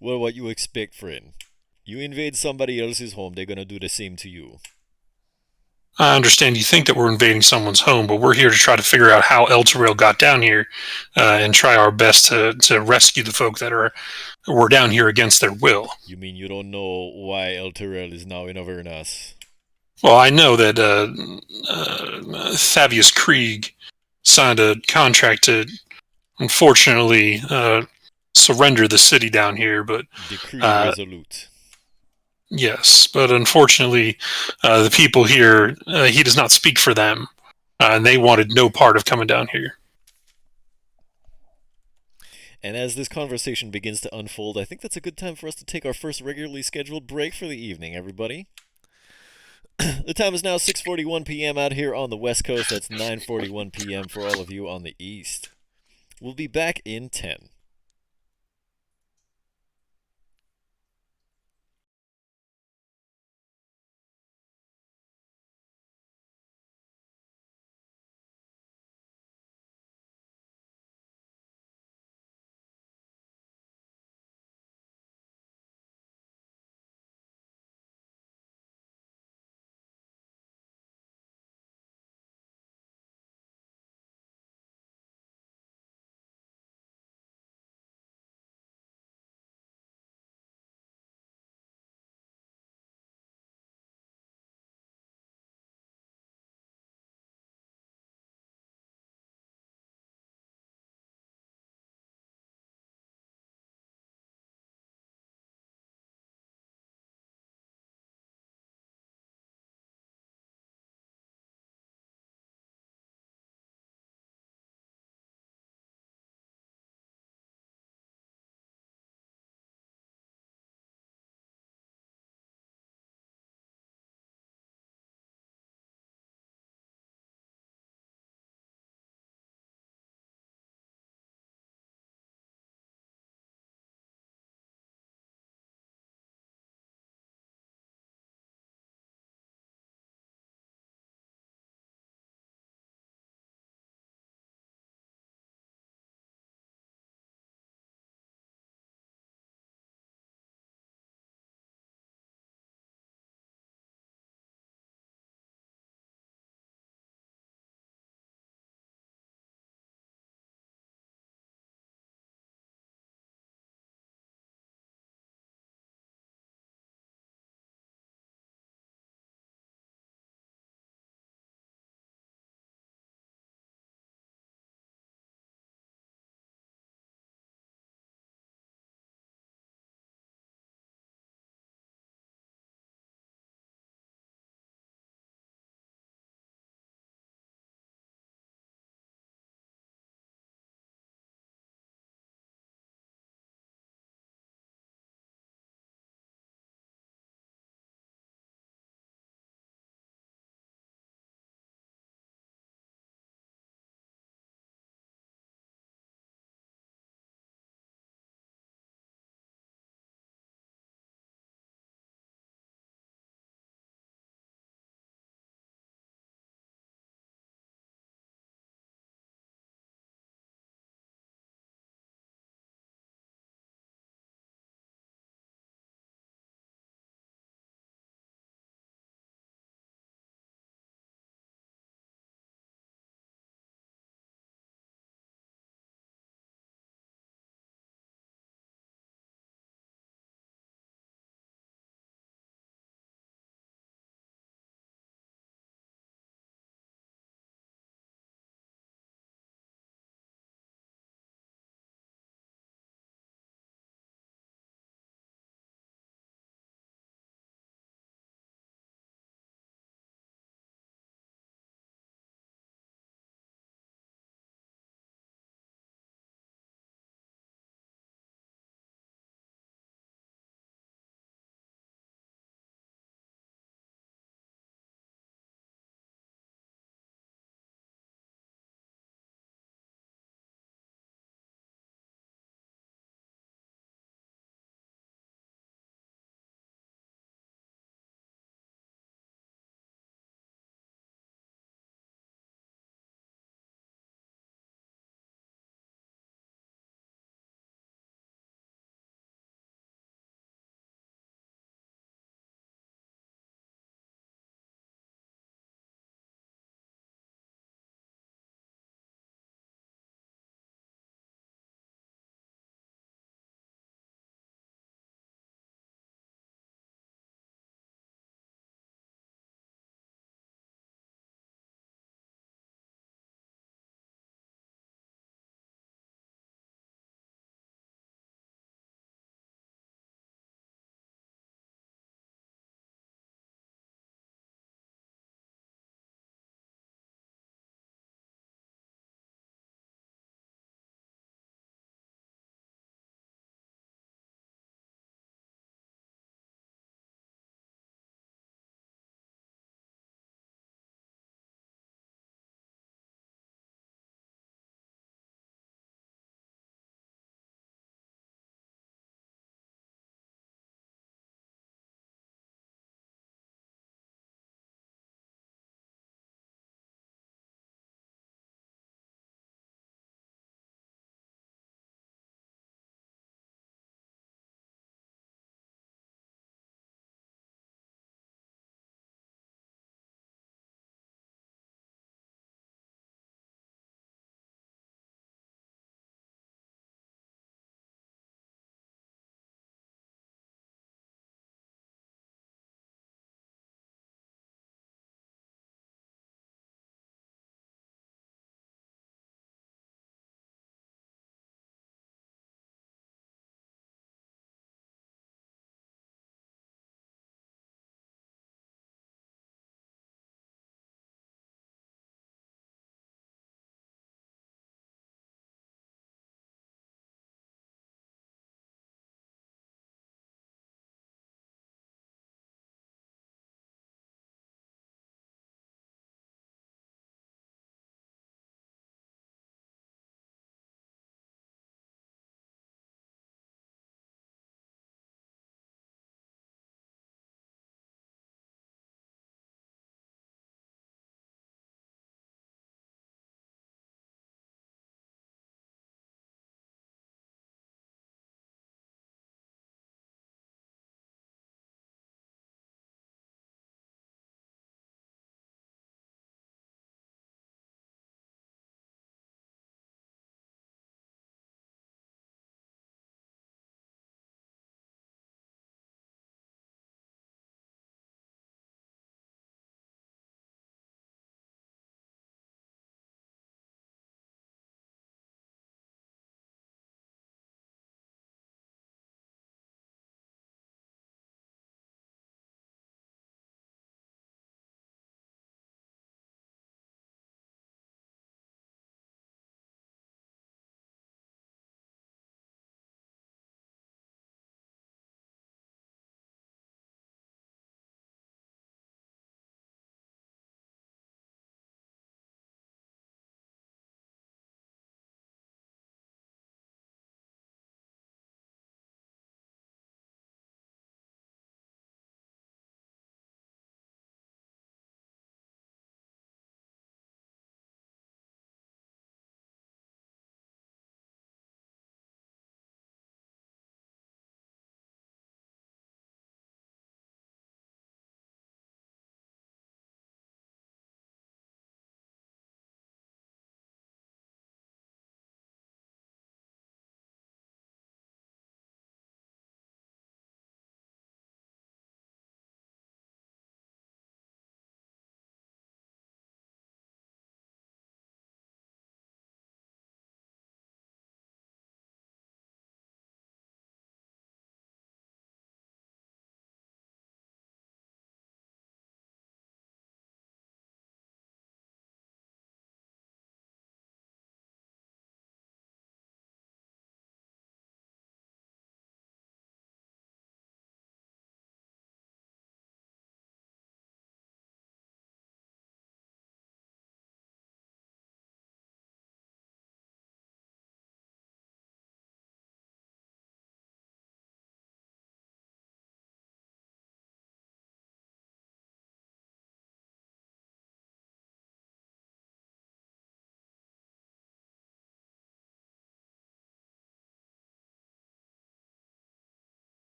Well, what you expect, friend. You invade somebody else's home, they're gonna do the same to you. I understand you think that we're invading someone's home, but we're here to try to figure out how Elturel got down here and try our best to rescue the folk that were down here against their will. You mean you don't know why El Terrell is now in Avernus? Well, I know that Thavius Krieg signed a contract to, unfortunately, surrender the city down here, but Decree resolute. yes, but unfortunately, the people here, he does not speak for them, and they wanted no part of coming down here. And as this conversation begins to unfold, I think that's a good time for us to take our first regularly scheduled break for the evening, everybody. The time is now 6:41 p.m. out here on the West Coast. That's 9:41 p.m. for all of you on the East. We'll be back in 10.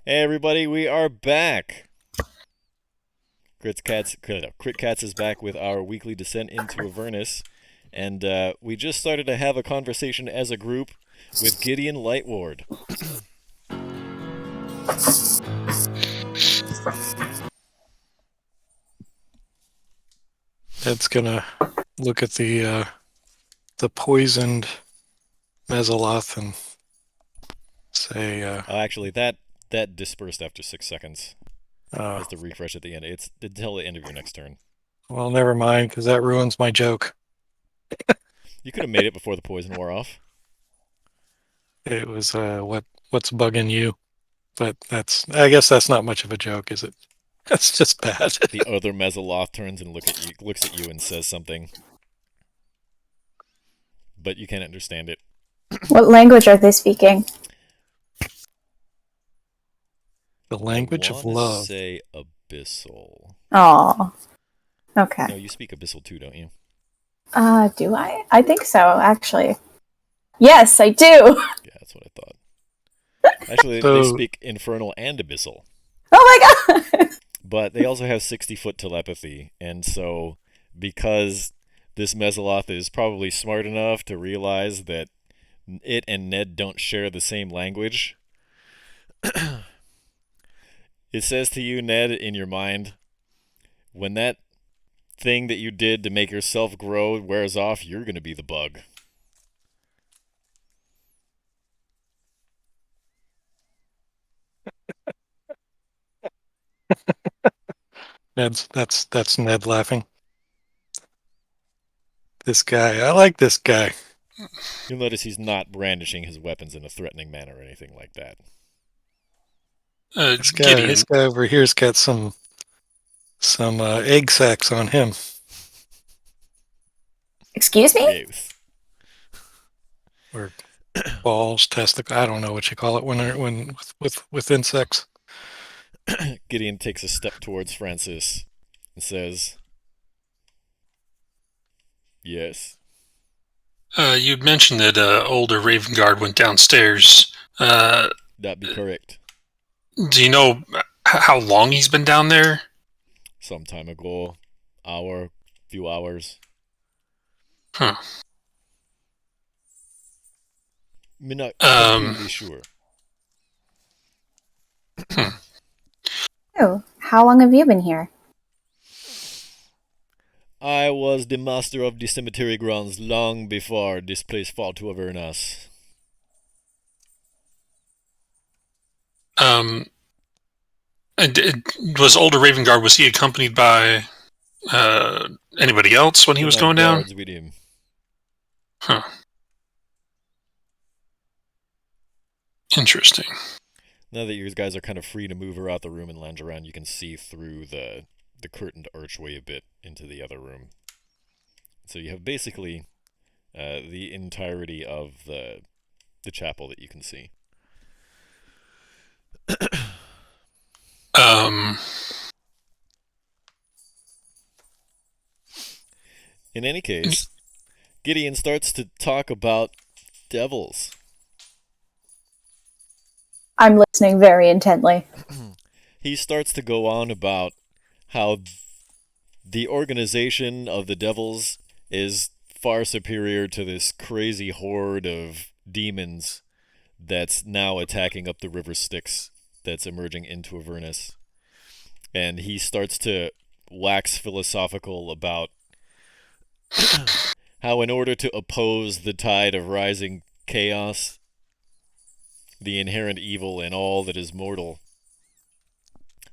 Hey everybody, we are back. Crit Cats is back with our weekly descent into Avernus, and we just started to have a conversation as a group with Gideon Lightward. Ed's gonna look at the poisoned Mesoloth and say, Actually, that dispersed after 6 seconds. Has to refresh at the end. It's until the end of your next turn. well, never mind, because that ruins my joke. You could have made it before the poison wore off. It was what's bugging you? But I guess that's not much of a joke, is it? That's just bad. The other Mesoloth turns and looks at you and says something, but you can't understand it. What language are they speaking? The language of I wanna love. say Abyssal. Oh, okay. No, you speak Abyssal too, don't you? Do I? I think so, actually. Yes, I do. Yeah, that's what I thought. Actually, they So- speak Infernal and Abyssal, Oh my god! but they also have 60-foot telepathy, and so because this Mesoloth is probably smart enough to realize that it and Ned don't share the same language, it says to you, Ned, in your mind, when that thing that you did to make yourself grow wears off, you're going to be the bug. That's Ned laughing. This guy, I like this guy. You'll notice he's not brandishing his weapons in a threatening manner or anything like that. Gideon, This guy over here's got some egg sacs on him. Excuse me? Yes. Or balls, testicle. I don't know what you call it when with insects. Gideon takes a step towards Francis and says, "Yes." you'd mentioned that older Raven Guard went downstairs. That'd be correct. Do you know how long he's been down there? Some time ago, few hours. Huh. I'm not Um, completely sure. Oh, how long have you been here? I was the master of the cemetery grounds long before this place fell to Avernus. Was older Raven Guard, was he accompanied by anybody else when he was My going down? guards with him. Huh. Interesting. Now that you guys are kind of free to move around the room and lounge around, you can see through the curtained archway a bit into the other room. So you have basically the entirety of the chapel that you can see. In any case, Gideon starts to talk about devils. I'm listening very intently. He starts to go on about how the organization of the devils is far superior to this crazy horde of demons that's now attacking up the river Styx that's emerging into Avernus. And he starts to wax philosophical about how in order to oppose the tide of rising chaos, the inherent evil in all that is mortal,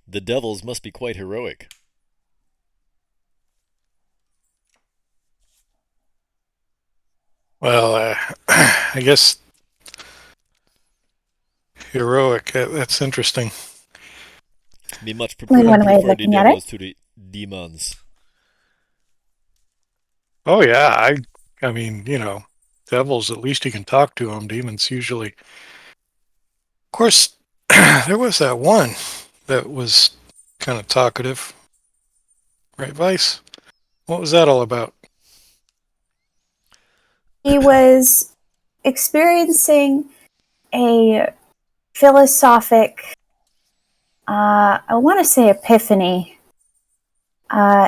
the devils must be quite heroic. Well, I guess heroic. That's interesting. Be much Only one way of prefer the looking at devils it. to the demons. Oh yeah, I mean, devils. At least you can talk to them. Demons usually. Of course, there was that one that was kind of talkative, right, Vice? What was that all about? He was experiencing a philosophic I want to say epiphany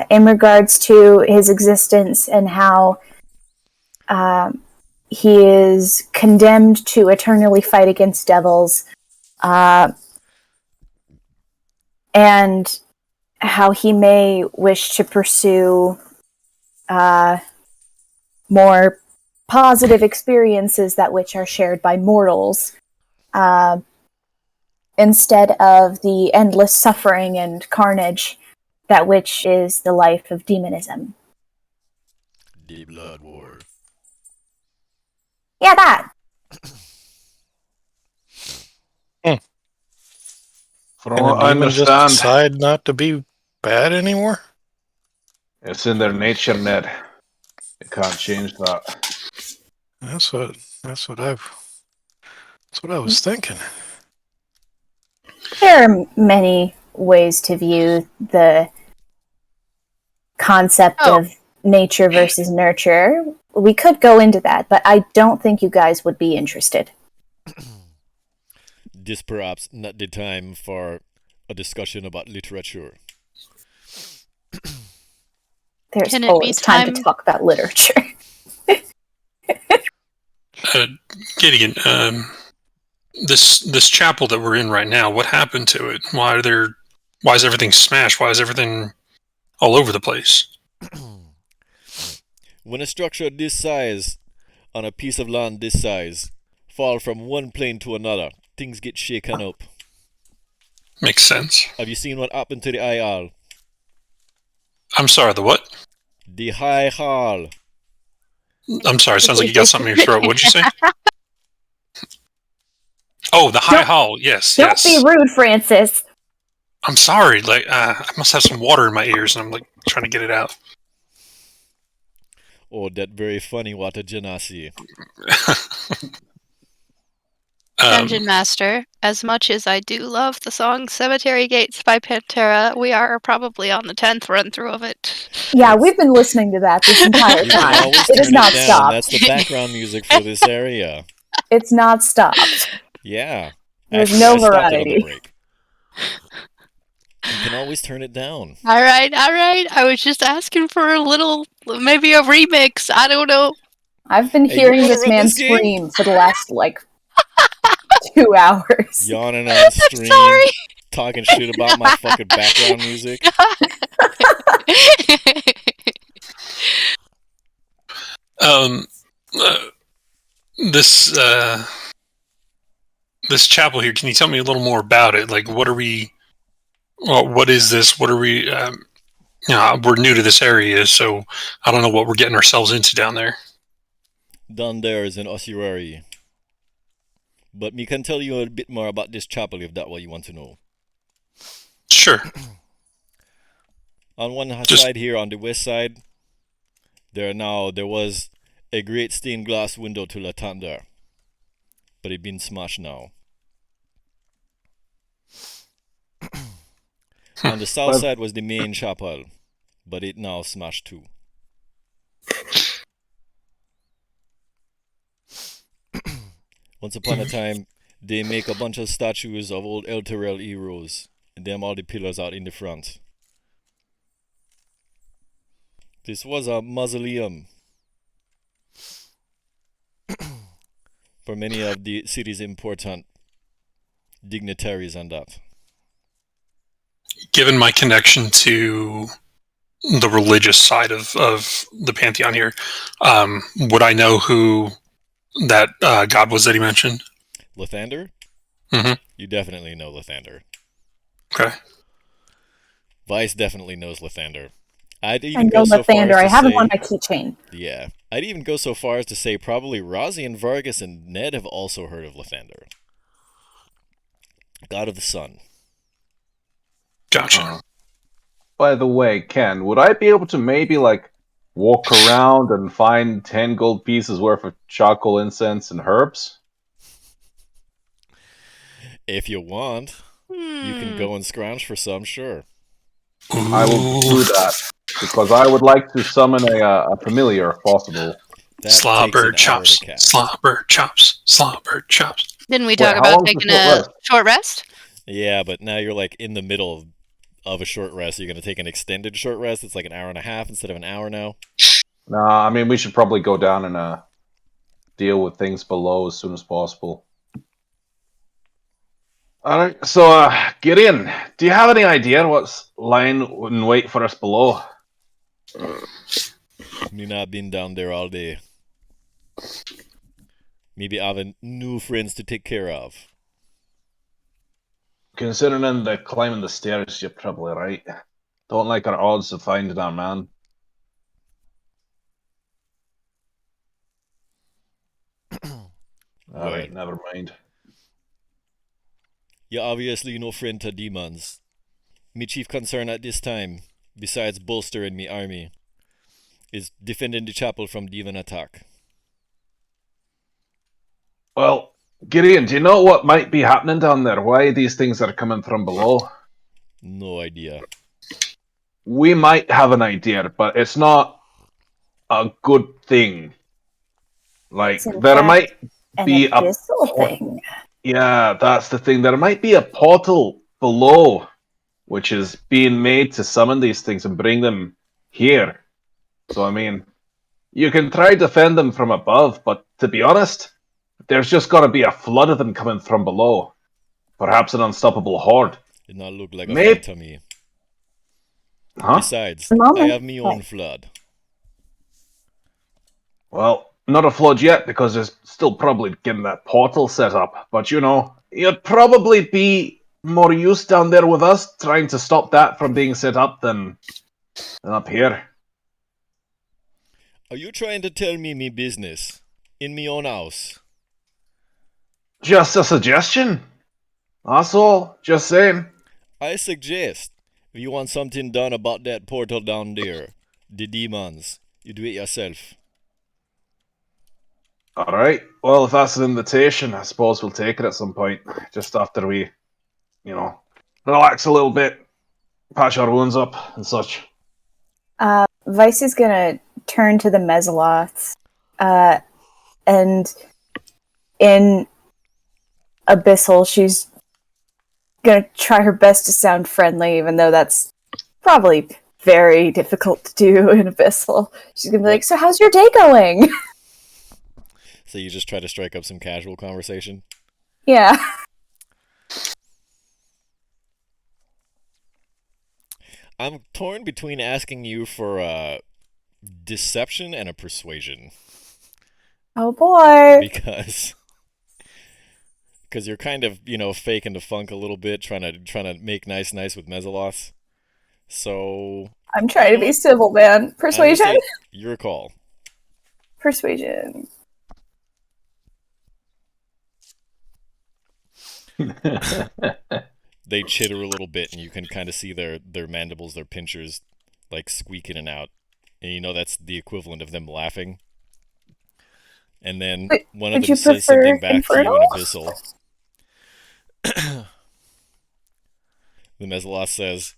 in regards to his existence and how he is condemned to eternally fight against devils, and how he may wish to pursue more positive experiences that which are shared by mortals, instead of the endless suffering and carnage that which is the life of demonism. The Blood War. Yeah, that. From Can a what I demon just understand, decide not to be bad anymore? it's in their nature, Ned. They can't change that. That's what I was thinking. There are many ways to view the concept of nature versus nurture. We could go into that, but I don't think you guys would be interested. This perhaps not the time for a discussion about literature. There's Can it be always time to time- talk about literature. Gideon, this chapel that we're in right now, what happened to it? Why is everything smashed? Why is everything all over the place? When a structure this size, on a piece of land this size, fall from one plane to another, things get shaken up. Makes sense. Have you seen what happened to the High Hall? I'm sorry, the what? The High Hall. I'm sorry, sounds like you got something in your throat. What'd you say? Oh, the High Hall. Yes, Don't yes. be rude, Francis. I'm sorry. Like, I must have some water in my ears, and I'm like trying to get it out. Oh, that very funny water genasi. Dungeon Master, as much as I do love the song Cemetery Gates by Pantera, we are probably on the 10th run through of it. Yeah, we've been listening to that this entire You can time. always It has turn not it down. stopped. That's the background music for this area. It's not stopped. Yeah. There's Actually, no I stopped it on variety. the break. You can always turn it down. All right. I was just asking for a little, maybe a remix. I don't know. I've been Hey, you hearing wanna this run man this game? scream for the last, 2 hours. Yawning on stream. Sorry. Talking shit about my fucking background music. This this chapel here. Can you tell me a little more about it? Like, what are we? Well, what is this? What are we? We're new to this area, so I don't know what we're getting ourselves into down there. Down there is an ossuary. But me can tell you a bit more about this chapel if that's what you want to know. Sure. On one Just- side here, on the west side, there was a great stained glass window to Latanda. But it been smashed now. On the south Well- side was the main chapel, but it now smashed too. Once upon a time, they make a bunch of statues of old El Terrell heroes, and them all the pillars out in the front. This was a mausoleum for many of the city's important dignitaries and that. Given my connection to the religious side of the pantheon here, would I know who that god was that he mentioned? Lathander? Mhm. You definitely know Lathander. Okay. Vice definitely knows Lathander. I'd I even know go so far Lathander. as I to have him say, on my keychain. yeah, I'd even go so far as to say probably Rozzy and Vargas and Ned have also heard of Lathander. God of the Sun. Gotcha. By the way, Ken, would I be able to maybe walk around and find 10 gold pieces worth of charcoal, incense, and herbs? If you want, you can go and scrounge for some, sure. I will do that because I would like to summon a familiar if possible. That Slobber takes an hour to chops. cast. Slobber chops. Slobber chops. Didn't we Wait, talk how about long's the taking short a rest? short rest? Yeah, but now you're like in the middle of a short rest. You're going to take an extended short rest. It's like an hour and a half instead of an hour now. Nah, I mean we should probably go down and deal with things below as soon as possible. All right, so Gideon, do you have any idea what's lying in wait for us below? Me not been down there all day. Maybe I have new friends to take care of. Considering the climbing the stairs, you're probably right. Don't like our odds of finding our man. All Well, right, never mind. you're obviously no friend to demons. Me chief concern at this time, besides bolstering me army, is defending the chapel from demon attack. Well, Gideon, do you know what might be happening down there? Why these things are coming from below? No idea. We might have an idea, but it's not a good thing. Like It's in there fact might an be a abyssal thing. yeah, that's the thing. There might be a portal below, which is being made to summon these things and bring them here. So I mean, you can try defend them from above, but to be honest, there's just got to be a flood of them coming from below. Perhaps an unstoppable horde. Did not look like a Maybe, flood to me. huh? Besides, I Moment. have me own flood. Well, not a flood yet because there's still probably getting that portal set up. But you know, you'd probably be more use down there with us trying to stop that from being set up than up here. Are you trying to tell me business in me own house? Just a suggestion. That's all. Just saying. I suggest if you want something done about that portal down there, the demons, you do it yourself. All right. Well, if that's an invitation, I suppose we'll take it at some point. Just after we, relax a little bit, patch our wounds up and such. Vice is gonna turn to the Mesoloths, and in Abyssal, she's gonna try her best to sound friendly, even though that's probably very difficult to do in Abyssal. She's gonna be like, "So, how's your day going?" So you just try to strike up some casual conversation? Yeah. I'm torn between asking you for a deception and a persuasion. Oh boy. Because you're kind of, faking the funk a little bit, trying to make nice with Mesoloss. So I'm trying to be civil, man. Persuasion? Your call. Persuasion. They chitter a little bit, and you can kind of see their mandibles, their pinchers, like squeak in and out, and you know that's the equivalent of them laughing. And then Wait, one of would them you says prefer something back to you in infernal? Abyssal. The Mesoloss says,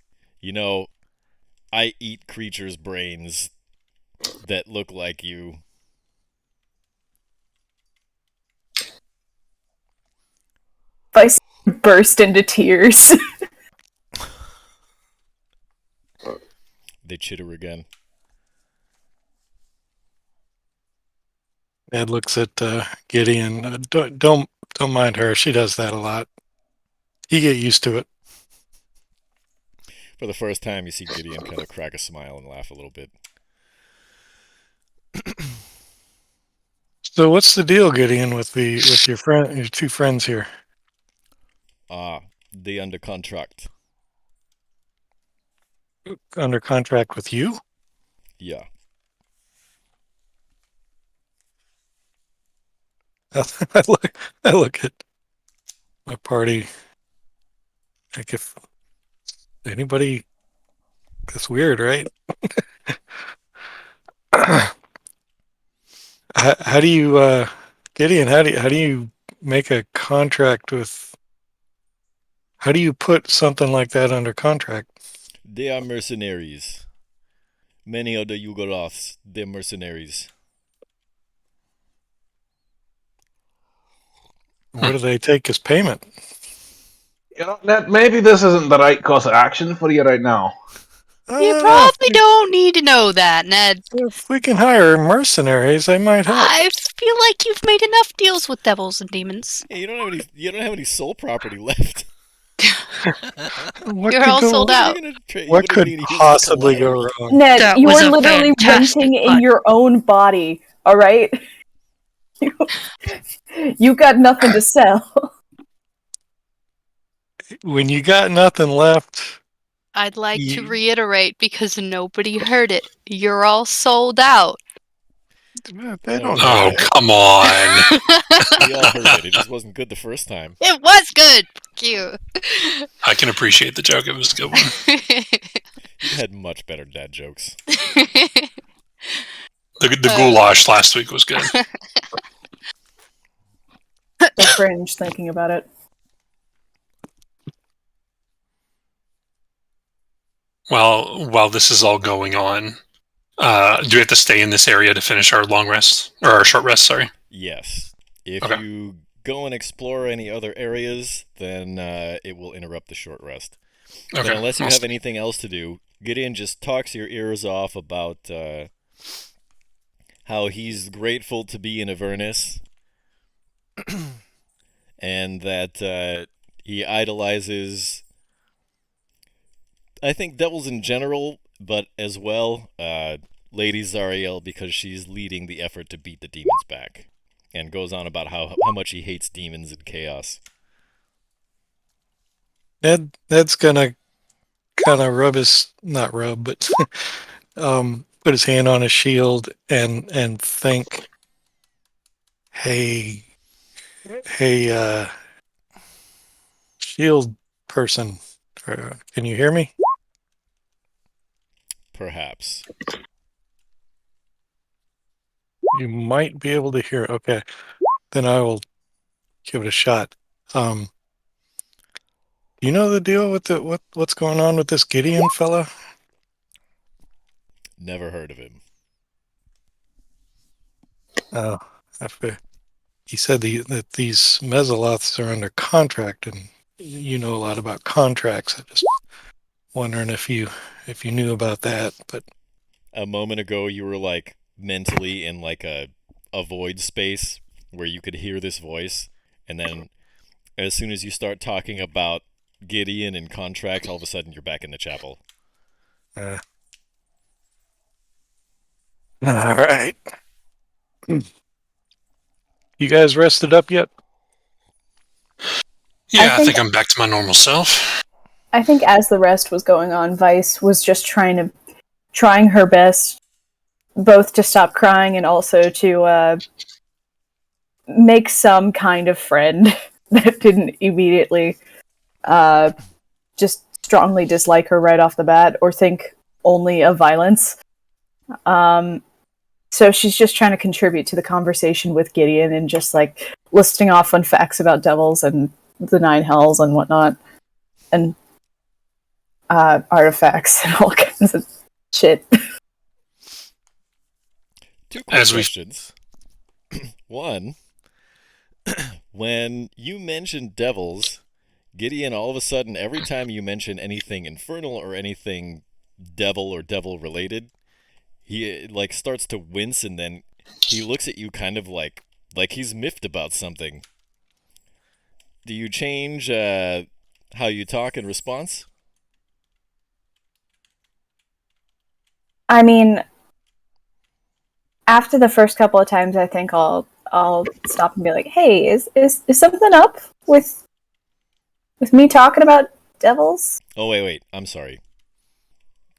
I eat creatures' brains that look like you. Vice burst into tears. They chitter again. Ed looks at Gideon. Don't mind her. She does that a lot. You get used to it. For the first time, you see Gideon kind of crack a smile and laugh a little bit. So what's the deal, Gideon, with your two friends here? They under contract. Under contract with you? Yeah. I look at my party. Like if anybody, that's weird, right? How do you, Gideon? How do you make a contract with? How do you put something like that under contract? They are mercenaries. Many of the Yugoloths, they're mercenaries. What do they take as payment? You know, Ned, maybe this isn't the right course of action for you right now. I You don't know. probably don't need to know that, Ned. If we can hire mercenaries, they might help. I feel like you've made enough deals with devils and demons. Hey, you don't have any soul property left. What You're could all go sold What are out. you gonna trade? What could possibly go wrong? Ned, That you was are a literally fantastic renting in pun. your own body, alright? You got nothing to sell. When you got nothing left, I'd like to You- reiterate because nobody heard it. You're all sold out. they don't know Oh, that. come on. We all heard it. It just wasn't good the first time. It was good. Fuck you. I can appreciate the joke. It was a good one. You've had much better dad jokes. The goulash last week was good. So cringe thinking about it. Well, while this is all going on, do we have to stay in this area to finish our long rest? Or our short rest, sorry. Yes. If Okay. you go and explore any other areas, then it will interrupt the short rest. Okay. But unless you I'll have stay. anything else to do, Gideon just talks your ears off about how he's grateful to be in Avernus, and that he idolizes, I think, devils in general, but as well Lady Zariel, because she's leading the effort to beat the demons back, and goes on about how much he hates demons and chaos. Ned's gonna kind of not rub, but put his hand on his shield and think, hey, shield person, can you hear me? Perhaps. You might be able to hear. Okay, then I will give it a shot. You know the deal with what's going on with this Gideon fella? Never heard of him. Oh, he said that these Mesoloths are under contract, and you know a lot about contracts. I'm just wondering if you knew about that. But A moment ago, you were like mentally in like a void space where you could hear this voice, and then as soon as you start talking about Gideon and contracts, all of a sudden you're back in the chapel. all right, you guys rested up yet? Yeah, I think- think I'm back to my normal self. I think as the rest was going on, Vice was just trying her best, both to stop crying and also to make some kind of friend that didn't immediately just strongly dislike her right off the bat or think only of violence. So she's just trying to contribute to the conversation with Gideon and just like listing off fun facts about devils and the nine hells and whatnot, and artifacts and all kinds of shit. Two quick As we- questions. One, when you mentioned devils, Gideon, all of a sudden, every time you mention anything infernal or anything devil or devil related, he like starts to wince, and then he looks at you kind of like he's miffed about something. Do you change how you talk in response? I mean, after the first couple of times, I think I'll stop and be like, "Hey, is something up with me talking about devils?" Oh, wait, I'm sorry.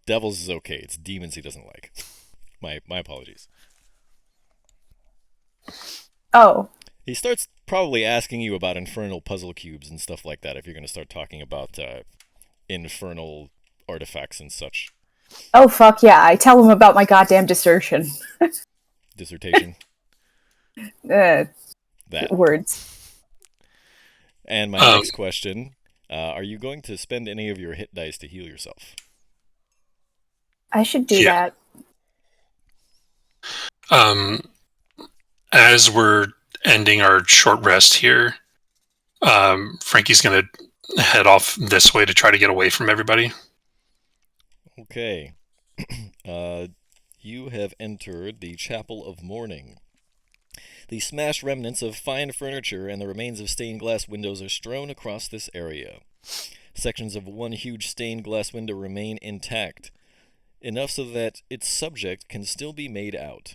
Devils is okay. It's demons he doesn't like. My apologies. Oh, He starts probably asking you about infernal puzzle cubes and stuff like that if you're going to start talking about infernal artifacts and such. oh, fuck yeah! I tell him about my goddamn desertion. Dissertation. That. Words. And my next question, are you going to spend any of your hit dice to heal yourself? I should do Yeah. that. As we're ending our short rest here, Frankie's gonna head off this way to try to get away from everybody. Okay. You have entered the Chapel of Mourning. The smashed remnants of fine furniture and the remains of stained glass windows are strewn across this area. Sections of one huge stained glass window remain intact, enough so that its subject can still be made out.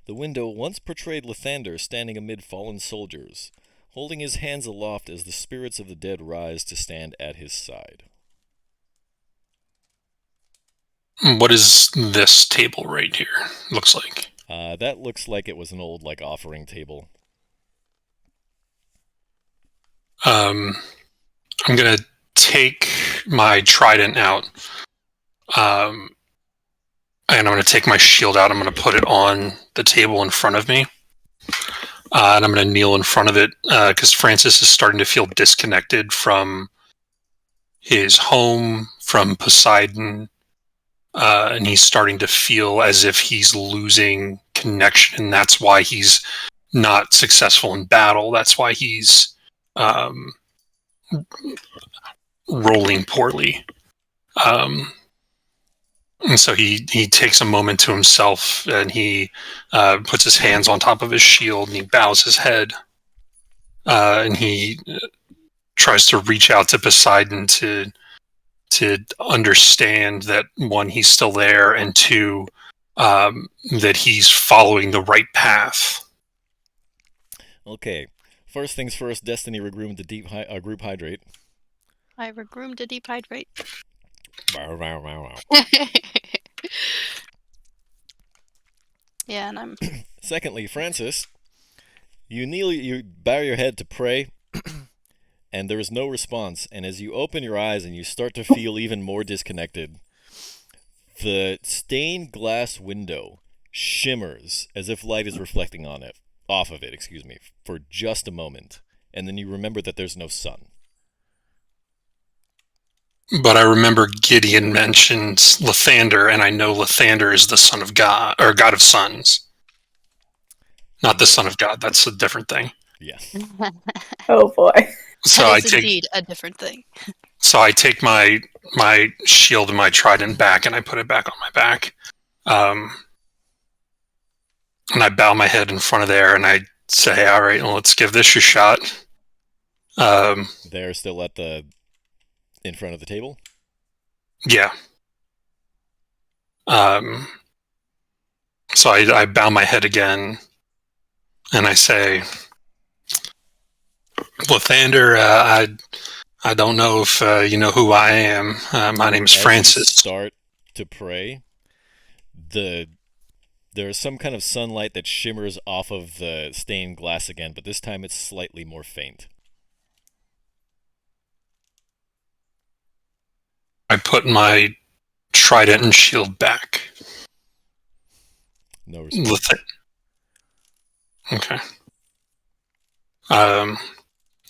The window once portrayed Lathander standing amid fallen soldiers, holding his hands aloft as the spirits of the dead rise to stand at his side. What is this table right here? Looks like. That looks like it was an old, offering table. I'm gonna take my trident out, and I'm gonna take my shield out. I'm gonna put it on the table in front of me, and I'm gonna kneel in front of it because Francis is starting to feel disconnected from his home, from Poseidon, and he's starting to feel as if he's losing connection, and that's why he's not successful in battle. That's why he's rolling poorly. And so he takes a moment to himself, and he puts his hands on top of his shield, and he bows his head, and he tries to reach out to Poseidon to understand that, one, he's still there, and two, that he's following the right path. Okay. First things first, Destiny regroomed the group hydrate. I regroomed to deep hydrate. Yeah, and I'm... Secondly, Francis, you bow your head to pray, and there is no response. And as you open your eyes and you start to feel even more disconnected, the stained glass window shimmers as if light is reflecting off of it, for just a moment. And then you remember that there's no sun. But I remember Gideon mentioned Lathander, and I know Lathander is the son of God, or God of suns. Not the son of God, that's a different thing. Yeah. Oh boy. So that I is take indeed a different thing. So I take my shield and my trident back, and I put it back on my back. And I bow my head in front of there, and I say, all right, well, let's give this a shot. They're still in front of the table? Yeah. So I bow my head again, and I say, Lathander, I don't know if you know who I am. My name's Francis. As you start to pray, there's some kind of sunlight that shimmers off of the stained glass again, but this time it's slightly more faint. I put my trident and shield back. No response. Okay.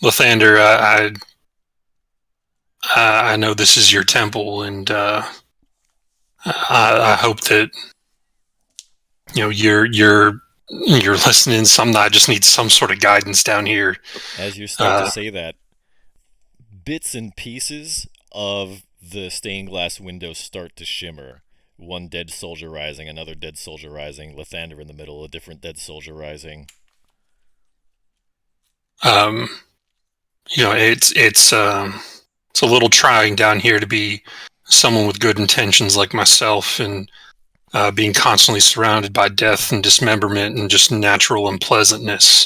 Lathander, I know this is your temple, and I hope that you're listening. I just need some sort of guidance down here. As you start to say that, bits and pieces of the stained glass windows start to shimmer. One dead soldier rising, another dead soldier rising, Lathander in the middle, a different dead soldier rising. It's a little trying down here to be someone with good intentions like myself, and being constantly surrounded by death and dismemberment and just natural unpleasantness.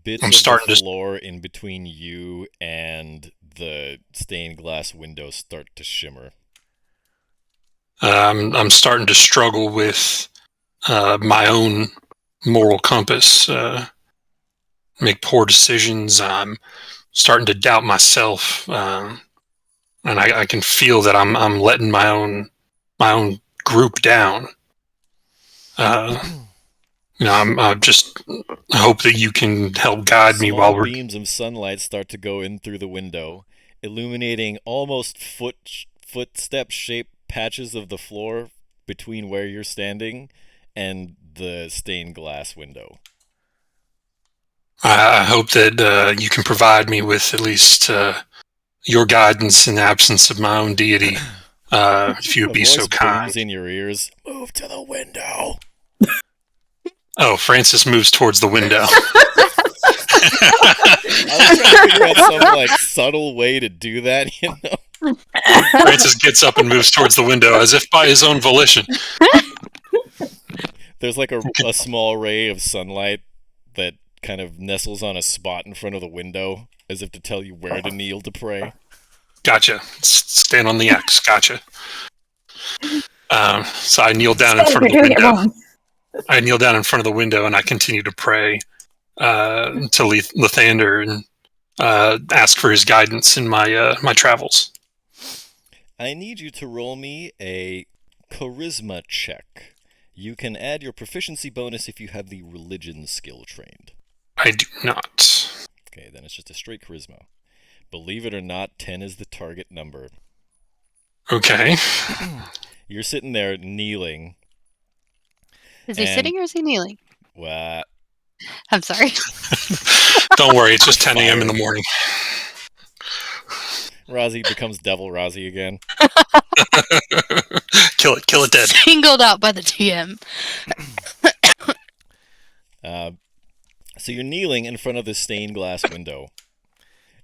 Bits I'm of starting the floor in between you and the stained glass windows start to shimmer. I'm starting to struggle with my own moral compass. Make poor decisions. I'm starting to doubt myself, and I can feel that I'm letting my own group down. I just hope that you can help guide me while Small we're. beams of sunlight start to go in through the window, illuminating almost footstep-shaped patches of the floor between where you're standing and the stained glass window. I hope that you can provide me with at least your guidance in the absence of my own deity, if you would A be voice so kind. booms in your ears. Move to the window. Oh, Francis moves towards the window. I was trying to figure out some subtle way to do that, Francis gets up and moves towards the window as if by his own volition. There's a small ray of sunlight that kind of nestles on a spot in front of the window, as if to tell you where to kneel to pray. Gotcha. Stand on the X. Gotcha. So I kneel down in front of the window. I kneel down in front of the window and I continue to pray to Lathander and ask for his guidance in my my travels. I need you to roll me a charisma check. You can add your proficiency bonus if you have the religion skill trained. I do not. Okay, then it's just a straight charisma. Believe it or not, 10 is the target number. Okay. You're sitting there kneeling. Is he sitting or is he kneeling? What? I'm sorry. Don't worry, it's just 10 a.m. in the morning. Rozzy becomes Devil Rozzy again. Kill it dead. Singled out by the TM. So you're kneeling in front of this stained glass window,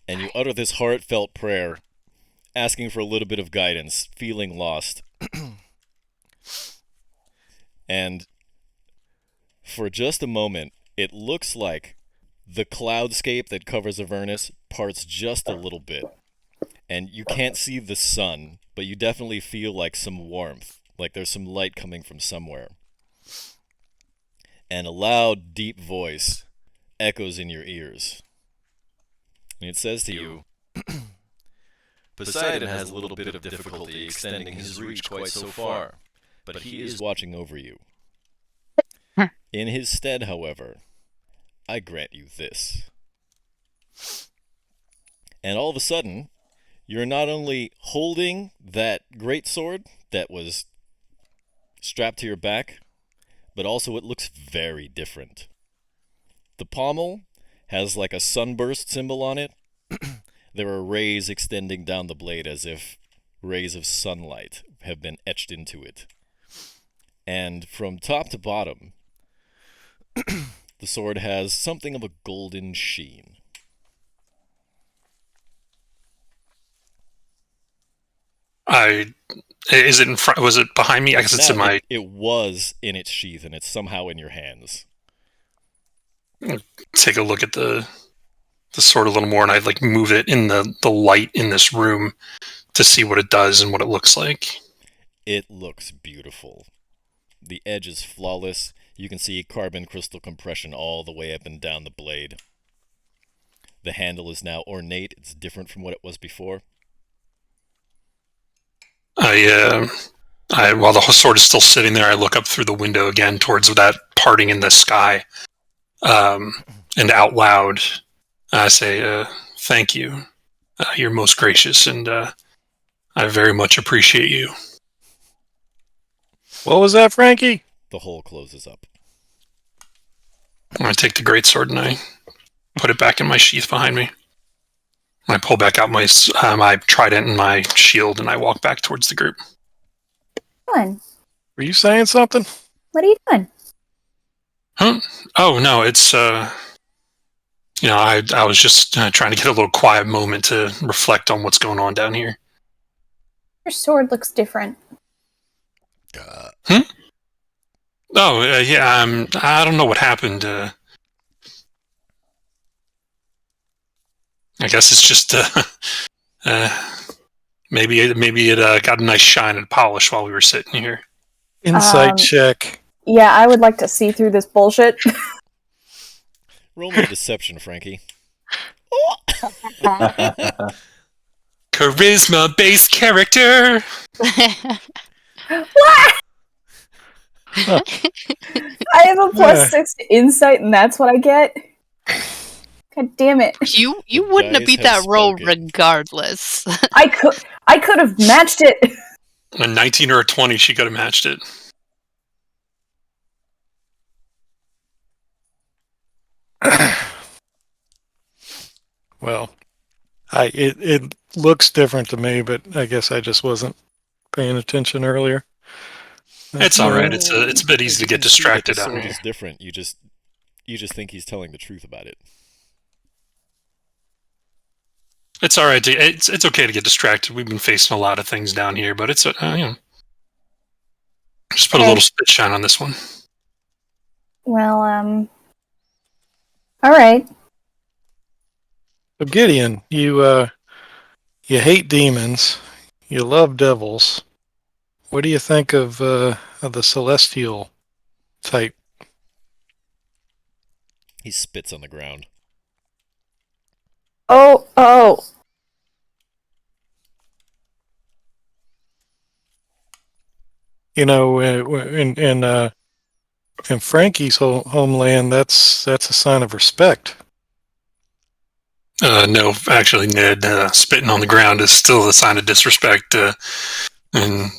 and you utter this heartfelt prayer, asking for a little bit of guidance, feeling lost. And for just a moment, it looks like the cloudscape that covers Avernus parts just a little bit. And you can't see the sun, but you definitely feel like some warmth, like there's some light coming from somewhere. And a loud, deep voice echoes in your ears. And it says to you, Poseidon has a little bit of difficulty extending his reach quite so far, but he is watching over you. In his stead, however, I grant you this. And all of a sudden, you're not only holding that greatsword that was strapped to your back, but also it looks very different. The pommel has like a sunburst symbol on it. There are rays extending down the blade as if rays of sunlight have been etched into it. And from top to bottom, the sword has something of a golden sheen. Is it in front? Was it behind me? I guess it's in my. It was in its sheath, and it's somehow in your hands. Take a look at the sword a little more, and I move it in the light in this room to see what it does and what it looks like. It looks beautiful. The edge is flawless. You can see carbon crystal compression all the way up and down the blade. The handle is now ornate. It's different from what it was before. While the sword is still sitting there, I look up through the window again towards that parting in the sky, and out loud, I say, "Thank you. You're most gracious, and I very much appreciate you." What was that, Frankie? The hole closes up. I take the greatsword and I put it back in my sheath behind me. I pull back out my trident and my shield, and I walk back towards the group. Doing? Were you saying something? What are you doing? Huh? Oh no, it's I was just trying to get a little quiet moment to reflect on what's going on down here. Your sword looks different. Oh yeah, I don't know what happened. I guess it's just maybe it got a nice shine and polish while we were sitting here. Insight check. Yeah, I would like to see through this bullshit. Roll me deception, Frankie. Charisma-based character. What? I have a +6 to insight, and that's what I get. God damn it! You wouldn't have beat that roll regardless. I could have matched it. A 19 or a 20, she could have matched it. Well, it looks different to me, but I guess I just wasn't paying attention earlier. It's all right. It's a bit easy to You get can see that the distracted out sword here. is different. You just think he's telling the truth about it. It's all right. It's okay to get distracted. We've been facing a lot of things down here, but it's just put a little spit shine on this one. Well, all right. So Gideon, you hate demons, you love devils. What do you think of the celestial type? He spits on the ground. Oh. You know, in Frankie's homeland, that's a sign of respect. No, actually, Ned, spitting on the ground is still a sign of disrespect and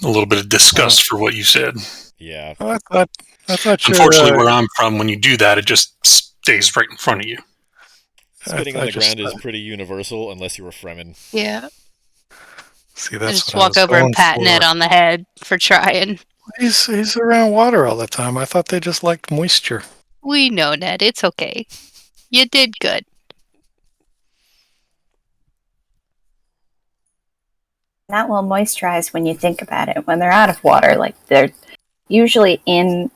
a little bit of disgust for what you said. Yeah. Oh, I thought Unfortunately, where I'm from, when you do that, it just stays right in front of you. Spitting on the ground is pretty universal unless you're a Fremen. Yeah. See, I that's just what I walk was over and going pat for. Ned on the head for trying. He's around water all the time. I thought they just liked moisture. We know, Ned. It's okay. You did good. Not well moisturized when you think about it. When they're out of water, like they're usually in,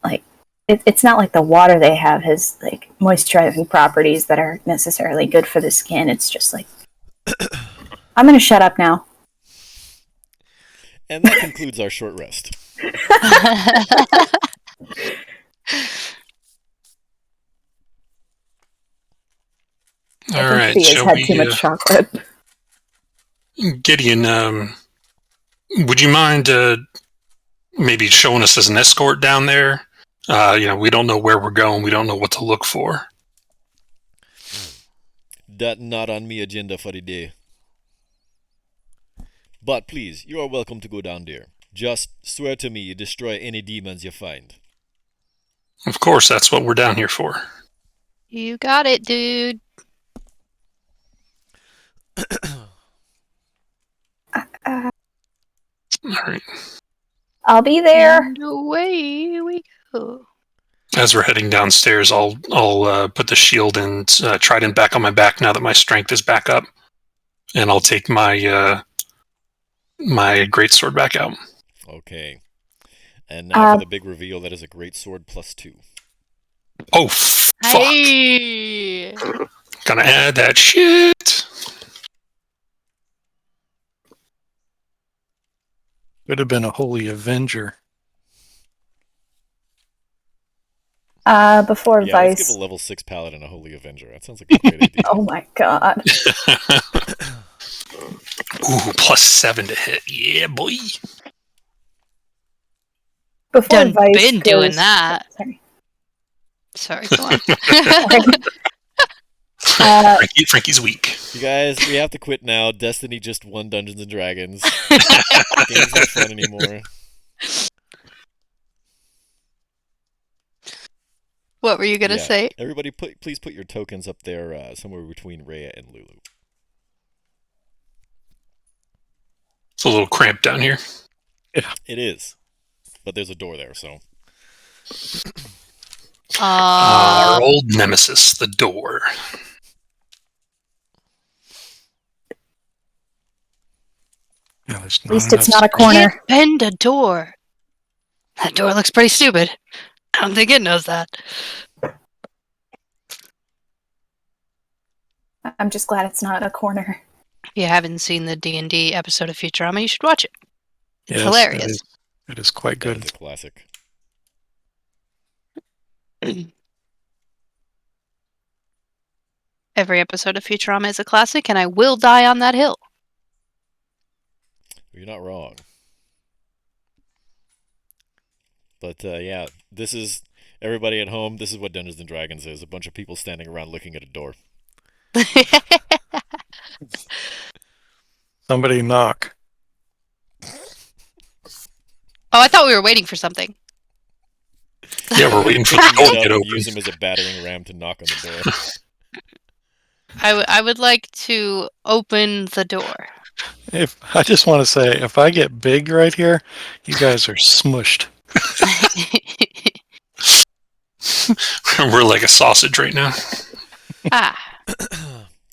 like it's not like the water they have has like moisturizing properties that are necessarily good for the skin. It's just like I'm gonna shut up now. And that concludes our short rest. All I right, think Thea's shall had we, too much chocolate. Gideon, would you mind maybe showing us as an escort down there? We don't know where we're going. We don't know what to look for. That not on me agenda for the day. But please, you are welcome to go down there. Just swear to me you destroy any demons you find. Of course, that's what we're down here for. You got it, dude. All right. I'll be there. And away we go. As we're heading downstairs, I'll put the shield and trident back on my back now that my strength is back up, and I'll take my my greatsword back out. Okay. And now for the big reveal, that is a great sword +2. Oh, fuck. Hey! Gonna add that shit. Could have been a holy avenger. Before Yeah, let's give Vice. a level 6 paladin a holy avenger. That sounds like a great idea. Oh my god. Ooh, +7 to hit. Yeah, boy. Before Done Vice been goes, doing that. Sorry. Sorry, go on. Frankie's weak. You guys, we have to quit now. Destiny just won Dungeons and Dragons. Game's not fun anymore. What were you gonna say? Everybody, please put your tokens up there somewhere between Rhea and Lulu. It's a little cramped down here. Yeah. It is. But there's a door there, so. Our old nemesis, the door. Yeah, At least it's not a corner. Can't bend a door. That door looks pretty stupid. I don't think it knows that. I'm just glad it's not a corner. If you haven't seen the D&D episode of Futurama, you should watch it. It's Yes, hilarious. It is quite That good. is a classic. Every episode of Futurama is a classic, and I will die on that hill. You're not wrong. But yeah, this is everybody at home. This is what Dungeons and Dragons is: a bunch of people standing around looking at a door. Somebody knock. Oh, I thought we were waiting for something. Yeah, we're waiting for the door to get open. Use them as a battering ram to knock on the door. I would like to open the door. If I just want to say, if I get big right here, you guys are smushed. We're like a sausage right now.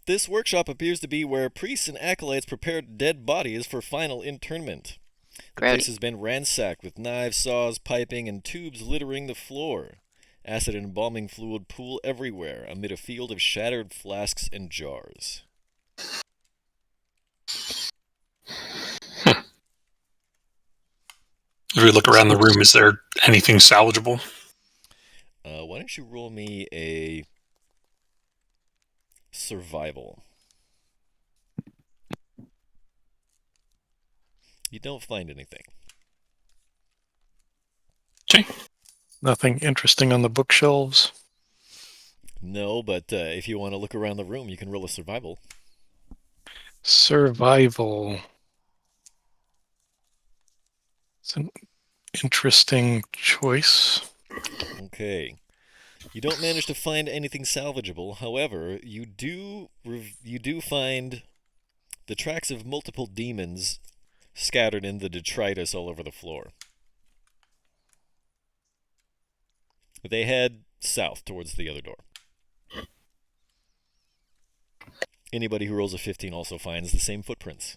This workshop appears to be where priests and acolytes prepare dead bodies for final internment. The Grody. place has been ransacked with knives, saws, piping, and tubes littering the floor. Acid and embalming fluid pool everywhere amid a field of shattered flasks and jars. As we look around the room, is there anything salvageable? Why don't you roll me a survival? You don't find anything. Okay. Nothing interesting on the bookshelves. No, but if you want to look around the room, you can roll a survival. Survival. It's an interesting choice. Okay. You don't manage to find anything salvageable. However, you do find the tracks of multiple demons scattered in the detritus all over the floor. They head south towards the other door. Anybody who rolls a 15 also finds the same footprints.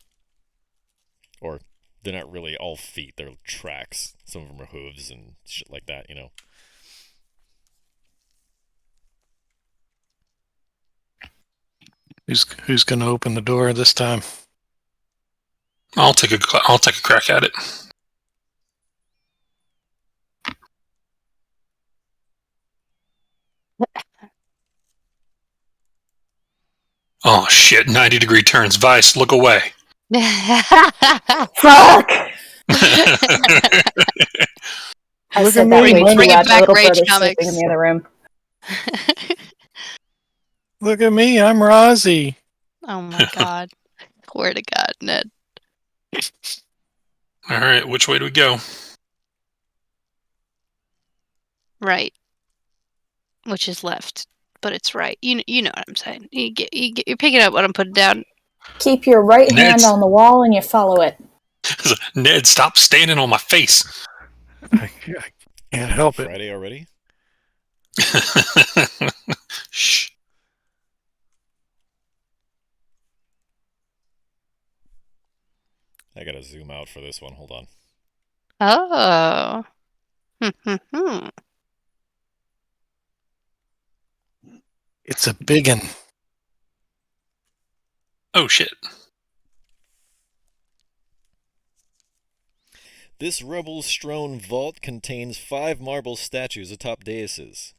Or, they're not really all feet, they're tracks. Some of them are hooves and shit like that, you know. Who's going to open the door this time? I'll take a crack at it. Oh shit! 90-degree turns. Vice, look away. Fuck! I Look said at that me, way bring too it loud. back, The little Rage bird is Comics. sleeping in the other room. Look at me, I'm Rozzy. Oh my god. Swear to God, Ned. All right, which way do we go? Right. Which is left, but it's right. You know what I'm saying. You're picking up what I'm putting down. Keep your right hand Ned's- on the wall and you follow it. Ned, stop standing on my face. I can't help it. Friday already? Shh. I gotta zoom out for this one, hold on. Oh. It's a biggin. Oh shit. This rubble-strewn vault contains 5 marble statues atop daises.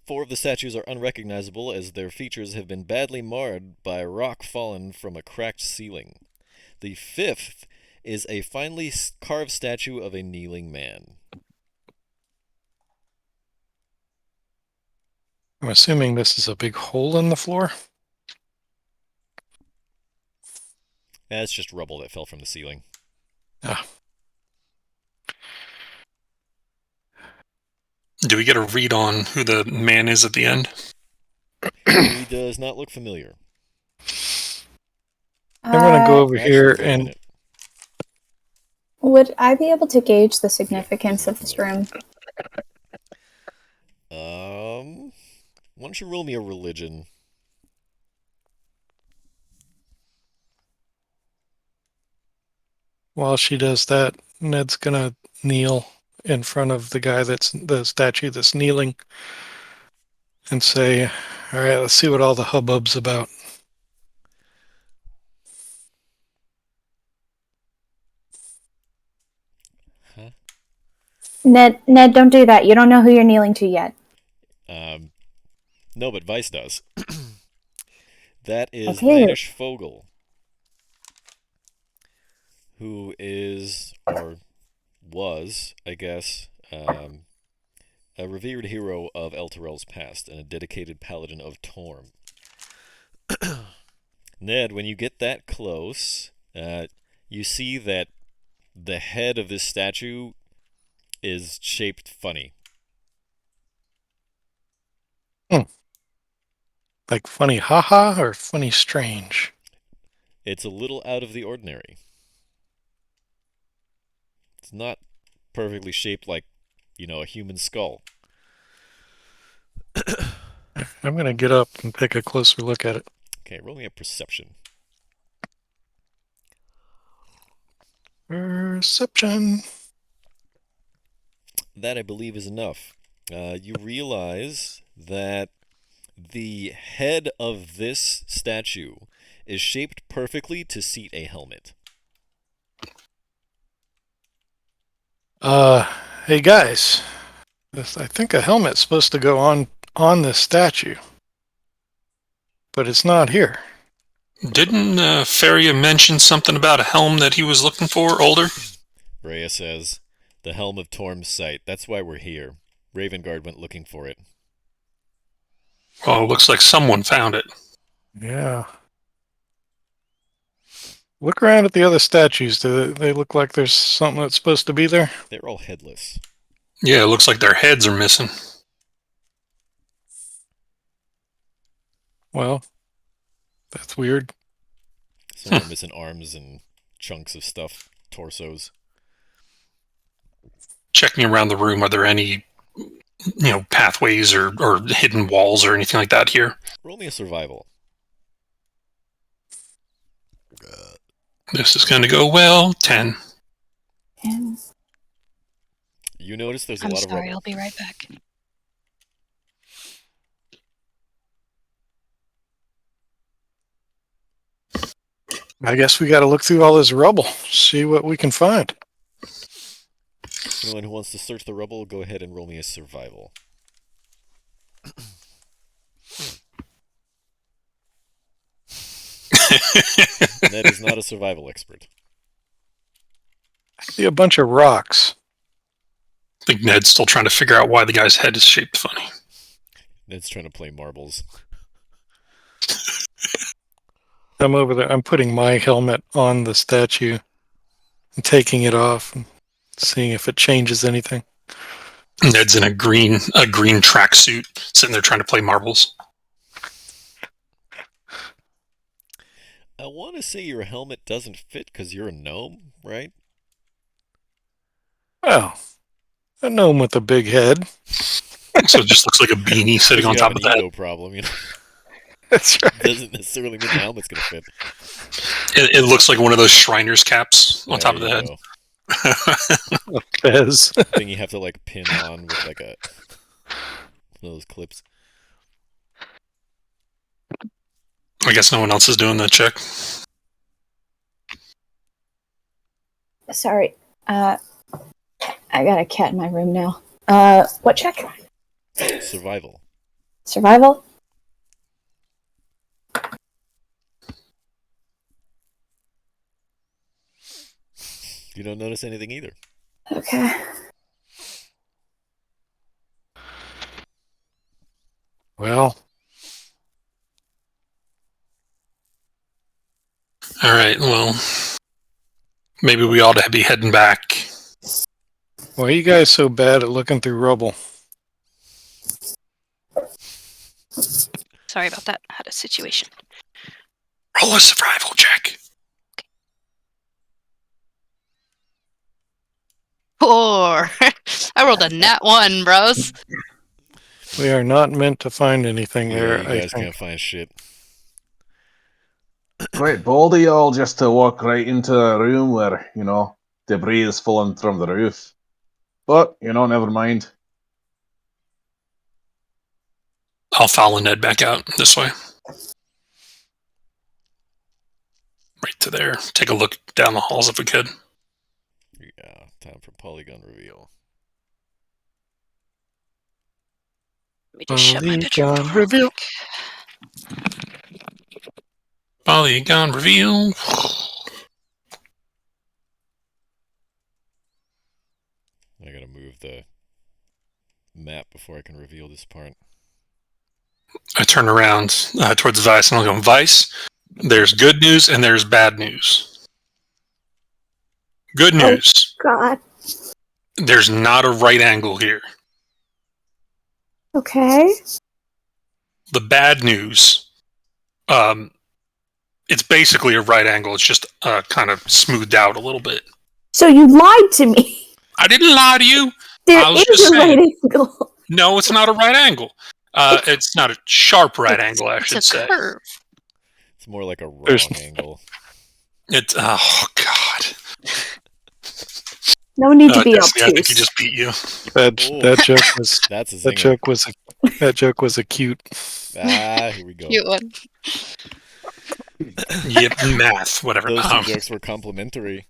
4 of the statues are unrecognizable as their features have been badly marred by rock fallen from a cracked ceiling. The 5th is a finely carved statue of a kneeling man. I'm assuming this is a big hole in the floor. That's just rubble that fell from the ceiling. Ah. Do we get a read on who the man is at the end? He does not look familiar. I'm going to go over Actually, here wait a and minute. Would I be able to gauge the significance of this room? Why don't you roll me a religion? while she does that, Ned's going to kneel in front of the guy that's the statue that's kneeling and say, all right, let's see what all the hubbub's about. Huh? Ned, don't do that. You don't know who you're kneeling to yet. No, but Vice does. That is Okay. Vanish Fogel, who is, or was, I guess, a revered hero of Elturel's past and a dedicated paladin of Torm. Ned, when you get that close, you see that the head of this statue is shaped funny. Like funny haha or funny strange? It's a little out of the ordinary. It's not perfectly shaped like, a human skull. I'm going to get up and take a closer look at it. Okay, roll me a perception. Perception. That, I believe, is enough. You realize that the head of this statue is shaped perfectly to seat a helmet. Hey guys. I think a helmet's supposed to go on this statue. But it's not here. Didn't Feria mention something about a helm that he was looking for, older? Rhea says, "The helm of Torm's sight. That's why we're here. Ravengard went looking for it." Well, it looks like someone found it. Yeah. Look around at the other statues. Do they look like there's something that's supposed to be there? They're all headless. Yeah, it looks like their heads are missing. Well, that's weird. Some are missing arms and chunks of stuff, torsos. Checking around the room, are there any, pathways or hidden walls or anything like that here? Roll me a survival. This is going to go well. 10. And You notice there's a I'm lot of sorry, rubble. I'll be right back. I guess we got to look through all this rubble, see what we can find. Anyone who wants to search the rubble, go ahead and roll me a survival. Ned is not a survival expert. I see a bunch of rocks. I think Ned's still trying to figure out why the guy's head is shaped funny. Ned's trying to play marbles. I'm over there. I'm putting my helmet on the statue and taking it off and seeing if it changes anything. Ned's in a green tracksuit, sitting there trying to play marbles. I want to say your helmet doesn't fit because you're a gnome, right? Well, a gnome with a big head. So it just looks like a beanie sitting on You top have of an that. ego problem, That's right. Doesn't necessarily mean the helmet's gonna fit. It looks like one of those Shriner's caps on top of the There head. you go. A fez. Thing you have to pin on with one of those clips. I guess no one else is doing that check. sorry, I got a cat in my room now. What check? Survival. Survival? You don't notice anything either. Okay. Well, All right, well, maybe we ought to be heading back. why are you guys so bad at looking through rubble? Sorry about that. I had a situation. Roll a survival check. 4. I rolled a nat 1, bros. We are not meant to find anything there, You I guys think. can't find shit. Quite bold of y'all just to walk right into a room where, debris is falling from the roof. But, never mind. I'll follow Ned back out this way. Right to there. Take a look down the halls if we could. Yeah, time for polygon reveal. Let me just shut my bedroom Polygon door real reveal. quick. Polygon reveal. I gotta move the map before I can reveal this part. I turn around towards Vice and I'll go, Vice, there's good news and there's bad news. Good news. God. There's not a right angle here. Okay. The bad news, it's basically a right angle. It's just kind of smoothed out a little bit. So you lied to me. I didn't lie to you. There I was is just a right saying. angle. No, it's not a right angle. It's not a sharp right angle, I should It's a say. curve. It's more like a wrong There's- angle. It's oh god. No need to be Destiny, I think he obtuse. just beat you. That joke was That's a that zinger. joke was acute. Here we go. Cute one. Yep, math, whatever. Those two jokes were complimentary.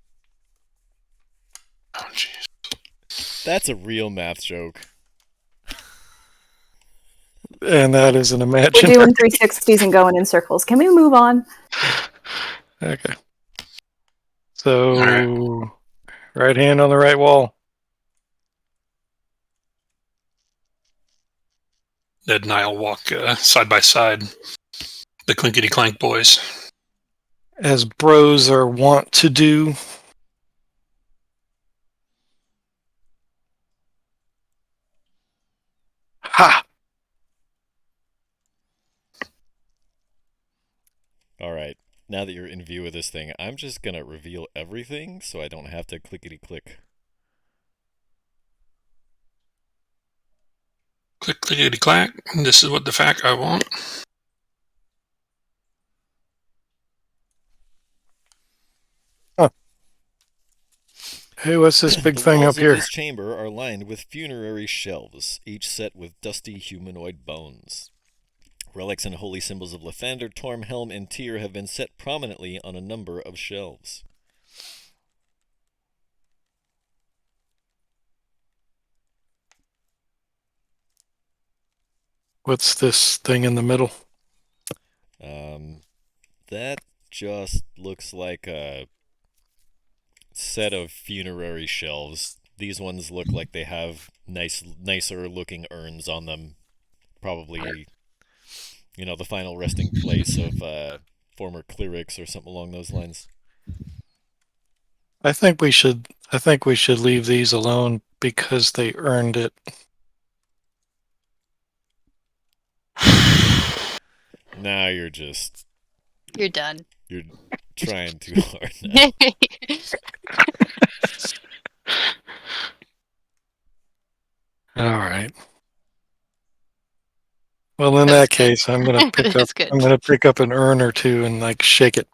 Oh, jeez. That's a real math joke. And that is an We're imaginary. doing 360s and going in circles. Can we move on? Okay. So, All right hand on the right wall. Ned and I'll walk side by side. The Clinkety Clank boys. As bros are wont to do. Ha! All right. Now that you're in view of this thing, I'm just going to reveal everything so I don't have to clickety-click. Click, clickety clack. This is what the fact I want. Hey, what's this big The thing walls up here? of this chamber are lined with funerary shelves, each set with dusty humanoid bones. Relics and holy symbols of Lathander, Tormhelm, and Tyr have been set prominently on a number of shelves. What's this thing in the middle? That just looks like a set of funerary shelves. These ones look like they have nicer looking urns on them. Probably, the final resting place of former clerics or something along those lines. I think we should leave these alone because they earned it. Now you're done. you're trying too hard now. All right. Well, in that case, I'm gonna pick That's good. up an urn or two and shake it.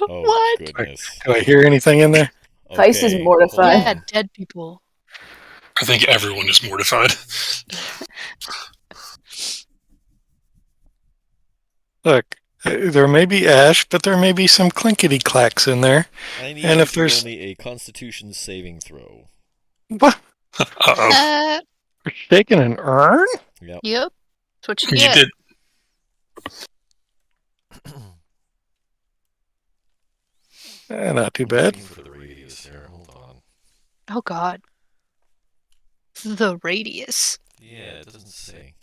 Oh, What? goodness. Do I hear anything in there? Tice is Okay, mortified. hold Yeah, on. dead people. I think everyone is mortified. Look, there may be ash, but there may be some clinkety clacks in there. I need And you if to there's- roll me a Constitution saving throw. What? Uh-oh. We're shaking an urn? Yep. Yep. That's what you You get. did. Not too bad. Looking for the radius here. Hold on. Oh god. The radius. Yeah, it doesn't say.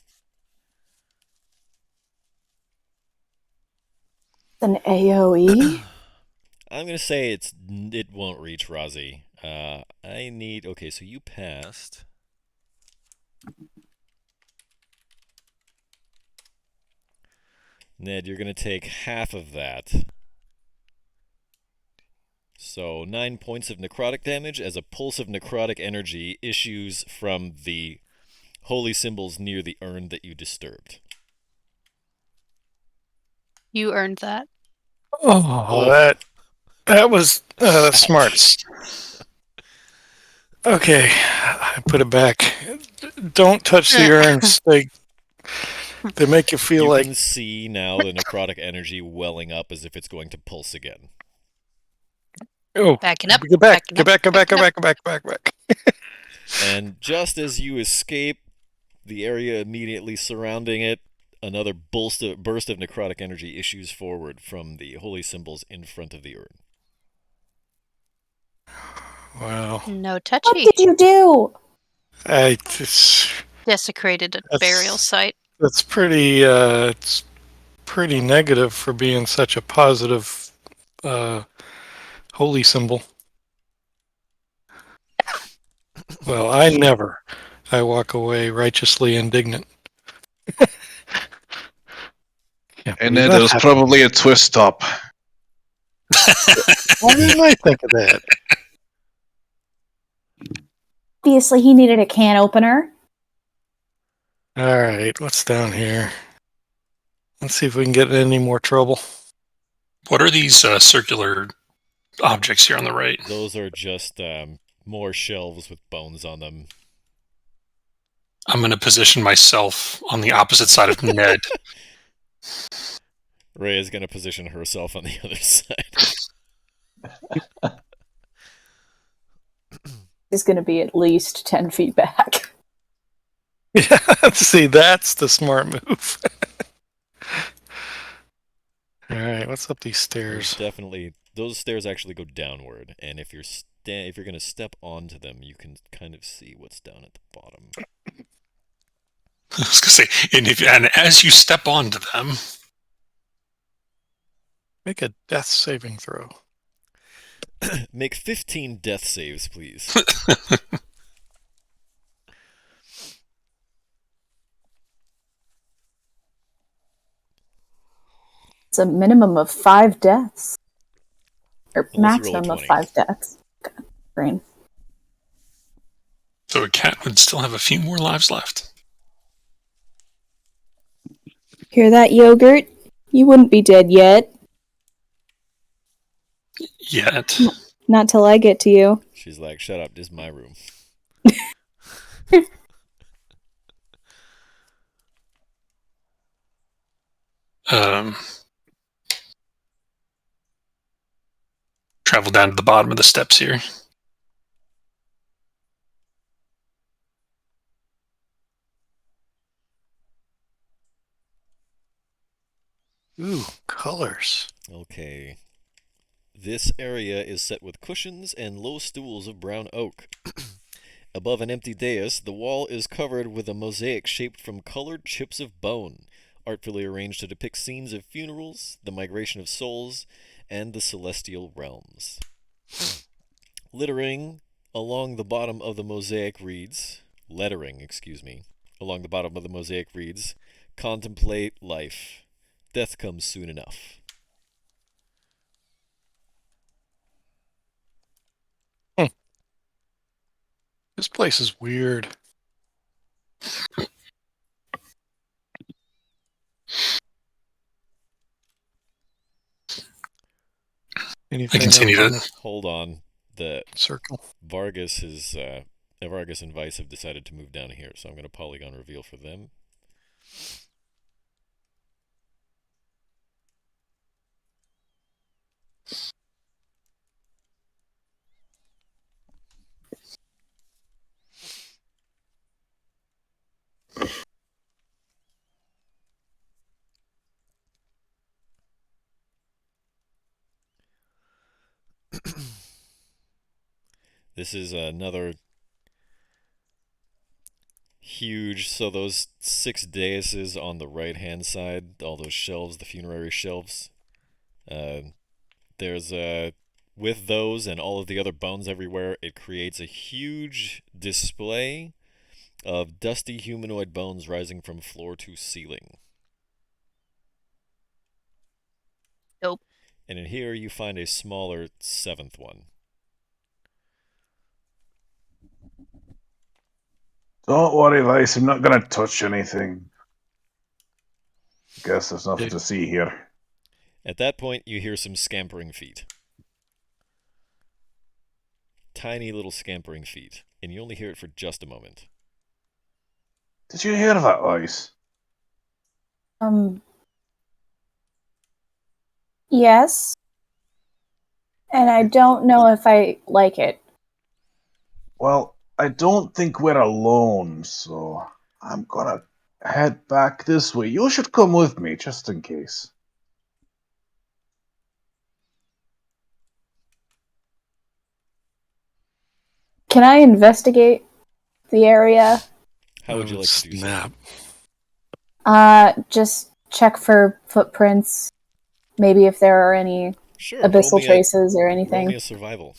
An AoE? I'm gonna say it won't reach Razi. Okay, so you passed. Ned, you're gonna take half of that. So 9 points of necrotic damage as a pulse of necrotic energy issues from the holy symbols near the urn that you disturbed. You earned that. Oh, that was smart. Okay, I put it back. Don't touch the urns. They make you feel You like can see now the necrotic energy welling up as if it's going to pulse again. Backing up. Get back, backing get up, back, backing up. back. And just as you escape the area immediately surrounding it, another burst of necrotic energy issues forward from the holy symbols in front of the urn. Wow. No What touchy. did you do? Desecrated a burial site. That's pretty. It's pretty negative for being such a positive holy symbol. Well, I walk away righteously indignant. Can't And believe it that was happened. probably a twist top. Why didn't I think of that? Obviously, he needed a can opener. All right, what's down here? Let's see if we can get in any more trouble. What are these circular objects here on the right? Those are just more shelves with bones on them. I'm going to position myself on the opposite side of Ned. Ray is going to position herself on the other side. He's going to be at least 10 feet back. Yeah, see, that's the smart move. All right, what's up these There's stairs? definitely those stairs actually go downward, and if you're going to step onto them, you can kind of see what's down at the bottom. I was going to say, and as you step onto them, Make a death saving throw. Make 15 death saves, please. It's a minimum of 5 deaths. Or Unless you roll a maximum of 20. 5 deaths. Okay. Green. so a cat would still have a few more lives left. Hear that, Yogurt? You wouldn't be dead yet. Yet. Not till I get to you. She's like, shut up, this is my room. Travel down to the bottom of the steps here. Ooh, colors. Okay. This area is set with cushions and low stools of brown oak. Above an empty dais, the wall is covered with a mosaic shaped from colored chips of bone, artfully arranged to depict scenes of funerals, the migration of souls, and the celestial realms. Lettering along the bottom of the mosaic reads, contemplate life. Death comes soon enough. This place is weird. Anything continue up to- on Hold on. The circle? Vargas and Vice have decided to move down here, so I'm going to polygon reveal for them. This is another huge, so those 6 daises on the right hand side, all those shelves, the funerary shelves, there's with those and all of the other bones everywhere, it creates a huge display of dusty humanoid bones rising from floor to ceiling. Nope. And in here you find a smaller 7th one. Don't worry, Vice. I'm not gonna touch anything. Guess there's nothing Dude. to see here. At that point, you hear some scampering feet. Tiny little scampering feet, and you only hear it for just a moment. Did you hear that, Vice? Yes. And I don't know if I like it. Well, I don't think we're alone, so I'm gonna head back this way. You should come with me, just in case. Can I investigate the area? How would you like to do so? Snap. Just check for footprints. Maybe if there are any Sure, abyssal traces or roll anything. me a survival.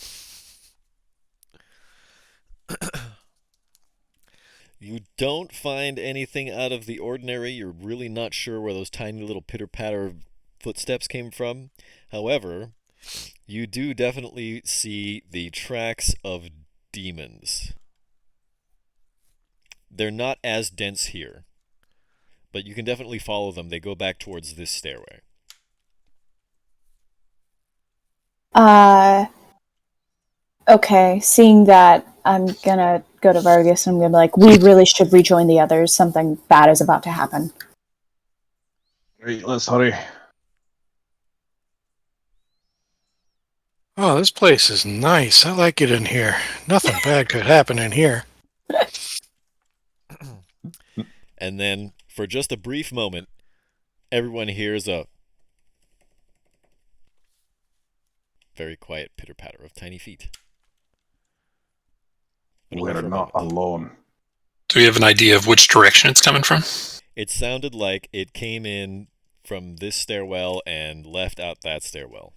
You don't find anything out of the ordinary. You're really not sure where those tiny little pitter-patter footsteps came from. However, you do definitely see the tracks of demons. They're not as dense here, but you can definitely follow them. They go back towards this stairway. Okay, seeing that, I'm gonna go to Vargas and I'm gonna be like, we really should rejoin the others. Something bad is about to happen. Right, let's hurry. Oh, this place is nice. I like it in here. Nothing bad could happen in here. And then, for just a brief moment, everyone hears a very quiet pitter-patter of tiny feet. But only We're for a not moment. alone. Do we have an idea of which direction it's coming from? It sounded like it came in from this stairwell and left out that stairwell.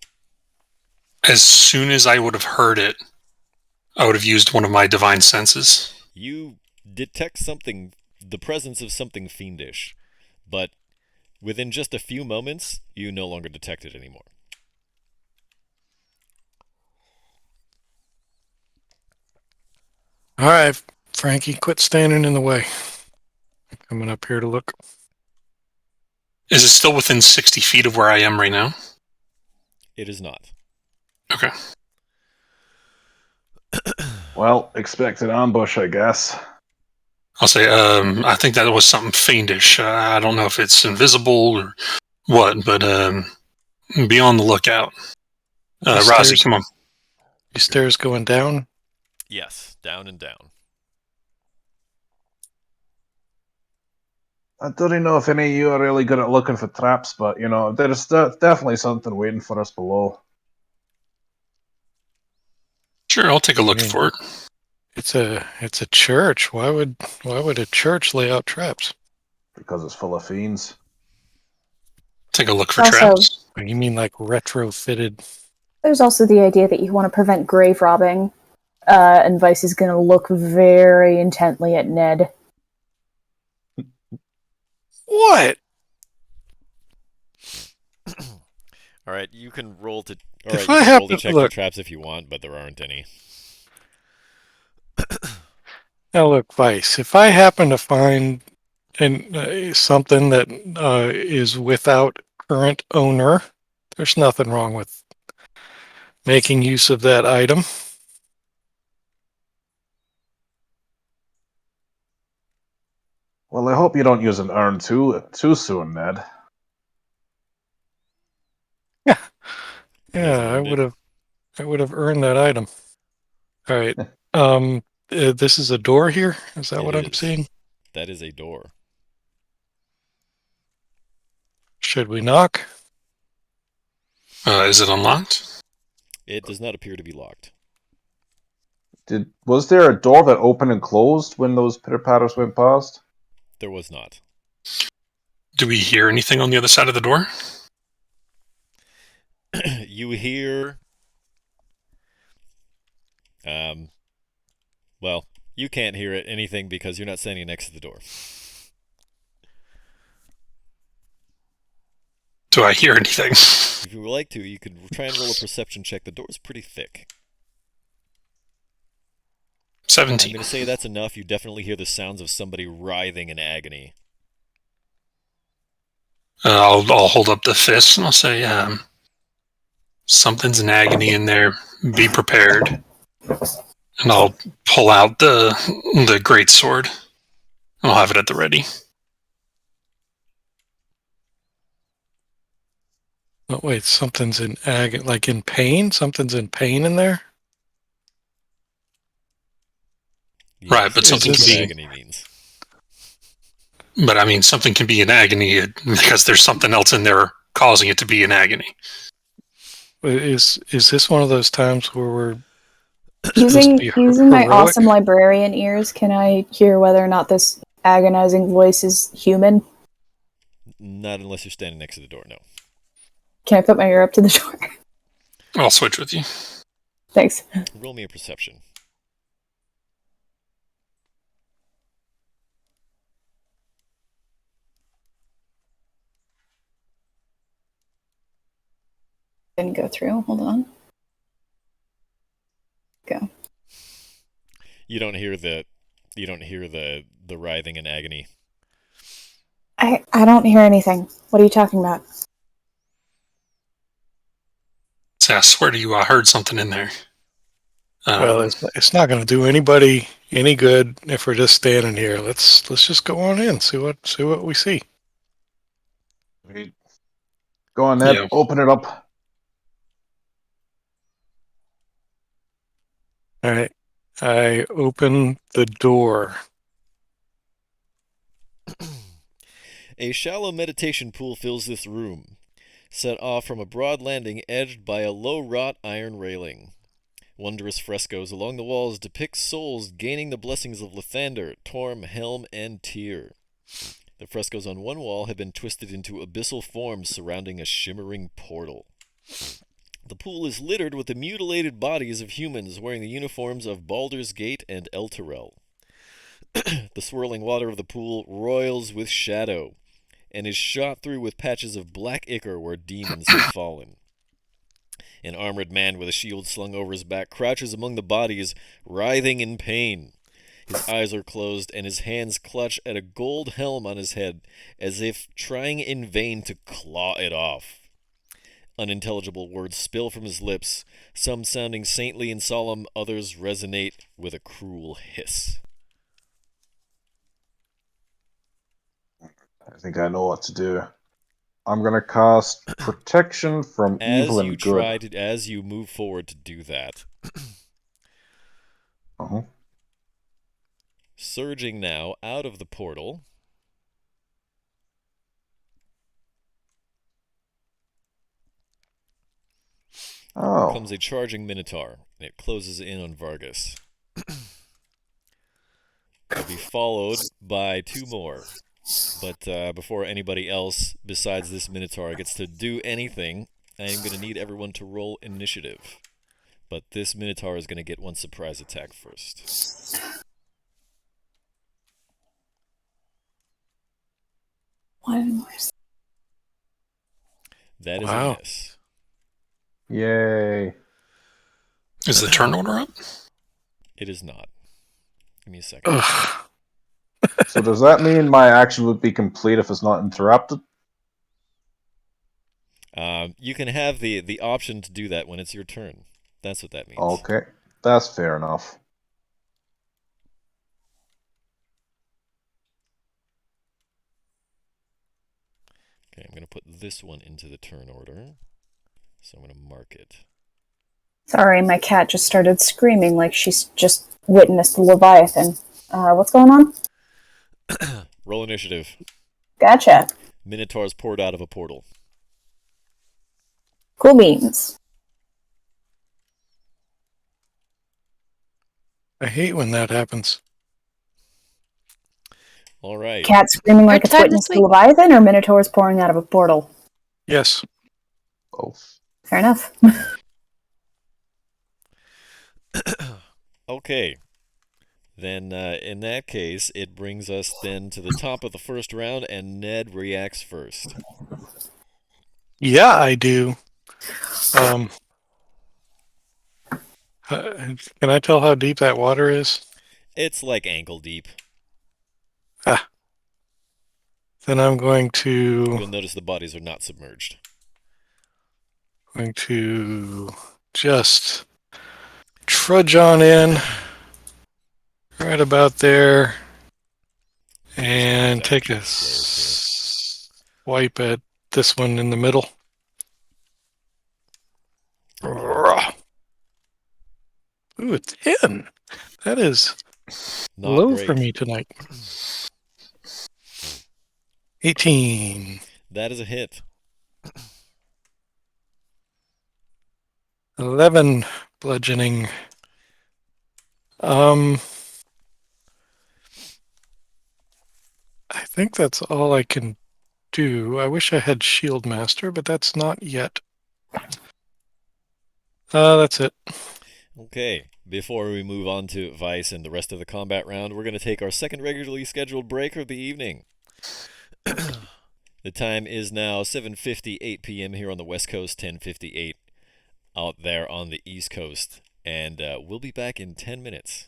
As soon as I would have heard it, I would have used one of my divine senses. You detect something, the presence of something fiendish, but within just a few moments, you no longer detect it anymore. All right, Frankie, quit standing in the way. I'm coming up here to look. Is it still within 60 feet of where I am right now? It is not. Okay. Well, expected ambush, I guess. I'll say, I think that was something fiendish. I don't know if it's invisible or what, but be on the lookout. Razi, come on. These stairs going down? Yes, down and down. I don't even know if any of you are really good at looking for traps, but, you know, there's definitely something waiting for us below. Sure, I'll take a look for it. It's a church. Why would a church lay out traps? Because it's full of fiends. Take a look for Also- traps. You mean like retrofitted? There's also the idea that you want to prevent grave robbing, and Vice is gonna look very intently at Ned. What? All right, you can roll to. All If right, I you can roll to happen- check look. for traps if you want, but there aren't any. Now look, Vice. If I happen to find something that is without current owner, there's nothing wrong with making use of that item. Well, I hope you don't use an urn too soon, Ned. Yeah, Yes, I earned it. would have earned that item. All right. This is a door here. Is that It what I'm is. seeing? That is a door. Should we knock? Is it unlocked? It does not appear to be locked. Was there a door that opened and closed when those pitter-patters went past? There was not. Do we hear anything on the other side of the door? You hear. Well, you can't hear anything because you're not standing next to the door. Do I hear anything? If you would like to, you could try and roll a perception check. The door is pretty thick. 17. I'm going to say that's enough. You definitely hear the sounds of somebody writhing in agony. I'll hold up the fist and I'll say, something's in agony in there. Be prepared. And I'll pull out the great sword. I'll have it at the ready. Oh, wait, something's in like in pain? Something's in pain in there? Yes, Right, but that's something what can be- agony means. But I mean, something can be in agony because there's something else in there causing it to be in agony. Is this one of those times where we're Using be my heroic? awesome librarian ears, can I hear whether or not this agonizing voice is human? Not unless you're standing next to the door, no. Can I put my ear up to the door? I'll switch with you. Thanks. Roll me a perception. didn't go through. Hold on. Go. You don't hear the writhing and agony. I don't hear anything. What are you talking about? So I swear to you, I heard something in there. Well, it's not going to do anybody any good if we're just standing here. Let's just go on in, see what we see. Right. Go on, Ned. Yeah. Open it up. All right. I open the door. A shallow meditation pool fills this room, set off from a broad landing edged by a low wrought iron railing. Wondrous frescoes along the walls depict souls gaining the blessings of Lathander, Torm, Helm, and Tyr. The frescoes on one wall have been twisted into abyssal forms surrounding a shimmering portal. The pool is littered with the mutilated bodies of humans wearing the uniforms of Baldur's Gate and Elturel. The swirling water of the pool roils with shadow, and is shot through with patches of black ichor where demons have fallen. An armored man with a shield slung over his back crouches among the bodies, writhing in pain. His eyes are closed, and his hands clutch at a gold helm on his head, as if trying in vain to claw it off. Unintelligible words spill from his lips, some sounding saintly and solemn, others resonate with a cruel hiss. I think I know what to do. I'm gonna cast protection from evil and good. As you move forward to do that, Uh-huh. surging now out of the portal comes a charging minotaur, and it closes in on Vargas. It'll be followed by two more. But before anybody else besides this minotaur gets to do anything, I am going to need everyone to roll initiative. But this minotaur is going to get one surprise attack first. One more. That is Wow. a miss. Yay. Is the turn order up? It is not. Give me a second. Ugh. So does that mean my action would be complete if it's not interrupted? You can have the option to do that when it's your turn. That's what that means. Okay, that's fair enough. Okay, I'm going to put this one into the turn order. So I'm going to mark it. Sorry, my cat just started screaming like she's just witnessed the Leviathan. What's going on? Roll initiative. Gotcha. Minotaurs poured out of a portal. Cool beans. I hate when that happens. All right. Cat screaming like it's time witnessed this the Leviathan, or Minotaurs pouring out of a portal? Yes. Oh. Fair enough. Okay. Then, in that case, it brings us then to the top of the first round, and Ned reacts first. Yeah, I do. Can I tell how deep that water is? It's like ankle deep. Then I'm going You'll to notice the bodies are not submerged. just trudge on in right about there and take a swipe at this one in the middle. Ooh, a 10. That is Not low great. for me tonight. 18. That is a hit. 11 bludgeoning. I think that's all I can do. I wish I had Shield Master, but that's not yet. That's it. Okay. Before we move on to Vice and the rest of the combat round, we're going to take our second regularly scheduled break of the evening. The time is now 7:58 p.m. here on the West Coast, 10:58 out there on the East Coast. And we'll be back in 10 minutes.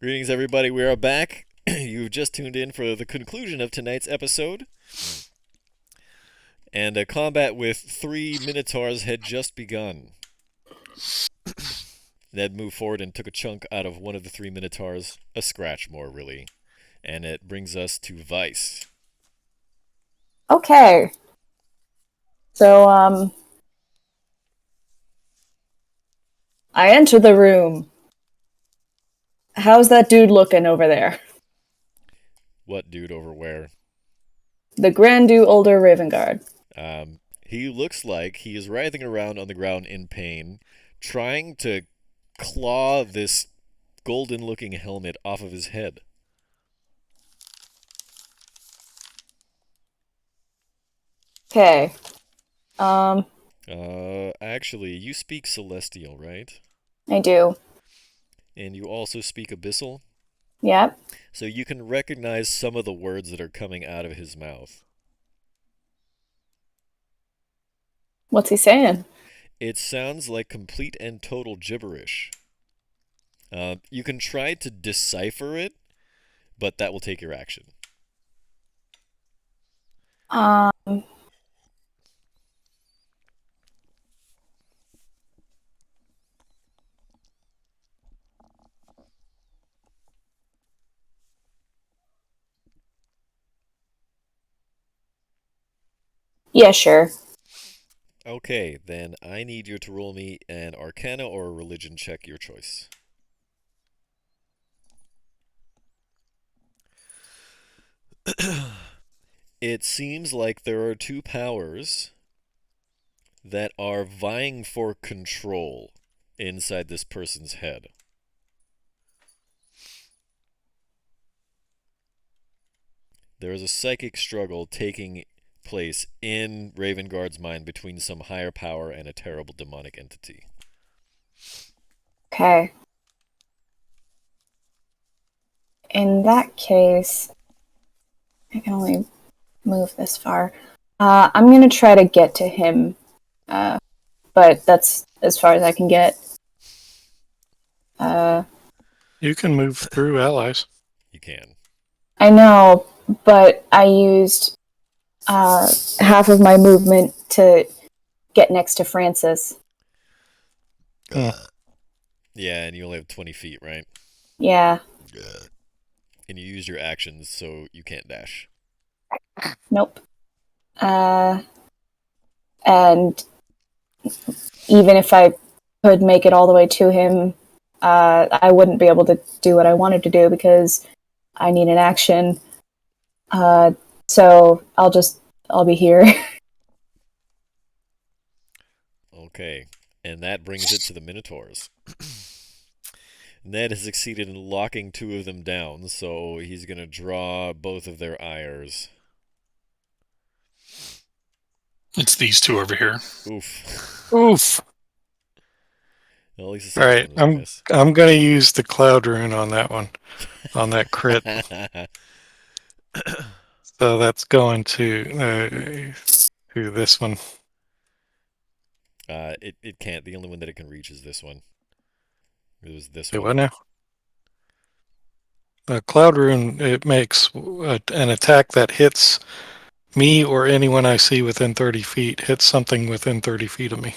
Greetings, everybody. We are back. You've just tuned in for the conclusion of tonight's episode. And a combat with 3 Minotaurs had just begun. Ned moved forward and took a chunk out of one of the 3 Minotaurs. A scratch more, really. And it brings us to Vice. Okay. So, I enter the room. How's that dude looking over there? What dude over where? The Grand Duke Older Ravengard. He looks like he is writhing around on the ground in pain, trying to claw this golden-looking helmet off of his head. Okay. Actually, you speak Celestial, right? I do. And you also speak Abyssal? Yep. So you can recognize some of the words that are coming out of his mouth. What's he saying? It sounds like complete and total gibberish. You can try to decipher it, but that will take your action. Yeah, sure. Okay, then I need you to roll me an Arcana or a Religion check, your choice. It seems like there are 2 powers that are vying for control inside this person's head. There is a psychic struggle taking place in Ravengard's mind between some higher power and a terrible demonic entity. Okay. In that case, I can only move this far. I'm gonna try to get to him, but that's as far as I can get. You can move through allies. You can. I know, but I used half of my movement to get next to Francis. Yeah, and you only have 20 feet, right? Yeah. And you used your actions, so you can't dash. Nope. And even if I could make it all the way to him, I wouldn't be able to do what I wanted to do because I need an action. So I'll be here. Okay, and that brings it to the Minotaurs. Ned has succeeded in locking 2 of them down, so he's going to draw both of their ires. It's these 2 over here. Oof. Oof. Well, at least the All second right, one was a miss. I'm gonna use the cloud rune on that one, on that crit. So that's going to this one. It can't. The only one that it can reach is this one. It was this Wait, one. what now? The cloud rune, it makes an attack that hits me or anyone I see within 30 feet, hits something within 30 feet of me.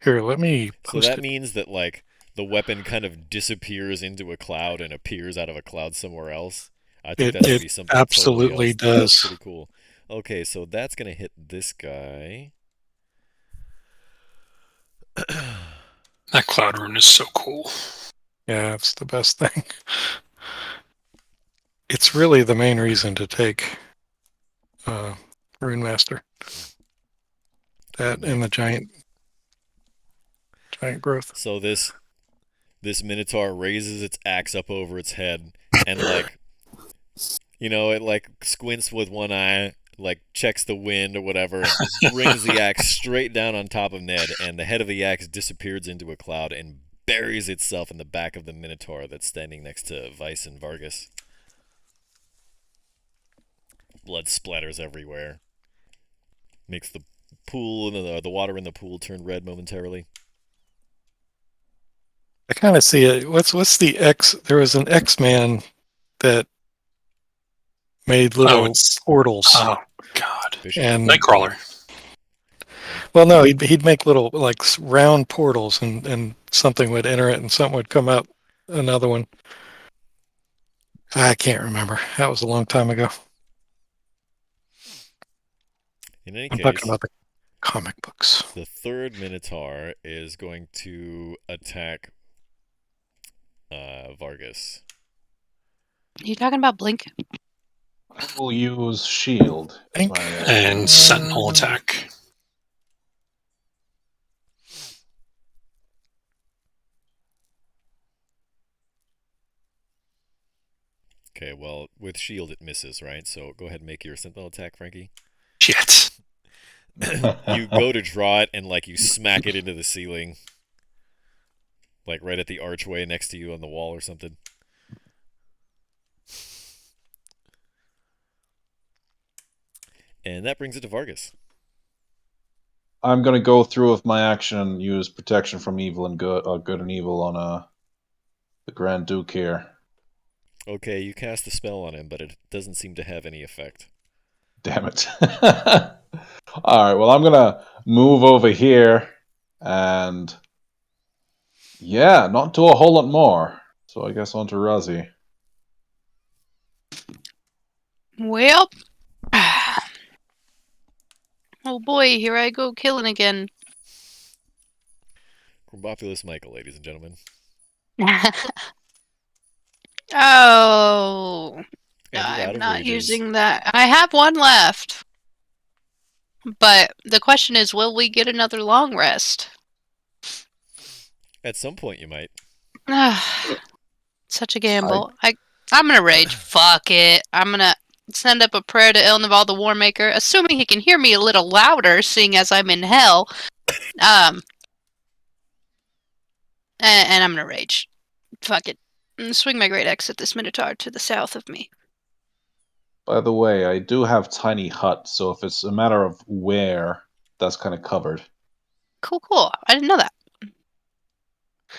Here, let me So post that it. means that, like, the weapon kind of disappears into a cloud and appears out of a cloud somewhere else. I think that should be something absolutely totally else. does. That's pretty cool. Okay, so that's going to hit this guy. That cloud rune is so cool. Yeah, it's the best thing. It's really the main reason to take Rune Master. That and the giant growth. So this Minotaur raises its axe up over its head and, like, you know, it, like, squints with one eye, like, checks the wind or whatever, brings the axe straight down on top of Ned, and the head of the axe disappears into a cloud and buries itself in the back of the Minotaur that's standing next to Vice and Vargas. Blood splatters everywhere. Makes the pool and the water in the pool turn red momentarily. I kind of see it. What's the X? There was an X-Man that made Oh, little it's portals, oh god, Bishop. and Nightcrawler. well, no, he'd make little like round portals, and something would enter it, and something would come out. Another one. I can't remember. That was a long time ago. In any I'm talking case, about the comic books. the third Minotaur is going to attack Vargas. You talking about Blink? I will use shield. As Think. my And Sentinel attack. Okay, well, with shield it misses, right? So go ahead and make your sentinel attack, Frankie. Shit. You go to draw it and like you smack it into the ceiling. Like right at the archway next to you on the wall or something. And that brings it to Vargas. I'm gonna go through with my action and use protection from evil and good, good and evil on the Grand Duke here. Okay, you cast the spell on him, but it doesn't seem to have any effect. Damn it! All right, well I'm gonna move over here and yeah, not do a whole lot more. So I guess on to Razi. Well, oh boy, here I go killing again. Combopulous Michael, ladies and gentlemen. Oh, And you're out I'm of not rages. using that. I have one left. But the question is, will we get another long rest? At some point you might. Such a gamble. I'm gonna rage. Fuck it. I'm gonna send up a prayer to Ilnival the War Maker, assuming he can hear me a little louder, seeing as I'm in hell. And I'm gonna rage. Fuck it. Swing my great axe at this Minotaur to the south of me. By the way, I do have tiny hut, so if it's a matter of where, that's kind of covered. Cool. I didn't know that.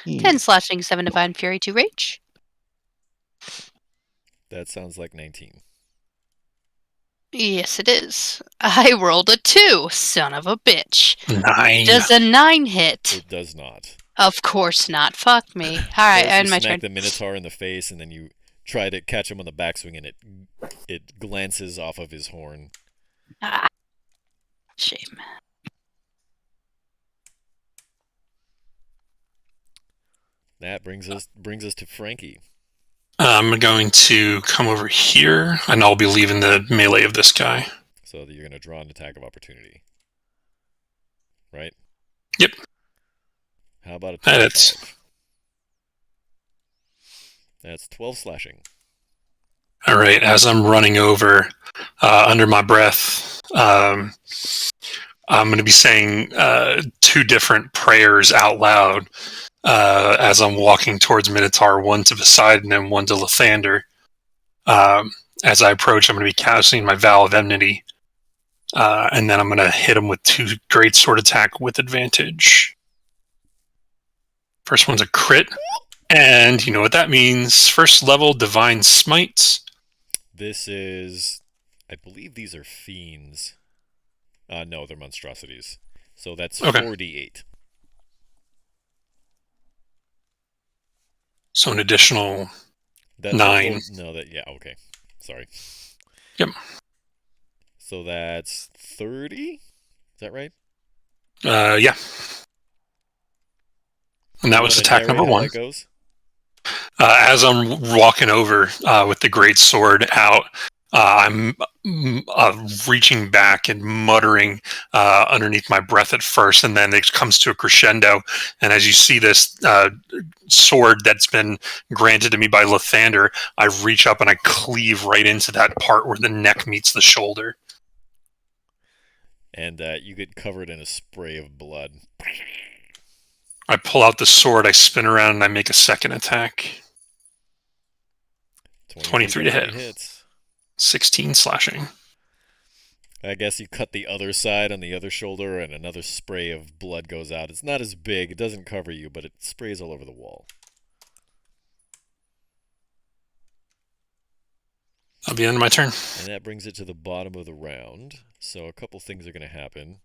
Hmm. 10 slashing, 7 divine fury, 2 rage. That sounds like 19. Yes, it is. I rolled a 2, son of a bitch. 9. Does a 9 hit? It does not. Of course not. Fuck me. Alright, First and you my smack turn. the Minotaur in the face, and then you try to catch him on the backswing, and it glances off of his horn. Ah, shame. That brings us to Frankie. I'm going to come over here, and I'll be leaving the melee of this guy. So you're going to draw an attack of opportunity. Right? Yep. How about a That 25? hits. That's 12 slashing. All right, as I'm running over, under my breath, I'm going to be saying 2 different prayers out loud as I'm walking towards Minotaur, one to Poseidon and one to Lathander. As I approach, I'm going to be casting my Vow of Enmity, and then I'm going to hit him with 2 great sword attack with advantage. First one's a crit, and you know what that means. First level Divine Smite. This is... I believe these are fiends. No, they're monstrosities. So that's Okay. 4d8. So an additional That's 9. yeah, okay. Sorry. Yep. So that's 30? Is that right? Yeah. And that was attack number 1. How that goes? As I'm walking over with the great sword out, I'm reaching back and muttering underneath my breath at first, and then it comes to a crescendo. And as you see this sword that's been granted to me by Lathander, I reach up and I cleave right into that part where the neck meets the shoulder. And you get covered in a spray of blood. I pull out the sword, I spin around, and I make a second attack. 23 to hit. Hits. 16 slashing. I guess you cut the other side on the other shoulder, and another spray of blood goes out. It's not as big. It doesn't cover you, but it sprays all over the wall. That'll be the end of my turn. And that brings it to the bottom of the round. So a couple things are going to happen.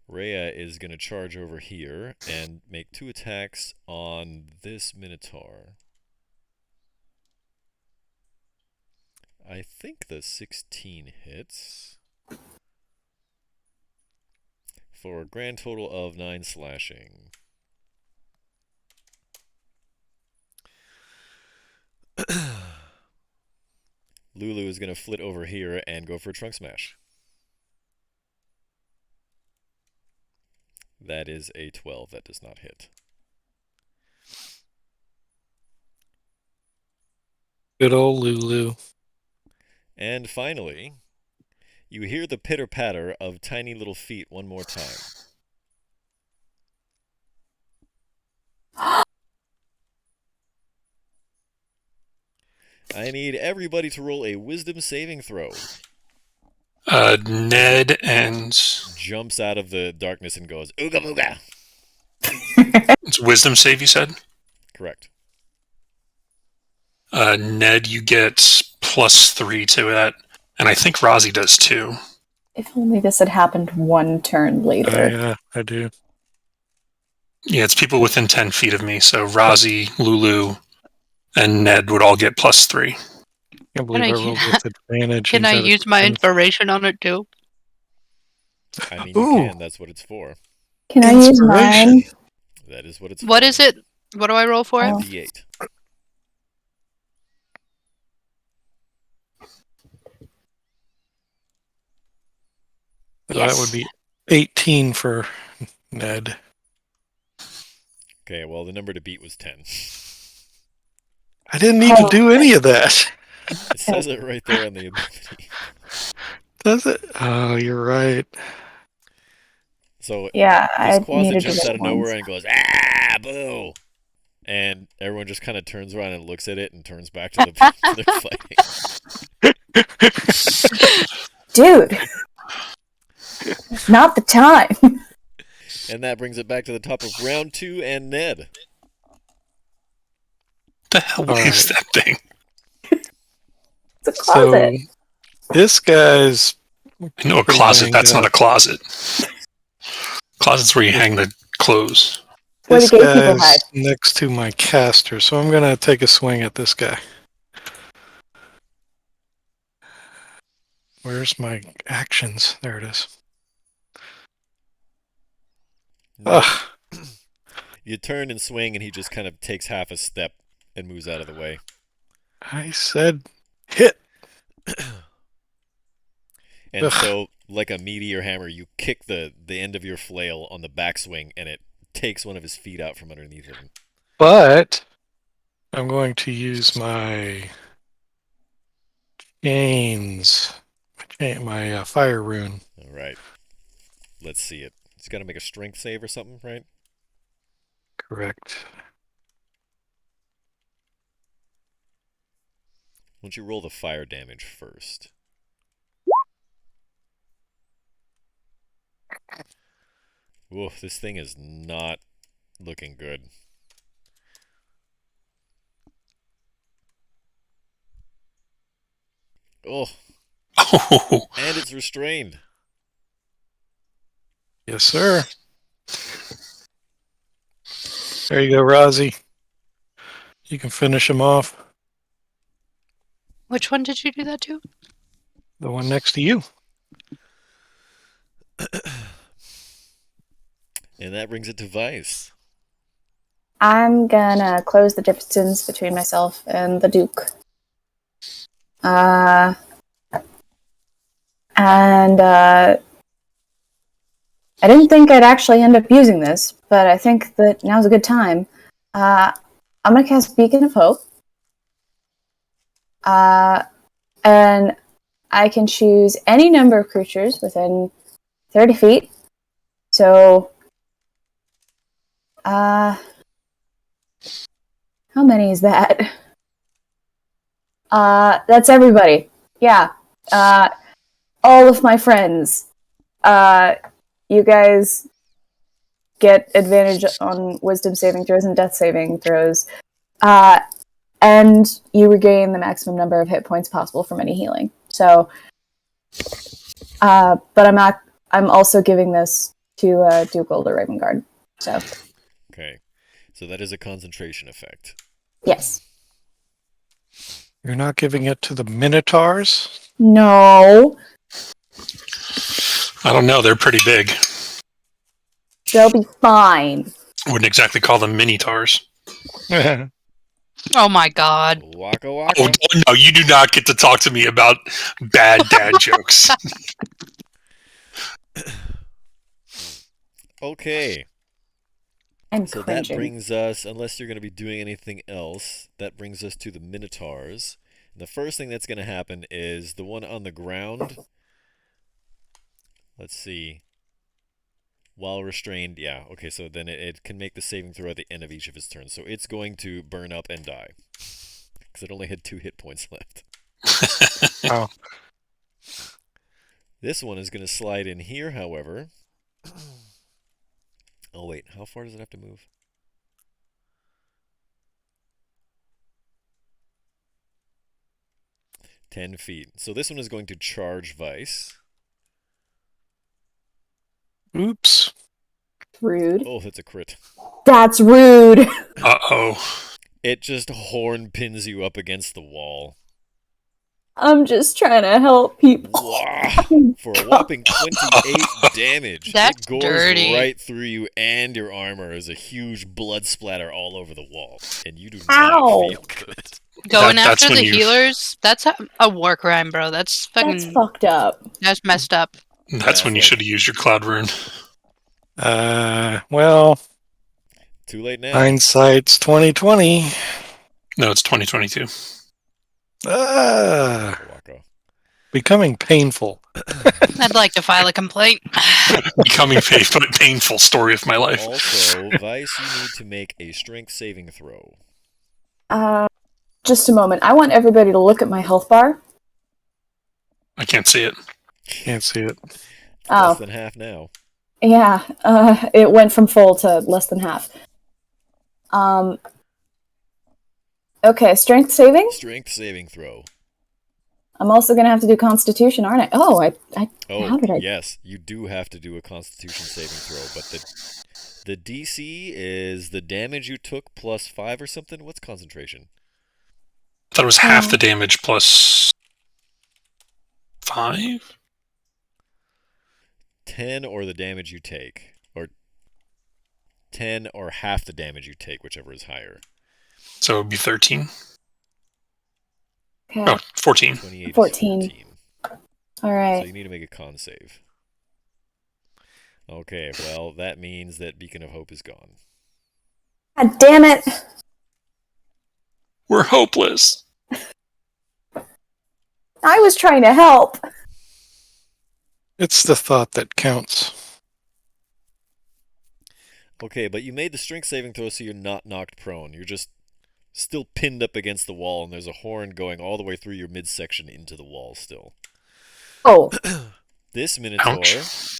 Rhea is going to charge over here and make 2 attacks on this Minotaur. I think the 16 hits. For a grand total of 9 slashing. Lulu is going to flit over here and go for a trunk smash. That is a 12. That does not hit. Good old Lulu. And finally, you hear the pitter-patter of tiny little feet one more time. I need everybody to roll a wisdom saving throw. Ned and Jumps out of the darkness and goes, Ooga booga! it's wisdom save, you said? Correct. Ned, you get +3 to that. And I think Rozzy does too. If only this had happened one turn later. Yeah, I do. Yeah, it's people within 10 feet of me. So Rozzy, Lulu, and Ned would all get +3. Can't believe I rolled with advantage. Can I instead of use my defense. inspiration on it too? I mean, you Ooh. can. That's what it's for. Can I use Inspiration. mine? That is what it's for. What is it? What do I roll for it? Oh. D8. So that would be 18 for Ned. Okay, well, the number to beat was 10. I didn't need to do any of that. It says it right there on the ability. Does it? Oh, you're right. So Yeah, I this Quaza needed to jumps get out of nowhere ones. and goes, ah, boo! And everyone just kind of turns around and looks at it and turns back to their fighting. Dude! Not the time! And that brings it back to the top of round 2 and Ned. The hell All is right. that thing? It's a closet. So this guy's I know a pretty closet. banged That's not up. a closet. Closet's where you hang the clothes. Where This the gay people hide. guy's next to my caster, so I'm gonna take a swing at this guy. Where's my actions? There it is. Ugh. You turn and swing, and he just kind of takes half a step and moves out of the way. I said hit. And Ugh. so, like a meteor hammer, you kick the end of your flail on the backswing, and it takes one of his feet out from underneath him. But I'm going to use my chains, my fire rune. All right. Let's see it. He's got to make a strength save or something, right? Correct. Why don't you roll the fire damage first? Whoa, this thing is not looking good. Oh, Oh, and it's restrained. Yes, sir. There you go, Rozzy. You can finish him off. Which one did you do that to? The one next to you. And that brings it to Vice. I'm gonna close the distance between myself and the Duke. I didn't think I'd actually end up using this, but I think that now's a good time. I'm gonna cast Beacon of Hope. And I can choose any number of creatures within 30 feet. So, how many is that? That's everybody. Yeah. all of my friends. You guys get advantage on wisdom saving throws and death saving throws. And you regain the maximum number of hit points possible from any healing. So, but I'm also giving this to Dougal or Ravenguard. So. Okay. So that is a concentration effect. Yes. You're not giving it to the Minotaurs? No. I don't know. They're pretty big. They'll be fine. Wouldn't exactly call them mini-tars. Oh my god. Waka waka. Oh, no, you do not get to talk to me about bad dad jokes. Okay. I'm So cringing. that brings us, unless you're going to be doing anything else, that brings us to the Minotaurs. And the first thing that's going to happen is the one on the ground. Let's see. While restrained, yeah. Okay, so then it can make the saving throw at the end of each of its turns. So it's going to burn up and die. Because it only had 2 hit points left. Oh. This one is going to slide in here, however. Oh, wait. How far does it have to move? "10 feet. So this one is going to charge Vice. Oops. Rude. Oh, that's a crit. That's rude. Uh-oh. It just horn pins you up against the wall. I'm just trying to help people. Wah! For a whopping 28 damage. That's it gores dirty. right through you and your armor as a huge blood splatter all over the wall. And you do Ow. not feel good. Going That's after when the you- healers, that's a war crime, bro. That's fucking... That's fucked up. That's messed up. That's when you should have used your cloud rune. Well, Too late now. hindsight's 2020. No, it's 2022. Waka. Becoming painful. I'd like to file a complaint. Becoming painful story of my life. Also, Vice, you need to make a strength saving throw. Just a moment. I want everybody to look at my health bar. I can't see it. Can't see it. Oh. Less than half now. Yeah, it went from full to less than half. Okay, strength saving? Strength saving throw. I'm also gonna have to do constitution, aren't I? Oh, how Oh, did I... yes, you do have to do a constitution saving throw, but the DC is the damage you took plus 5 or something? What's concentration? I thought it was half the damage plus 5? 10 or the damage you take. Or 10 or half the damage you take, whichever is higher. So it would be 13. Okay. Oh, 14. 28 is 14. 14. So Alright. you need to make a con save. Okay, well, that means that Beacon of Hope is gone. God damn it! We're hopeless. I was trying to help! It's the thought that counts. Okay, but you made the strength saving throw so you're not knocked prone. You're just still pinned up against the wall, and there's a horn going all the way through your midsection into the wall still. Oh. This Minotaur, Ouch.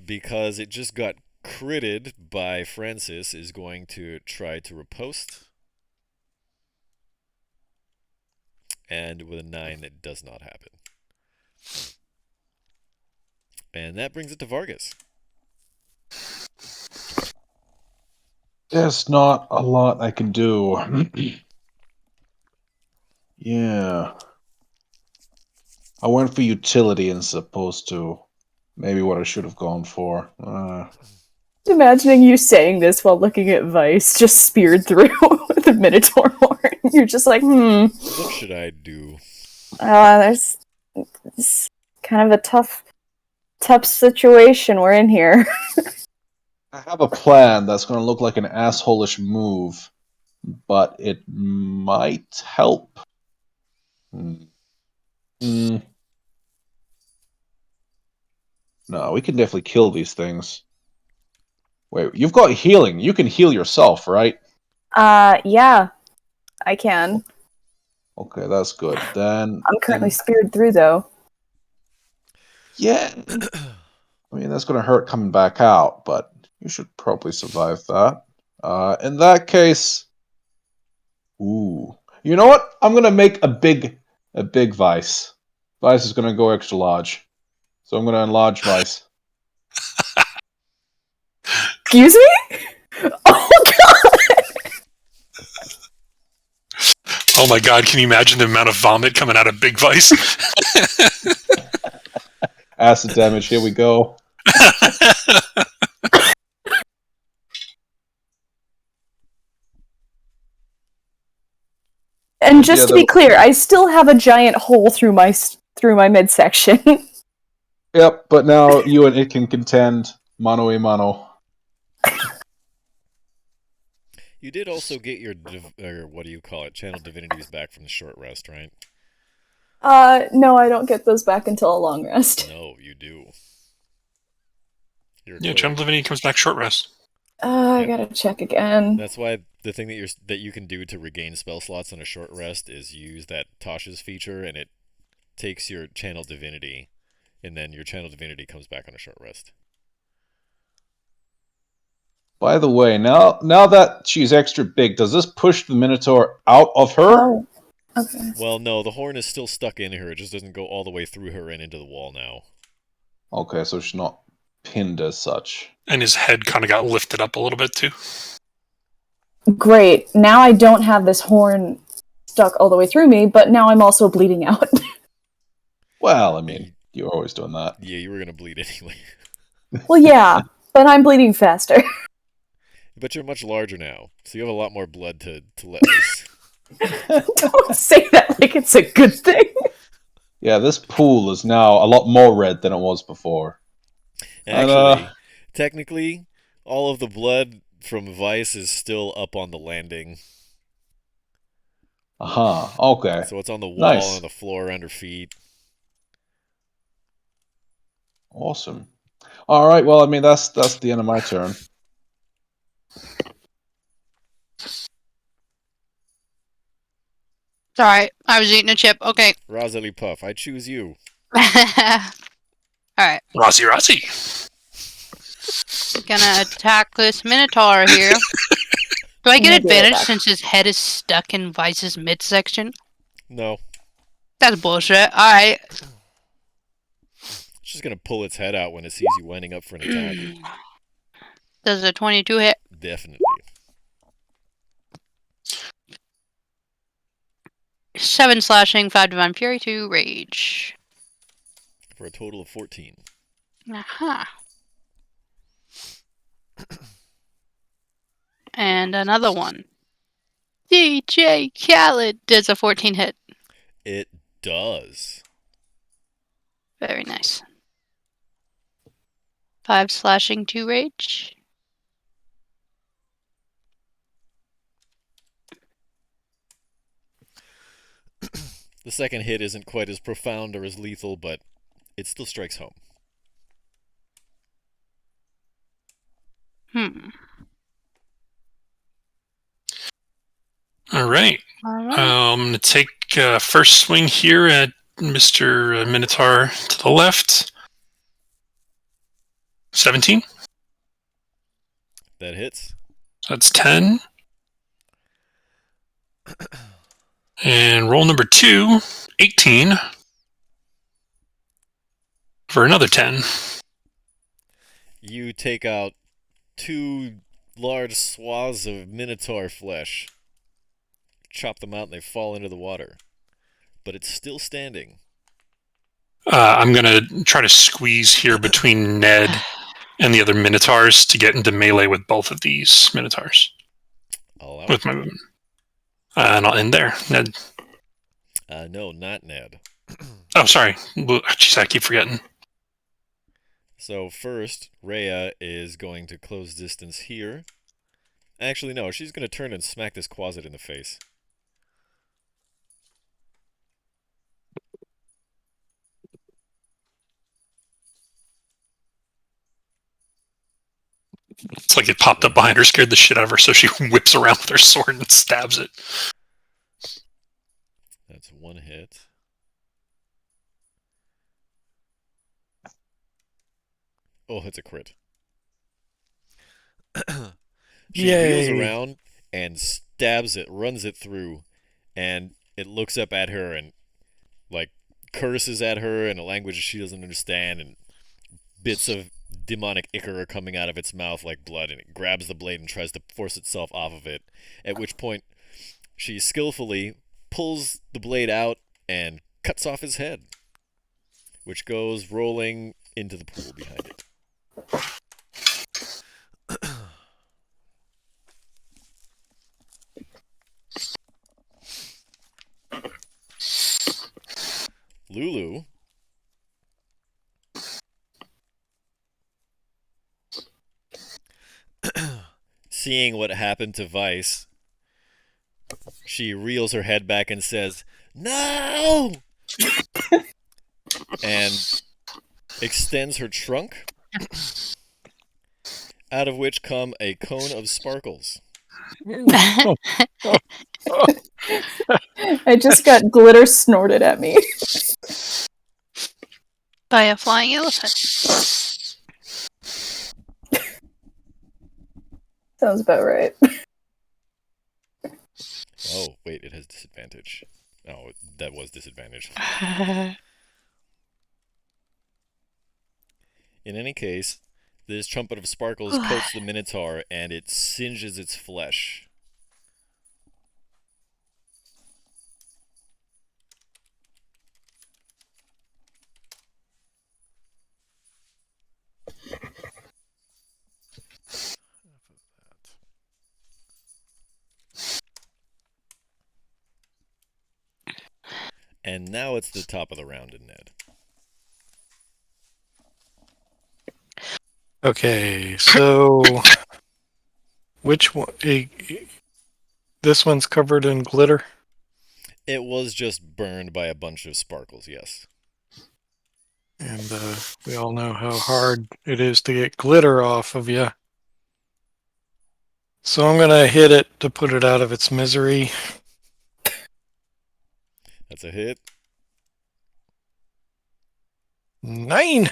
because it just got critted by Francis, is going to try to riposte. And with a 9, it does not happen. And that brings it to Vargas. There's not a lot I can do. Yeah. I went for utility as opposed to maybe what I should have gone for. Imagining you saying this while looking at Vice just speared through with a Minotaur horn. You're just like, What should I do? there's it's kind of a tough situation we're in here. I have a plan that's going to look like an assholish move, but it might help. No, we can definitely kill these things. Wait, you've got healing. You can heal yourself, right? Yeah, I can. Okay, that's good. Then I'm currently speared through, though. Yeah. I mean, that's going to hurt coming back out, but you should probably survive that. In that case, ooh, you know what? I'm going to make a big Vice. Vice is going to go extra large, so I'm going to enlarge Vice. Excuse me? Oh god! Oh my god, can you imagine the amount of vomit coming out of Big Vice? Acid damage. Here we go. And just Yeah, to be clear, I still have a giant hole through my midsection. Yep, but now you and it can contend mano a mano. You did also get your what do you call it? Channel divinities back from the short rest, right? No, I don't get those back until a long rest. No, you do. Yeah, Channel Divinity comes back short rest. I gotta check again. That's why the thing that you can do to regain spell slots on a short rest is use that Tasha's feature, and it takes your Channel Divinity, and then your Channel Divinity comes back on a short rest. By the way, now that she's extra big, does this push the Minotaur out of her? Oh, okay. Well, no, the horn is still stuck in her. It just doesn't go all the way through her and into the wall now. Okay, so she's not pinned as such. And his head kind of got lifted up a little bit too. Great. Now I don't have this horn stuck all the way through me, but now I'm also bleeding out. Well, I mean, you're always doing that. Yeah, you were going to bleed anyway. Well, yeah, but I'm bleeding faster. But you're much larger now, so you have a lot more blood to let loose. Don't say that like it's a good thing. Yeah, this pool is now a lot more red than it was before. Actually, technically, all of the blood from Vice is still up on the landing. Okay. So it's on the wall, Nice. on the floor, under feet. Awesome. All right. Well, I mean, that's the end of my turn. Sorry, I was eating a chip. Okay. Rosalie Puff, I choose you. Alright. Rozzy. Gonna attack this Minotaur here. Do I get Maybe advantage back. since his head is stuck in Vice's midsection? No. That's bullshit. Alright. It's just going to pull its head out when it sees you winding up for an attack. Does a 22 hit? Definitely. 7 slashing, 5 divine fury, 2 rage. For a total of 14. Aha. And another one. DJ Khaled does a 14 hit. It does. Very nice. 5 slashing, 2 rage. The second hit isn't quite as profound or as lethal, but it still strikes home. All right. I'm going to take first swing here at Mr. Minotaur to the left. 17. That hits. So that's 10. And roll number 2, 18. For another 10. You take out 2 large swaths of Minotaur flesh. Chop them out and they fall into the water. But it's still standing. I'm going to try to squeeze here between Ned and the other Minotaurs to get into melee with both of these Minotaurs. With my movement. And I'll end there. Ned. No, not Ned. Oh, sorry. Jeez, I keep forgetting. So first, Rhea is going to close distance here. Actually, no, she's going to turn and smack this Quasit in the face. It's like it popped up behind her, scared the shit out of her, so she whips around with her sword and stabs it. That's 1 hit. Oh, it's a crit. She wheels around and stabs it, runs it through, and it looks up at her and, like, curses at her in a language she doesn't understand, and bits of demonic ichor are coming out of its mouth like blood, and it grabs the blade and tries to force itself off of it, at which point she skillfully pulls the blade out and cuts off his head, which goes rolling into the pool behind it. Lulu, seeing what happened to Vice, she reels her head back and says, "No!" and extends her trunk, out of which come a cone of sparkles. I just got glitter snorted at me. By a flying elephant. Sounds about right. Oh, wait, it has disadvantage. Oh, that was disadvantage. In any case, this trumpet of sparkles coats the Minotaur and it singes its flesh. And now it's the top of the round in Ned. Okay, so which one? This one's covered in glitter. It was just burned by a bunch of sparkles, yes. And we all know how hard it is to get glitter off of you. So I'm going to hit it to put it out of its misery. That's a hit. 9!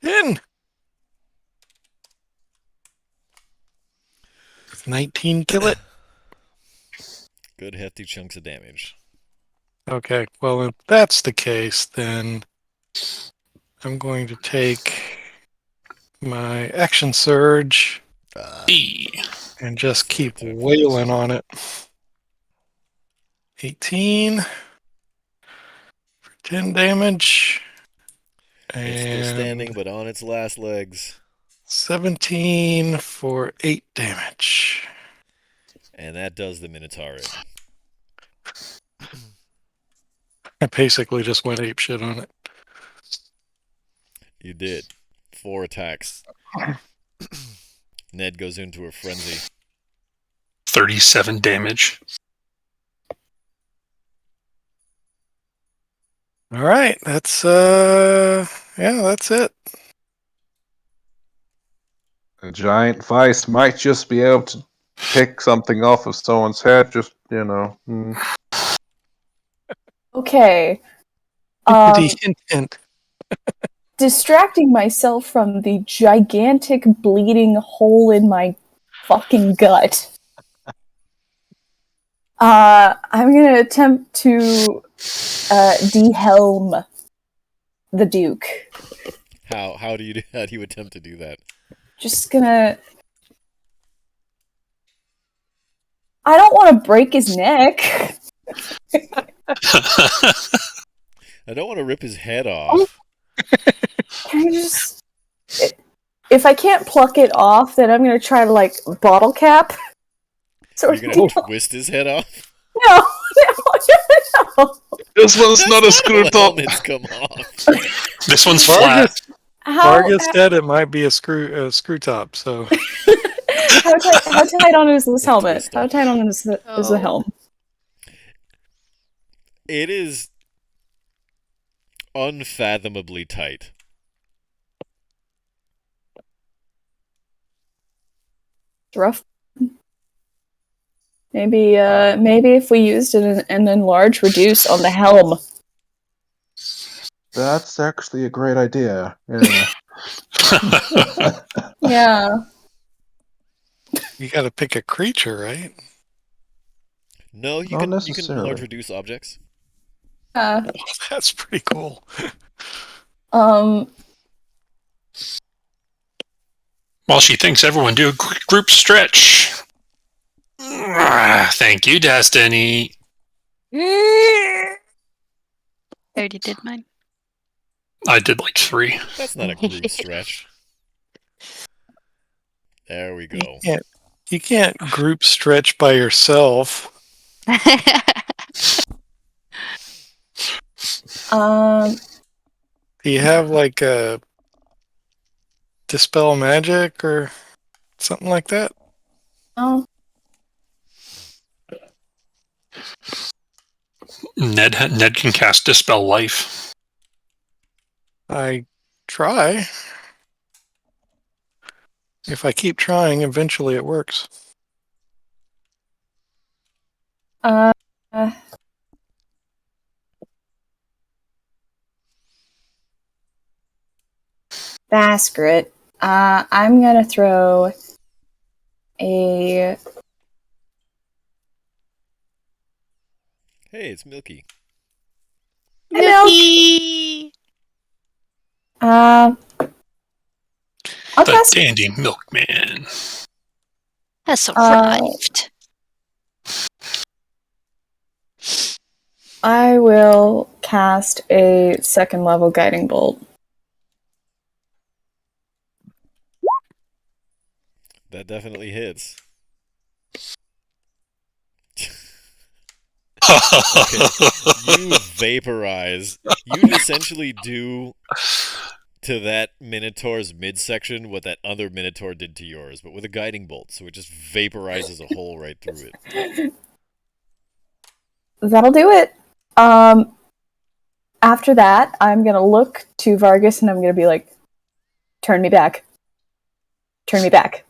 Ten. 19 kill it. Good hefty chunks of damage. Okay, well, if that's the case, then I'm going to take my action surge and just keep wailing on it. 18 for 10 damage. It's still And standing, but on its last legs. 17 for 8 damage. And that does the Minotaur in. I basically just went apeshit on it. You did. 4 attacks. Ned goes into a frenzy. 37 damage. All right, that's that's it. A giant vice might just be able to pick something off of someone's head, just, you know. Okay. Hint. Distracting myself from the gigantic bleeding hole in my fucking gut. I'm gonna attempt to de-helm the Duke. How do you attempt to do that? Just gonna... I don't want to break his neck. I don't want to rip his head off. Can I just... If I can't pluck it off, then I'm gonna try to, like, bottle cap. You're gonna twist his head off? No. This one's not a screw top. Helmets come off. This one's flat. Vargas said it might be a screw top, so... How tight on is this helmet? How tight on is the helm? It is unfathomably tight. It's rough. Maybe if we used an enlarge reduce on the helm. That's actually a great idea. Yeah. Yeah. You got to pick a creature, right? No, you Not can necessarily. large reduce objects. That's pretty cool. Um. While she thinks, everyone do a quick group stretch. Thank you, Destiny. I already did mine. I did like 3. That's not a group stretch. There we go. You can't group stretch by yourself. Do you have like a dispel magic or something like that? No. Ned can cast Dispel Life. I try. If I keep trying, eventually it works. Uh. Basket. I'm gonna throw a. Hey, it's Milky. Hey, Milk. Milky! I'll The cast. Dandy Milkman. Has arrived. I will cast a 2nd level guiding bolt. That definitely hits. You vaporize. You essentially do to that Minotaur's midsection what that other Minotaur did to yours, but with a guiding bolt, so it just vaporizes a hole right through it. That'll do it. After that, I'm gonna look to Vargas and I'm gonna be like, turn me back. Turn me back.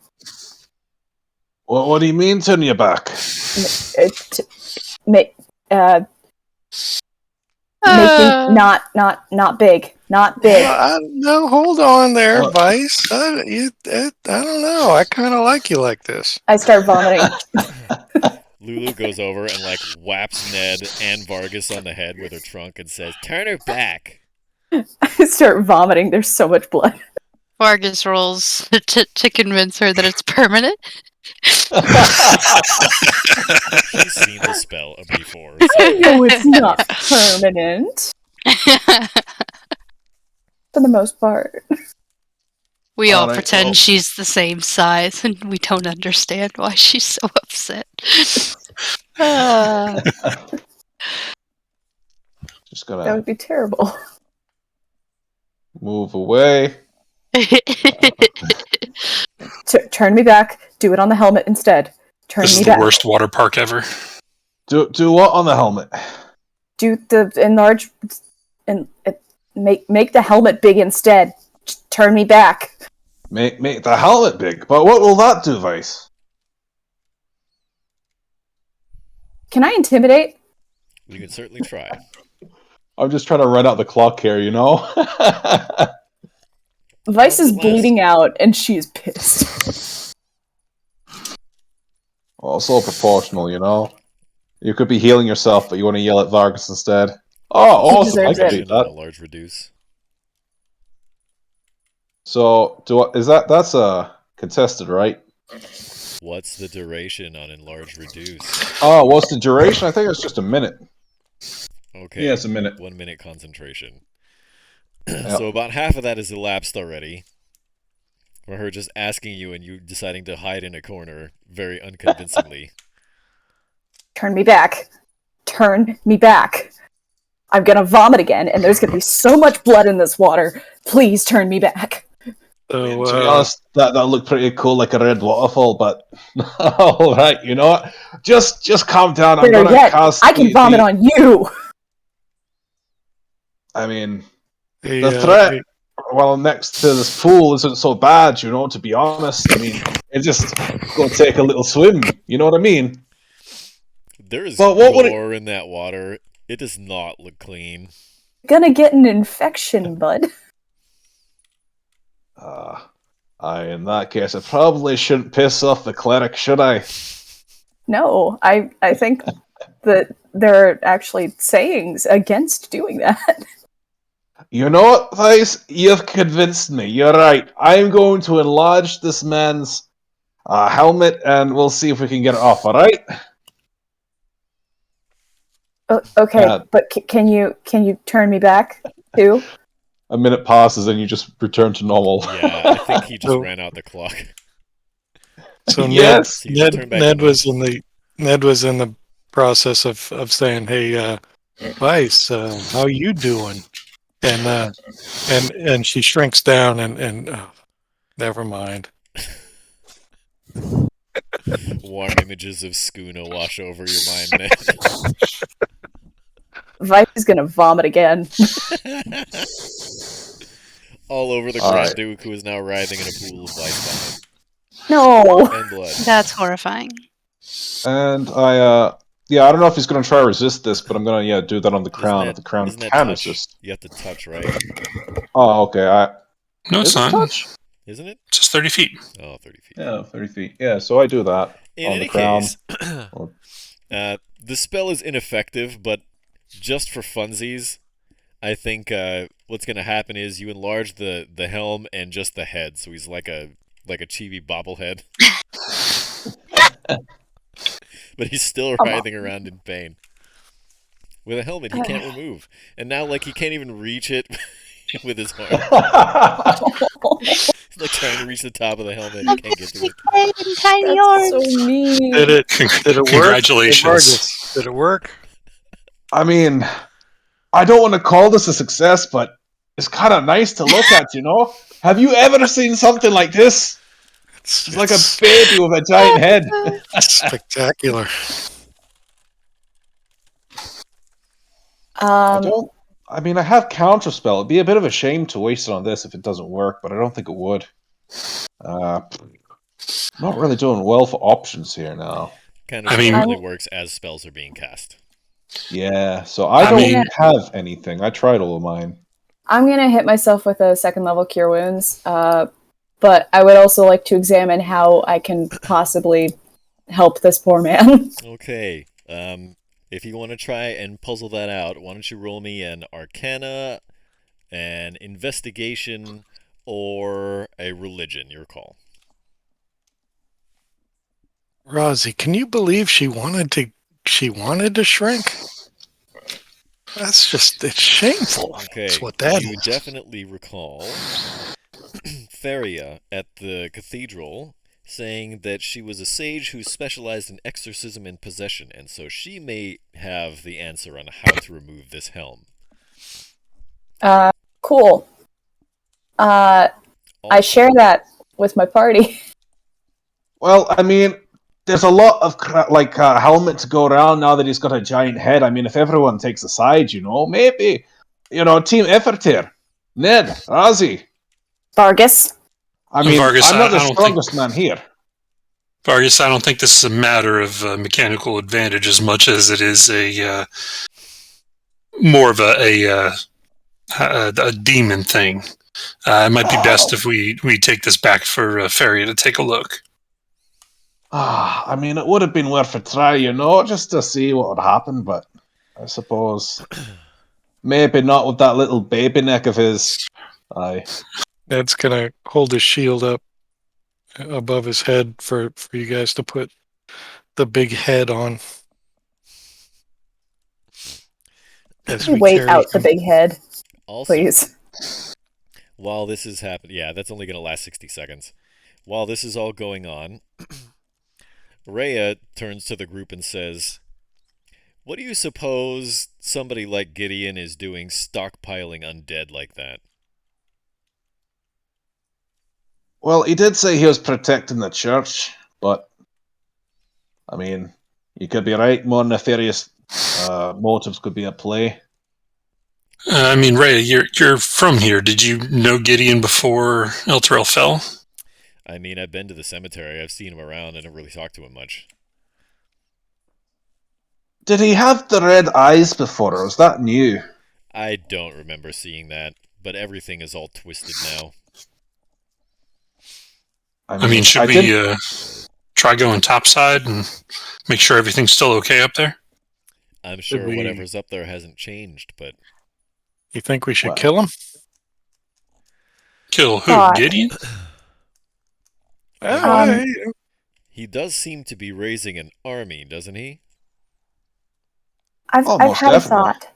What do you mean, turn you back? Make me not big. Not big. No, hold on there, What? Vice. I don't know. I kind of like you like this. I start vomiting. Lulu goes over and like whaps Ned and Vargas on the head with her trunk and says, "Turn her back." I start vomiting. There's so much blood. Vargas rolls to convince her that it's permanent. She's seen the spell before. I know it's not permanent. For the most part. We all Alright, pretend well. she's the same size, and we don't understand why she's so upset. Just That gotta would be terrible. move away. Turn me back. Do it on the helmet instead. Turn This me is the back. worst water park ever. Do what on the helmet? Do the enlarge and make the helmet big instead. Just turn me back. Make the helmet big. But what will that do, Vice? Can I intimidate? You can certainly try. I'm just trying to run out the clock here, you know? Vice is Last- bleeding out and she is pissed. Well, it's all proportional, you know? You could be healing yourself, but you want to yell at Vargas instead. Oh, He awesome! I deserves can it. beat On a that. large reduce. So, that's a contested, right? What's the duration on enlarge reduce? Oh, what's the duration? I think it's just a minute. Okay. Yeah, it's a minute. 1 minute concentration. Yep. So about half of that is elapsed already. For her just asking you and you deciding to hide in a corner very unconvincingly. Turn me back. Turn me back. I'm gonna vomit again, and there's gonna be so much blood in this water. Please turn me back. To be So, honest, that looked pretty cool, like a red waterfall. But all right, you know what? Just calm down. I'm Better gonna yet, cast. I can vomit on you. I mean, the threat, well, next to this pool isn't so bad, you know. To be honest, I mean, it's just go take a little swim. You know what I mean? There is But what would it- gore in that water. It does not look clean. gonna get an infection, bud. In that case, I probably shouldn't piss off the cleric, should I? No, I think that there are actually sayings against doing that. You know what, Thais? You've convinced me. You're right. I'm going to enlarge this man's helmet, and we'll see if we can get it off. All right? Okay, but can you turn me back too? A minute passes, and you just return to normal. Yeah, I think he just ran out the clock. So Yes! Ned was in the process of saying, "Hey, Vice, how you doing?" And she shrinks down and never mind. Warm images of Skuna wash over your mind, Ned. Vice is gonna vomit again. All over the Grand Duke, who is now writhing in a pool of vice No. and blood. That's horrifying. And I don't know if he's going to try to resist this, but I'm going to do that on the crown. If the crown Isn't that can touch? resist. You have to touch, right? Oh, okay. No, it's Is it not. touch? Isn't it? It's just 30 feet. Oh, 30 feet. Yeah, 30 feet. Yeah, so I do that In on any the crown. case, the spell is ineffective, but just for funsies, I think what's going to happen is you enlarge the helm and just the head, so he's like a chibi bobblehead. But he's still writhing around in pain. With a helmet he can't remove. And now, he can't even reach it with his arm. He's trying to reach the top of the helmet. He can't get to it. Tiny That's so mean. Did it work? Congratulations. Did it work? I mean, I don't want to call this a success, but it's kind of nice to look at, you know? Have you ever seen something like this? It's like a baby with a giant head. Spectacular. I have counterspell. It'd be a bit of a shame to waste it on this if it doesn't work, but I don't think it would. Not really doing well for options here now. Only works as spells are being cast. Yeah, so I don't have anything. I tried all of mine. I'm gonna hit myself with a 2nd level Cure Wounds, but I would also like to examine how I can possibly help this poor man. Okay, if you want to try and puzzle that out, why don't you roll me an Arcana, an Investigation, or a Religion, your call. Rosie, can you believe she wanted to shrink? It's shameful. Okay, That's what that you is. definitely recall Theria at the cathedral saying that she was a sage who specialized in exorcism and possession, and so she may have the answer on how to remove this helm. Cool. I share that with my party. Well, I mean, there's a lot of helmet to go around now that he's got a giant head. I mean, if everyone takes a side, maybe, team effort here. Ned, Ozzy. Vargas. I mean, Vargas, I'm not the strongest man here. Vargas, I don't think this is a matter of mechanical advantage as much as it is more of a demon thing. It might be best if we take this back for Feria to take a look. I mean, it would have been worth a try, just to see what would happen, but I suppose maybe not with that little baby neck of his. Aye. Ned's gonna hold his shield up above his head for you guys to put the big head on. Wait out the big head, also, please. While this is happening, that's only going to last 60 seconds. While this is all going on, Rhea turns to the group and says, "What do you suppose somebody like Gideon is doing stockpiling undead like that?" Well, he did say he was protecting the church, but I mean, you could be right. More nefarious motives could be at play. I mean, Ray, you're from here. Did you know Gideon before Elturel fell? I mean, I've been to the cemetery. I've seen him around. I never really talked to him much. Did he have the red eyes before, or was that new? I don't remember seeing that, but everything is all twisted now. I mean, should we try going topside and make sure everything's still okay up there? I'm sure whatever's up there hasn't changed, but... You think we should kill him? Kill who? Gideon? He does seem to be raising an army, doesn't he? I've had a thought.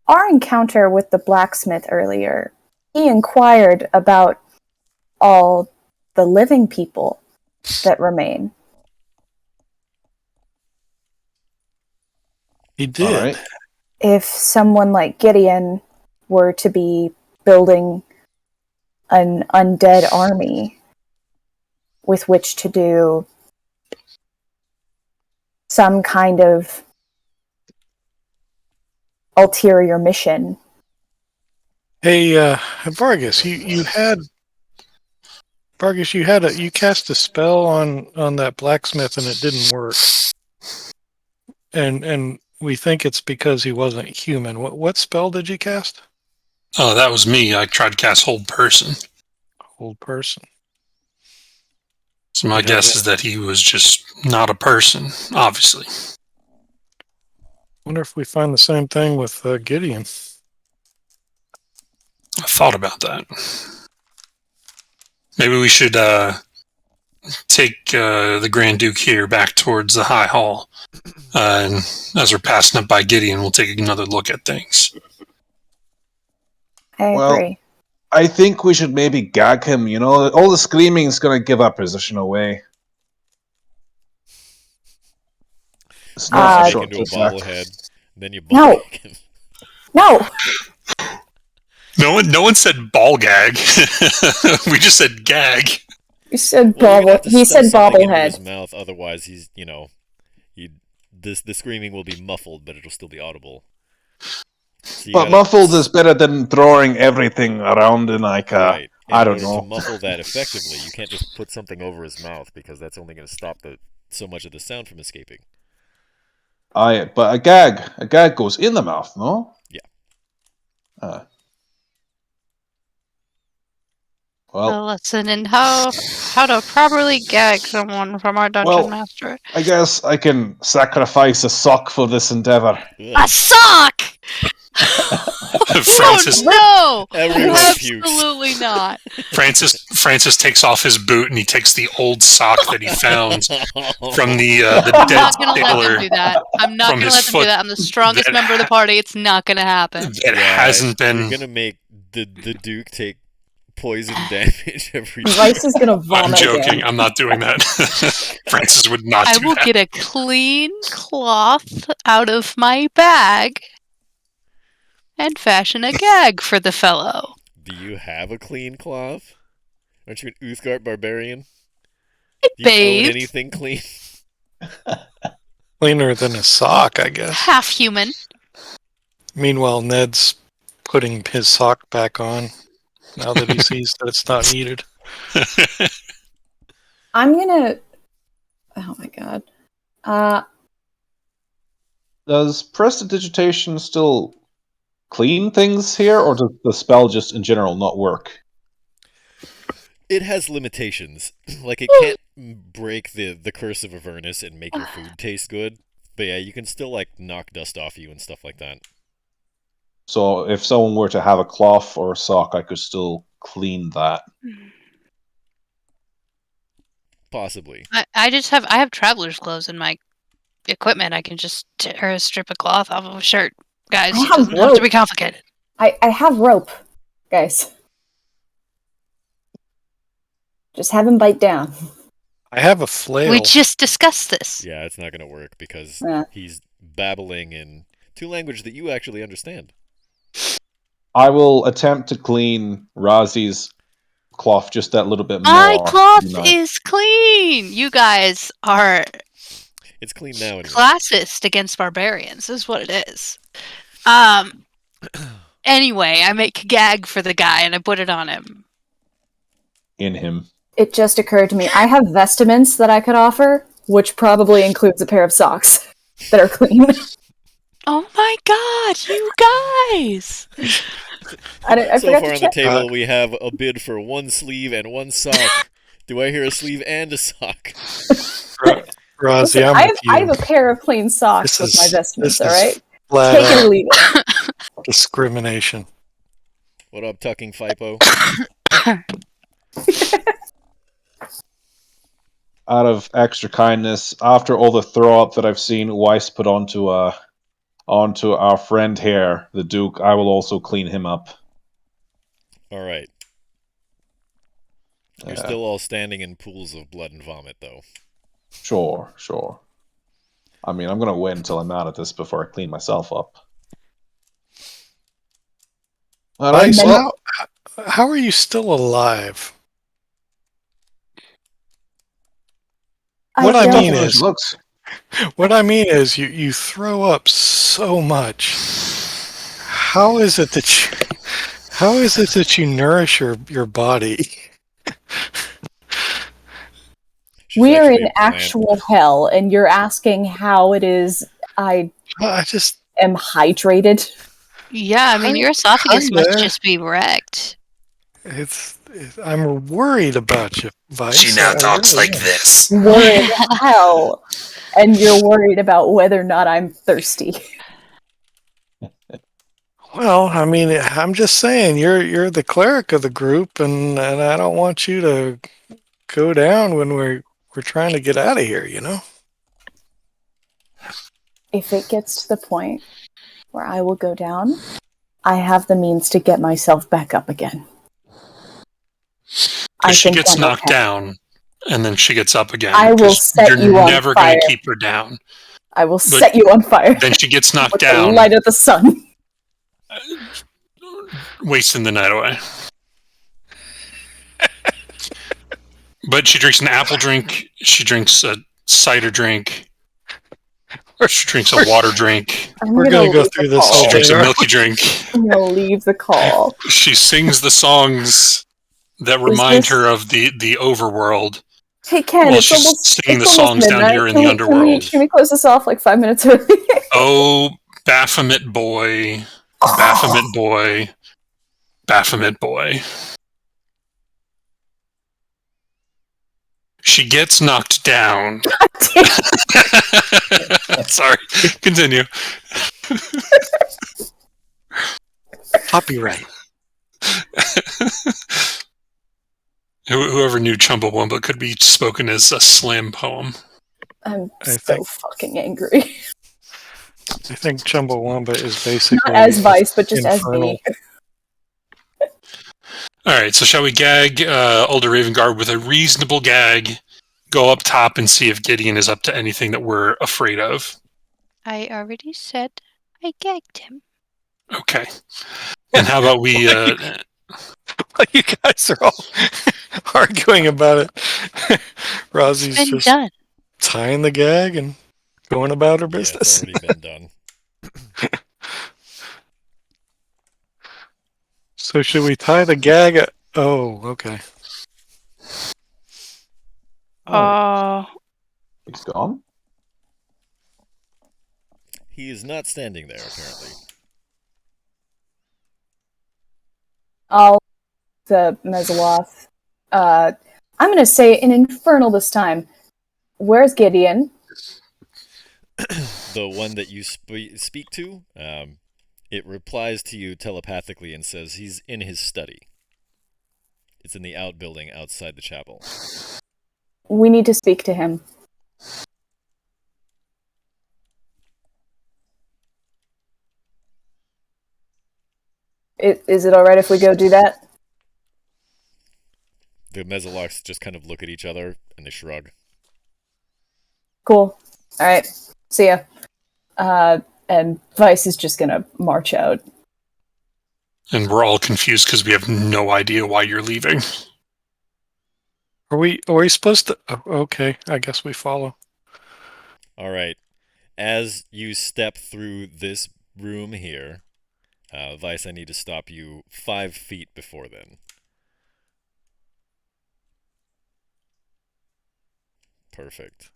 Our encounter with the blacksmith earlier, he inquired about all the living people that remain. He did. Right. If someone like Gideon were to be building an undead army with which to do some kind of ulterior mission. Hey, Vargas, you cast a spell on that blacksmith and it didn't work. And we think it's because he wasn't human. What spell did you cast? Oh, that was me. I tried to cast Hold Person. Hold Person. So my guess is that he was just not a person, obviously. Wonder if we find the same thing with Gideon. I thought about that. Maybe we should take the Grand Duke here back towards the High Hall. And as we're passing up by Gideon, we'll take another look at things. I agree. I think we should maybe gag him, you know? All the screaming is going to give our position away. It's not a short into a bobblehead, then you No. him. No! No one said ball gag. We just said gag. You said He said His bobblehead. mouth, otherwise he's, the screaming will be muffled, but it'll still be audible. So but muffled is better than throwing everything around in like a... Right. I don't know. know. To muffle that effectively, you can't just put something over his mouth because that's only going to stop so much of the sound from escaping. But a gag goes in the mouth, no? Yeah. A lesson in how to properly gag someone from our dungeon master. I guess I can sacrifice a sock for this endeavor. A sock! Francis, no! Everyone Absolutely not. Francis takes off his boot and he takes the old sock that he found from the dead sailor. I'm not going to let them do that. I'm the strongest member of the party. It's not going to happen. It hasn't been. You're going to make the Duke take poison damage every time. Rice is gonna vomit. I'm joking. Again. I'm not doing that. Francis would not do that. I will get a clean cloth out of my bag and fashion a gag for the fellow. Do you have a clean cloth? Aren't you an Uthgard barbarian? Hey, Do you own babe. anything clean? Cleaner than a sock, I guess. Half human. Meanwhile, Ned's putting his sock back on now that he sees that it's not needed. I'm gonna... Oh my god. Does prestidigitation still clean things here, or does the spell just in general not work? It has limitations. Like, it can't break the curse of Avernus and make your food taste good. But yeah, you can still, like, knock dust off you and stuff like that. So if someone were to have a cloth or a sock, I could still clean that. Possibly. I have traveler's clothes in my equipment. I can just tear a strip of cloth off of a shirt. Guys, it doesn't have to be complicated. I have rope, guys. Just have him bite down. I have a flail. We just discussed this. Yeah, it's not going to work because Yeah. he's babbling in two languages that you actually understand. I will attempt to clean Razi's cloth just that little bit more. My cloth is clean. You guys are It's clean now anyway. classist against barbarians. Is what it is. Anyway, I make a gag for the guy and I put it on him. In him. It just occurred to me, I have vestments that I could offer, which probably includes a pair of socks that are clean. Oh my god, you guys! I So forgot far to on the check. table, we have a bid for one sleeve and one sock. Do I hear a sleeve and a sock? Rosie, Listen, I'm with I have you. a pair of clean socks with my This vestments. All is right, flat take it or out leave it. discrimination. What up, Tucking Fipo? Out of extra kindness, after all the throw up that I've seen Weiss put onto our friend here, the Duke, I will also clean him up. All right. You're still all standing in pools of blood and vomit, though. Sure. I mean, I'm gonna wait until I'm out of this before I clean myself up. All right, Vice, well, how are you still alive? What I don't- mean tough as is, she looks. you throw up so much. How is it that you nourish your body? She's we're actually in a plant. actual hell, and you're asking how it is I I just am hydrated. Yeah, I mean, your esophagus must kinda. just be wrecked. I'm worried about you, Vice. She now I talks really like am. this. We're in hell, and you're worried about whether or not I'm thirsty. Well, I mean, I'm just saying you're the cleric of the group, and I don't want you to go down when we're trying to get out of here. You know. If it gets to the point where I will go down, I have the means to get myself back up again. Because she gets I'm knocked okay. down, and then she gets up again. I will 'cause set you're you on never fire. going to keep her down. I will But set you on fire then she gets knocked with the down, light of the sun. wasting the night away. But she drinks an apple drink. She drinks a cider drink. She drinks a water drink. We're gonna go leave through the this call. She whole drinks a thing. milky drink. I'm gonna leave the call. She sings the songs that remind this- her of the overworld. Hey Ken, Well, it's she's almost singing the it's almost songs down midnight. here in Can the we underworld. can we close this off like 5 minutes early? Oh, Baphomet boy, Baphomet boy, Baphomet boy. She gets knocked down. Sorry, continue. Copyright. Whoever knew Chumbawamba could be spoken as a slam poem. I'm I so think- fucking angry. I think Chumbawamba is basically Not as Vice, but just infernal. as me. All right, so shall we gag Older Ravengard with a reasonable gag? Go up top and see if Gideon is up to anything that we're afraid of. I already said I gagged him. Okay. And how about we... You guys are all arguing about it. Rosie's Been just done. tying the gag and going about her Yeah, it's business. already been done. So should we tie the gag? Oh, okay. Oh, He's gone. He is not standing there, apparently. I'll the Mezaloth. I'm gonna say an infernal this time. Where's Gideon? The one that you speak to, it replies to you telepathically and says he's in his study. It's in the outbuilding outside the chapel. We need to speak to him. Is it alright if we go do that? The Mezzalocks just kind of look at each other and they shrug. Cool. Alright. See ya. And Vice is just gonna march out. and we're all confused because we have no idea why you're leaving. Are we supposed to? Oh, okay, I guess we follow. All right. As you step through this room here, Vice, I need to stop you 5 feet before then. Perfect.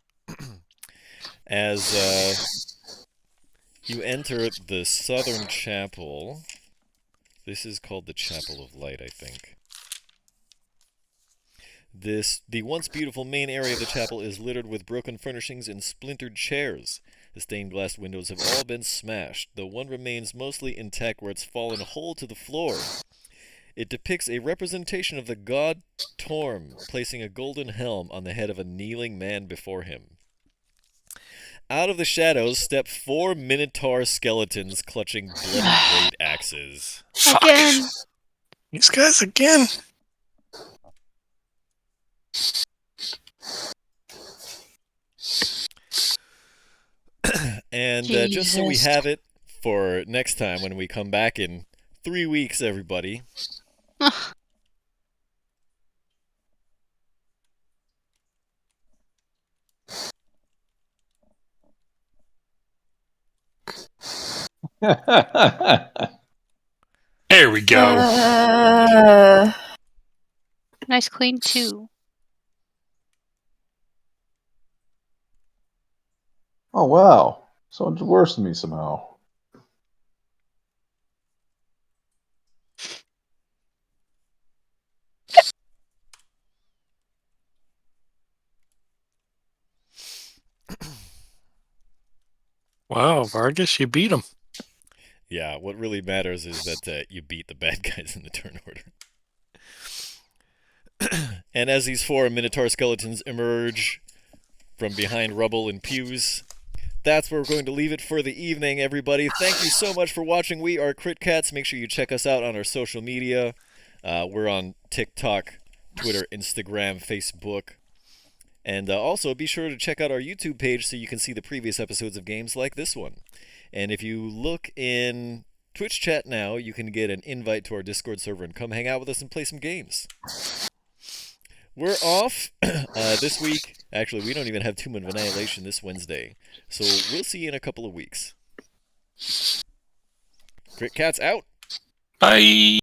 As You enter the southern chapel. This is called the Chapel of Light, I think. The once beautiful main area of the chapel is littered with broken furnishings and splintered chairs. The stained glass windows have all been smashed, though one remains mostly intact where it's fallen whole to the floor. It depicts a representation of the god Torm placing a golden helm on the head of a kneeling man before him. Out of the shadows step 4 minotaur skeletons clutching bloody great axes. Fuck. Again. These guys again. And just so we Jesus. have it for next time when we come back in 3 weeks, everybody. There we go. Nice clean too. Oh wow, someone's worse than me somehow. Wow, Vargas, you beat him. Yeah, what really matters is that you beat the bad guys in the turn order. And as these 4 minotaur skeletons emerge from behind rubble and pews, that's where we're going to leave it for the evening, everybody. Thank you so much for watching. We are Crit Cats. Make sure you check us out on our social media. We're on TikTok, Twitter, Instagram, Facebook. And also be sure to check out our YouTube page so you can see the previous episodes of games like this one. And if you look in Twitch chat now, you can get an invite to our Discord server and come hang out with us and play some games. We're off this week. Actually, we don't even have Tomb of Annihilation this Wednesday. So we'll see you in a couple of weeks. Crit Cats out. Bye.